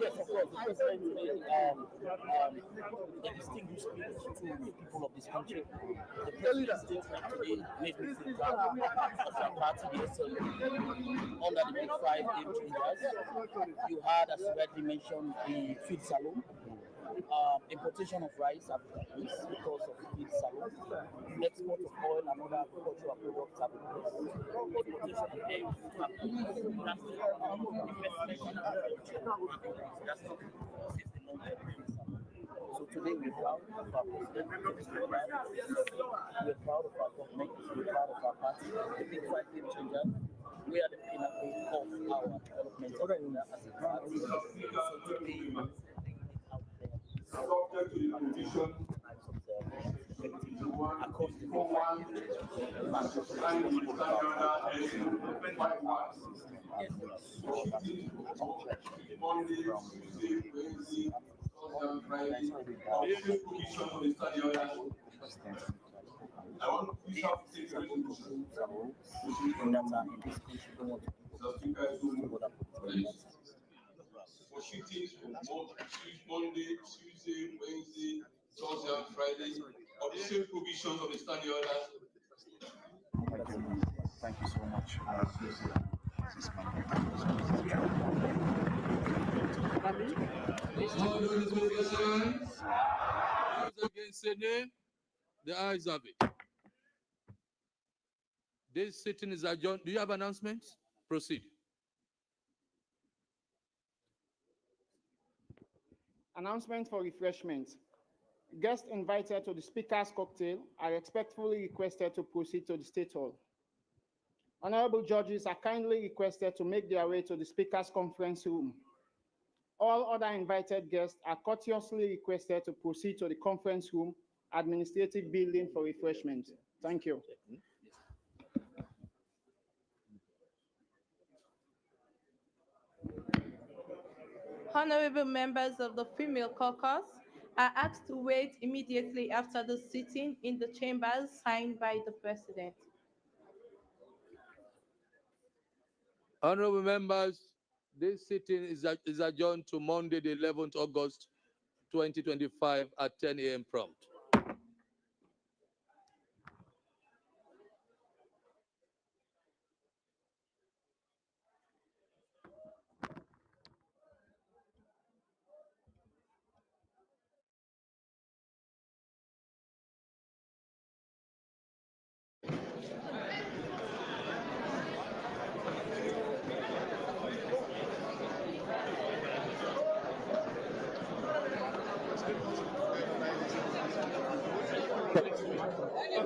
Yes, of course. The president made a distinguished speech to the people of this country. The president's statement today made me feel proud of our party yesterday under the Big 5 game changers. You had, as you rightly mentioned, the feed salon. Importation of rice have increased because of feed salon. Export of oil and other agricultural products have increased. Importation of eggs have increased. That's the investment in agriculture. That's the long-term feed salon. So today we're proud of our president. We're proud of our government. We're proud of our party. The Big 5 game changers. We are the pinnacle of our development agenda as a party. So today, subject to the provision across the board. Monday, Tuesday, Wednesday, Thursday, and Friday. Daily provision of the study order. I want to push up the resolution. The speaker is for shootings from Monday, Tuesday, Wednesday, Thursday, and Friday of the same provisions of the study order. Thank you so much. All those with your signs, those against say nay, the ayes have it. This sitting is adjourned. Do you have announcements? Proceed. Announcement for refreshment. Guests invited to the Speaker's cocktail are respectfully requested to proceed to the State Hall. Honorable judges are kindly requested to make their way to the Speaker's conference room. All other invited guests are courteously requested to proceed to the conference room, administrative building for refreshment. Thank you. Honorable members of the female caucus are asked to wait immediately after the sitting in the chambers signed by the President. Honorable members, this sitting is adjourned to Monday, the 11th August 2025 at 10 a.m. prompt.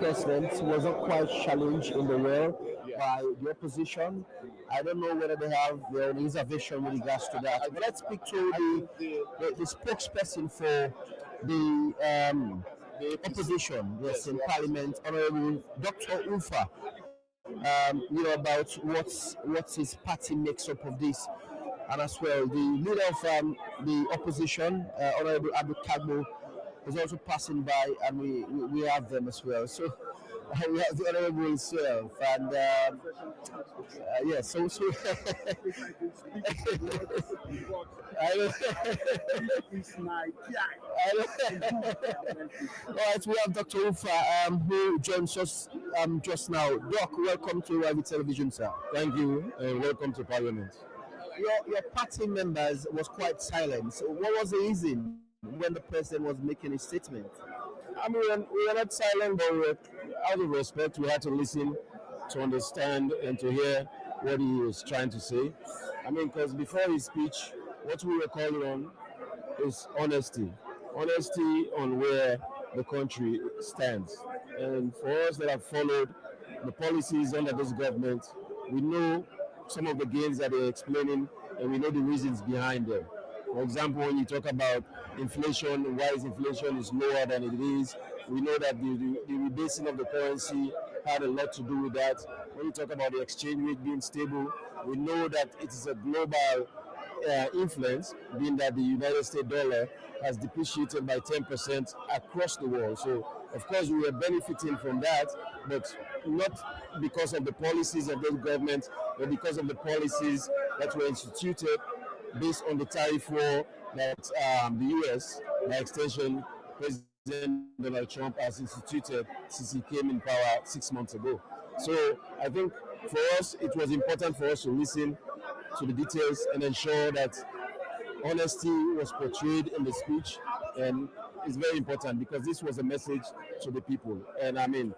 President wasn't quite challenged in the world by the opposition. I don't know whether they have their reservation with regards to that. But let's speak to the spokesperson for the opposition, yes, in Parliament, Honorable Dr. Ufa. About what his party makes up of this, and as well the leader of the opposition, Honorable Abu Kagbo, is also passing by, and we have them as well. So we have the honorable himself, and yeah, so I don't, all right, we have Dr. Ufa, who joins us just now. Doc, welcome to Ravi Television, sir. Thank you, and welcome to Parliament. Your party members was quite silent. So what was the reason when the president was making his statement? I mean, we were not silent, but out of respect, we had to listen to understand and to hear what he was trying to say. I mean, because before his speech, what we were calling on is honesty. Honesty on where the country stands. And for us that have followed the policies under this government, we know some of the gains that they're explaining, and we know the reasons behind them. For example, when you talk about inflation, why inflation is lower than it is, we know that the rebasing of the currency had a lot to do with that. When you talk about the exchange rate being stable, we know that it is a global influence, being that the United States dollar has depreciated by 10% across the world. So, of course, we are benefiting from that, but not because of the policies of the government, but because of the policies that were instituted based on the tariff war that the U.S., by extension, President Donald Trump has instituted since he came in power 6 months ago. So I think for us, it was important for us to listen to the details and ensure that honesty was portrayed in the speech, and it's very important because this was a message to the people. And I mean,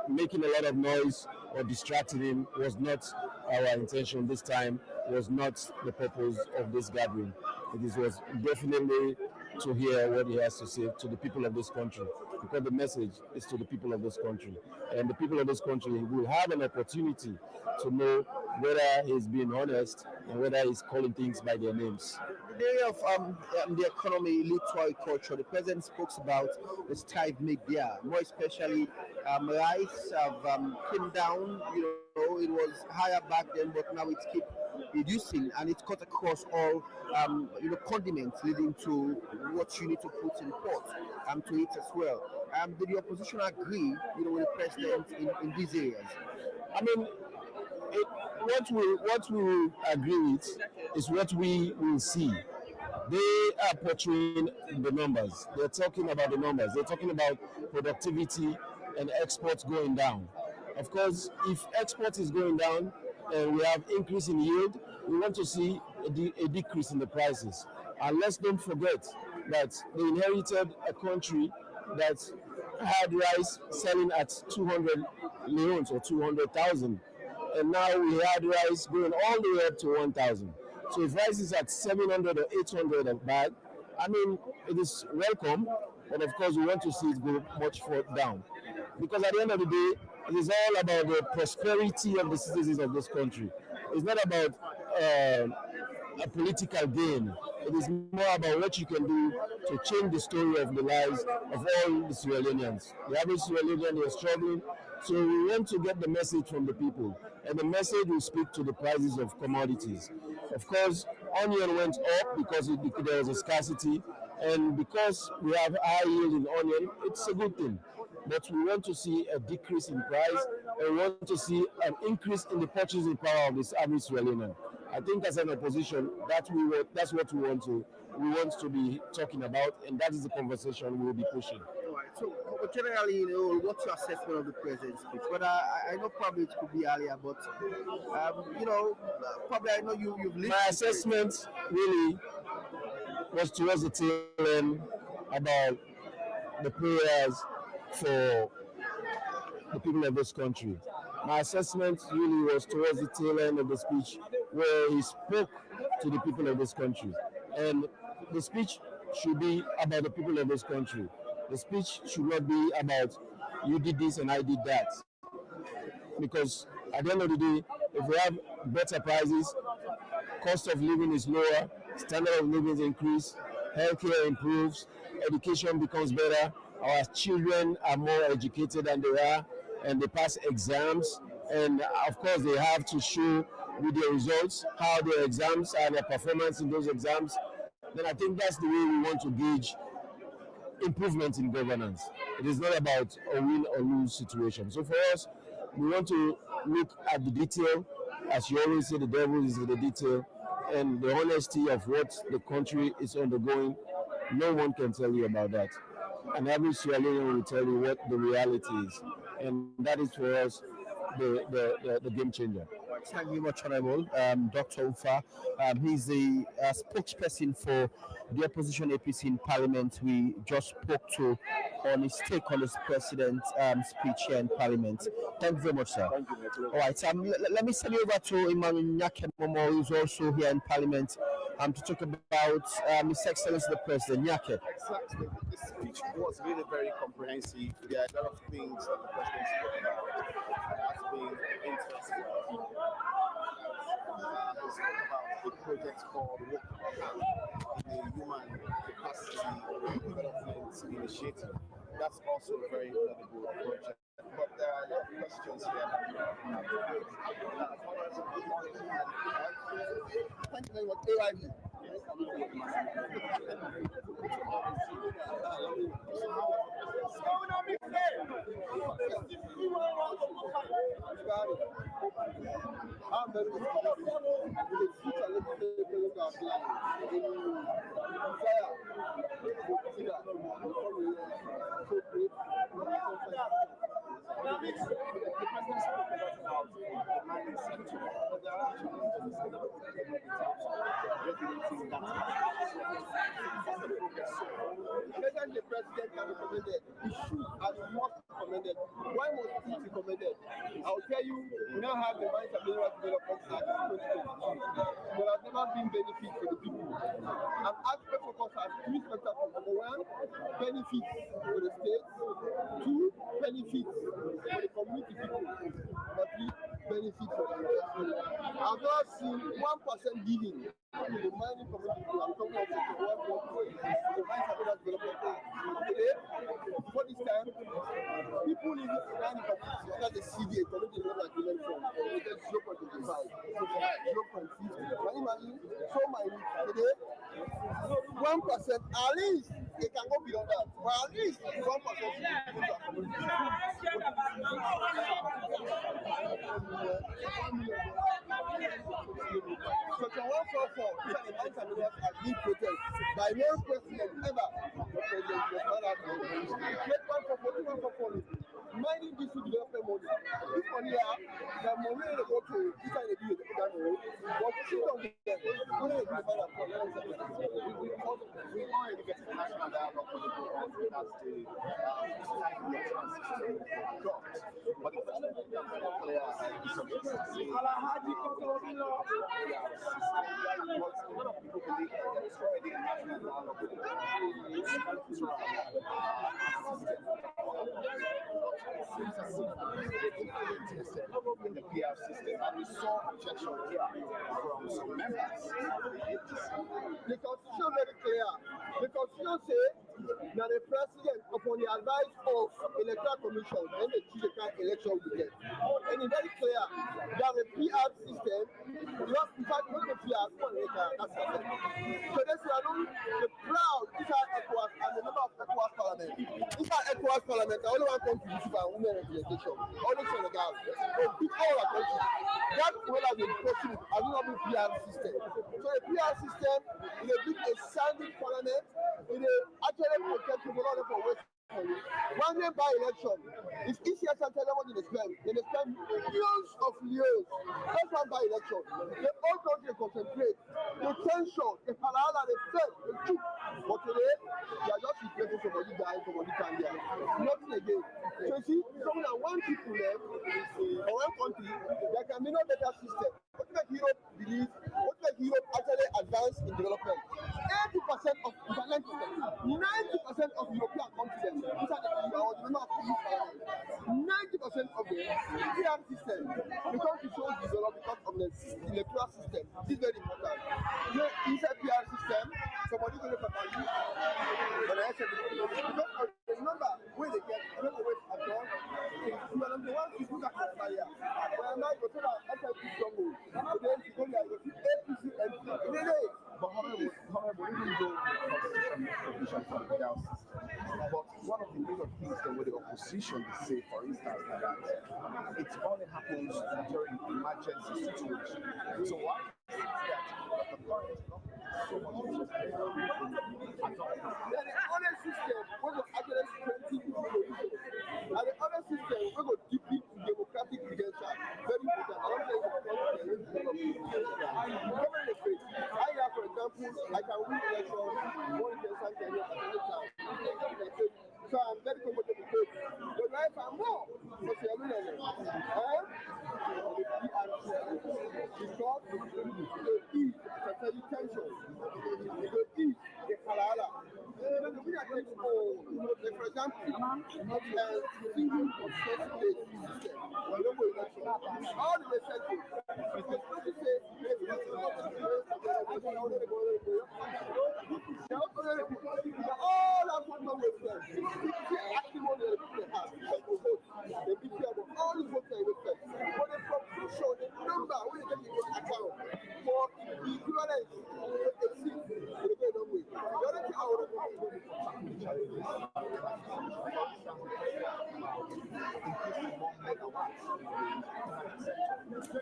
making a lot of noise or distracting him was not our intention this time, was not the purpose of this gathering. It was definitely to hear what he has to say to the people of this country, because the message is to the people of this country. And the people of this country will have an opportunity to know whether he's being honest and whether he's calling things by their names. The area of the economy, electoral culture, the president spoke about the strive made there, more especially rice have came down. It was higher back then, but now it's keep reducing, and it's cut across all condiments, leading to what you need to put in pot to eat as well. Did the opposition agree, with the president in these areas? I mean, what we will agree with is what we will see. They are portraying the numbers. They're talking about the numbers. They're talking about productivity and exports going down. Of course, if export is going down and we have increase in yield, we want to see a decrease in the prices. And let's don't forget that they inherited a country that had rice selling at 200 leons or 200,000. And now we had rice going all the way up to 1,000. So if rice is at 700 or 800 a bag, I mean, it is welcome, but of course we want to see it go much further down. Because at the end of the day, it is all about the prosperity of the citizens of this country. It's not about a political gain. It is more about what you can do to change the story of the lives of all the Sierra Leoneans. The average Sierra Leonean is struggling, so we want to get the message from the people. And the message will speak to the prices of commodities. Of course, onion went up because there was a scarcity, and because we have high yield in onion, it's a good thing. But we want to see a decrease in price, and we want to see an increase in the purchasing power of this average Sierra. I think as an opposition, that's what we want to be talking about, and that is the conversation we'll be pushing. All right. So, but generally, what's your assessment of the president's speech? But I know probably it could be earlier, but probably I know you've listened. My assessment really was towards the tail end about the prayers for the people of this country. My assessment really was towards the tail end of the speech where he spoke to the people of this country. And the speech should be about the people of this country. The speech should not be about you did this and I did that. Because at the end of the day, if we have better prices, cost of living is lower, standard of living is increased, healthcare improves, education becomes better, our children are more educated than they are, and they pass exams, and of course they have to show with their results how their exams and their performance in those exams, then I think that's the way we want to gauge improvement in governance. It is not about a win or lose situation. So for us, we want to look at the detail. As you always say, the devil is in the detail, and the honesty of what the country is undergoing. No one can tell you about that. And every Sierra Leonean will tell you what the reality is. And that is for us the game changer. Thank you very much, Honorable Dr. Ufa. He's the spokesperson for the opposition APC in Parliament. We just spoke to on his take on his president's speech here in Parliament. Thank you very much, sir. Thank you. All right, let me send you over to Emmanuel Nyake Momo, who's also here in Parliament, to talk about His Excellency the President. Nyake. Exactly. The speech was really very comprehensive. There are a lot of things that the president spoke about that has been interesting. He spoke about a project called Work in a Human Capacity Development Initiative. That's also a very laudable project. But there are a lot of questions here. Thank you very much. AIB. I'm very the president can be commended. He should and must be commended. Why must he be commended? I'll tell you, we now have the Mines and Mineral Development Act 2022. There has never been benefit for the people. And aspect focus has three spectacles. Number one, benefits for the state. Two, benefits for the community people. Number three, benefits for the investment. I've not seen 1% giving to the mining community. I'm talking about the Mines and Mineral Development Act. Today, for this time, people in the mining community under the CDA, Community Development Agreement Fund, they get 0.25, 0.50. Can you imagine? So mining today, 1%, at least they can go beyond that. But at least 1% should be given to our community. Section 144, which are the Mines and Minerals Act, being quoted by no president ever. President was not out there. Get 144, mining district development money. This money here, the money they go to this kind of deal, they put down the road. But sit on them, only they divide up for we already get a national dialogue for the board. That's the but the president is not clear is something. A lot of people believe that there is already a national dialogue with the seems as if they are interested in the PR system, and we saw objection here from some members of the APC. The constitution very clear. The constitution says that the president, upon the advice of electoral commission, and the choose the kind of election we get. And it's very clear that the PR system, just in fact, not the PR, that's it. So that's why the proud inside ECOWAS and the member of ECOWAS Parliament. Inside ECOWAS Parliament, I only want to contribute to women representation. Only Senegal. So pick all our countries. That will have been possible as not be PR system. So the PR system is a big a standing parliament, it is actually protected for all for West. One day by election, it's easier to tell them what they spend. They spend millions of years. That's one by election. The whole country concentrate. The tension, the halala, the fed, the truth. But today, they are just replacing somebody dying, somebody can die. Nothing again. So you see, someone that one people left, or one country, there can be no better system. What make Europe believe? What make Europe actually advance in development? 80% of 90% of European continents, inside the EU, or the member of EU Parliament, 90% of the PR system, because it shows develop because of the electoral system. This is very important. Inside PR system, somebody going to look at you, but I said, because of the number where they get, I don't know where it's gone, you are the one to look at the fire. But I'm not going to tell you, SLP struggle. Today, you go there, you see APC and But however, even though the opposition for the PR system, but one of the major things that with the opposition they say, for instance, that it only happens during emergency situations. So why is it that the current government so much interested in then the other system we go actually strengthen the solution. And the other system we go deeply democratic credential. Very important. I don't think it's government is great. I have, for example, I can win elections, one person can get at any time. So I'm very comfortable with it. But if I'm more, because you're winning it. Because the ease, the tension, the ease, the halala. The way I take for example, single processing system, all the research, all that one of them, actually want to vote, they be clear about all the votes they vote. But the proportion, the number, when you take into account for the equivalence of a seat, they go a long way. The other thing I want to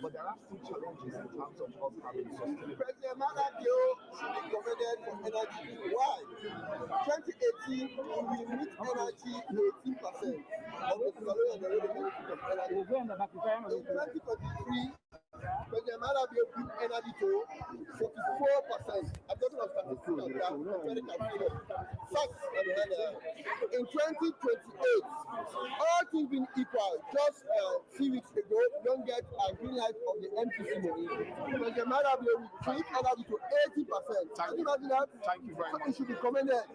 but there are still challenges in terms of us having sustainable. President Manakio should be commended for energy. Why? 2018, we meet energy 18% of the Petroleum and the benefit of energy. In 2023, President Manakio bring energy to 44%. I'm talking of statistics of that. Facts. In 2028, all things being equal, just a few weeks ago, we don't get a green light of the MPC money. President Manakio will treat energy to 80%. Can you imagine that? Thank you very much. It should be commended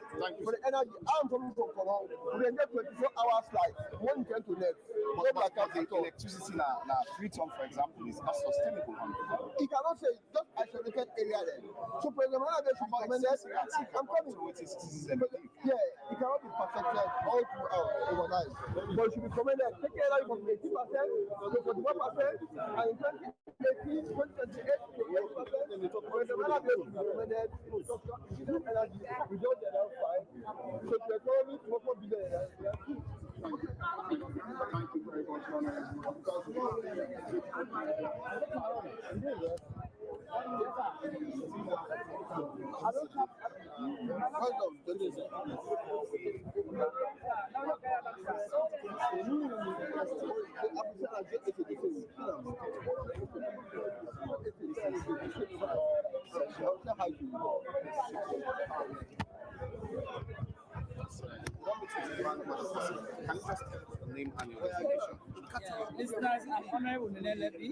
for the energy. I'm coming from Komong. We can get 24 hours light, 1 10 to next. But the electricity now, Freetown, for example, is not sustainable. He cannot say just isolated area there. So President Manakio should be commended. I'm coming. Yeah, it cannot be perfected all throughout overnight. But it should be commended. Take care of 80% to 41%, and in 2018, 2028, to 80%. President Manakio should be commended. Energy, we don't get out fine. So the economy, 4 billion. Thank you very much, Can you just name and your designation? Listeners, I'm Honorable Nenelebi,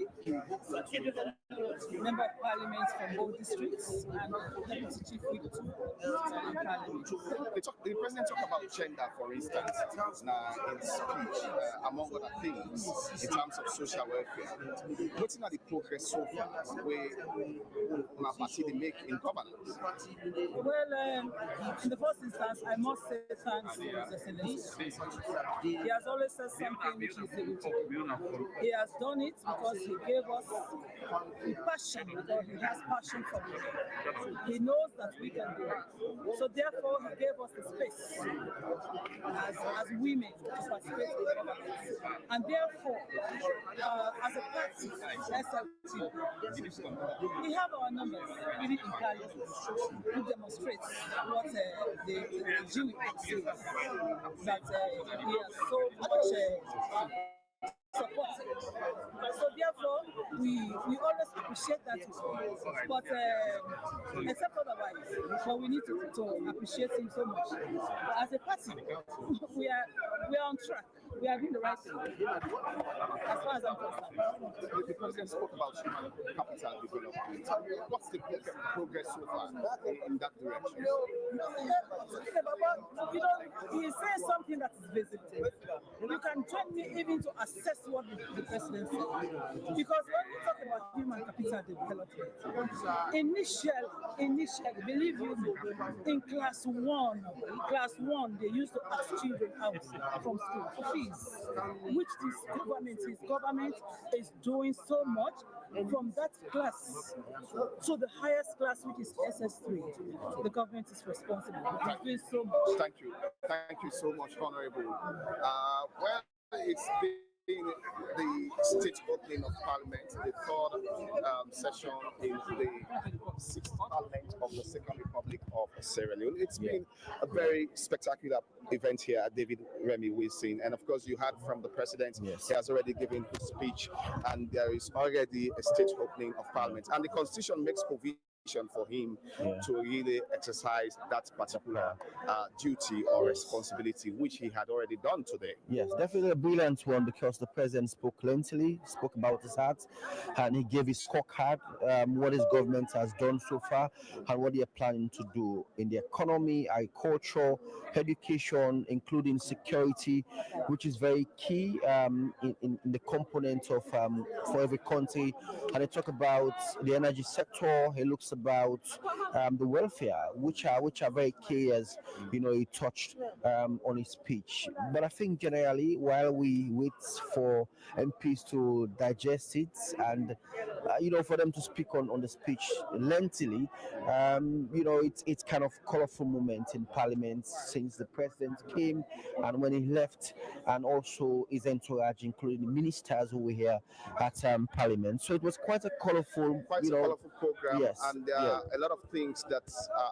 Member of Parliament from both districts and Deputy Chief Whip to Parliament. The President talked about gender, for instance, in speech, among other things, in terms of social welfare. Looking at the progress so far, where party they make in governance? Well, in the first instance, I must say thanks to His Excellency. He has always said something which is able to do. He has done it because he gave us the passion, because he has passion for it. He knows that we can do it. So therefore, he gave us the space as women to participate in governance. And therefore, as a party, SLT, we have our numbers really in Parliament, who demonstrates what the Jewish says, that we are so much supported. So therefore, we always appreciate that, but except otherwise, but we need to appreciate him so much. But as a party, we are on track. We are doing the right thing. As far as I'm concerned. The President spoke about human capital development. What's the progress so far in that direction? He says something that is visible. You can join me even to assess what the President said. Because when we talk about human capital development, initially, believe you me, in class one, they used to ask children out from school for fees, which this government is doing so much from that class to the highest class, which is SS3. The government is responsible. It's doing so much. Thank you so much, Honorable. Well, it's been the state opening of Parliament, the third session in the 6th Parliament of the Second Republic of Sierra Leone. It's been a very spectacular event here at David Remy Wilson, and of course you heard from the President. He has already given his speech, and there is already a state opening of Parliament, and the Constitution makes provision for him to really exercise that particular duty or responsibility, which he had already done today. Yes, definitely a brilliant one, because the President spoke lengthily, spoke about his heart, and he gave his scorecard, what his government has done so far, and what they are planning to do in the economy, agriculture, education, including security, which is very key in the component of for every country. And they talk about the energy sector. He looks about the welfare, which are very key, as you know, he touched on his speech. But I think generally, while we wait for MPs to digest it and for them to speak on the speech lengthily, it's kind of colorful moment in Parliament since the President came and when he left, and also his entourage, including the ministers who were here at Parliament. So it was quite a colorful, colorful program, yes, and there are a lot of things that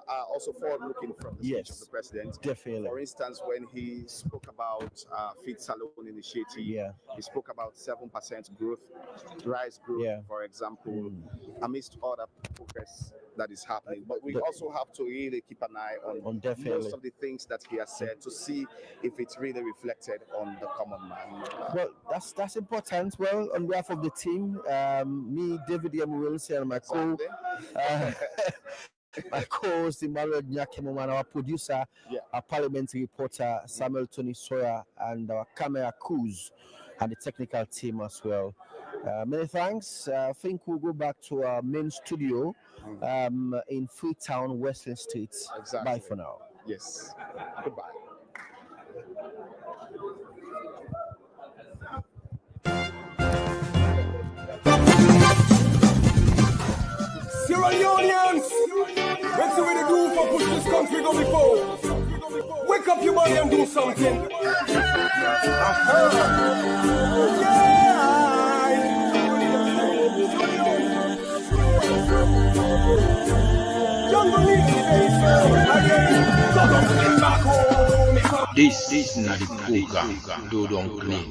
are also forward-looking from the speech of the President. Definitely. For instance, when he spoke about Feed Salon Initiative, he spoke about 7% growth, rice growth, for example, amidst other progress that is happening. But we also have to really keep an eye on most of the things that he has said to see if it's really reflected on the common man. Well, that's important. Well, on behalf of the team, me, David M. Wilson, and my co-host Emmanuel Nyakemo, and our producer, our parliamentary reporter Samuel Tony Sawyer, and our camera crews and the technical team as well. Many thanks. I think we'll go back to our main studio in Freetown, Western Street. Exactly. Bye for now. Yes. Goodbye. Sierra Leoneans, let's see what they do for push this country go before. Wake up your body and do something. This is not the program. Do don't play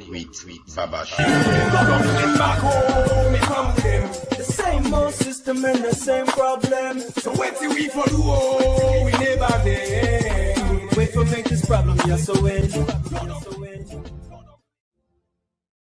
with Baba. The same old system and the same problem. So wait till we for do, we never did. Wait for make this problem, yes, so when.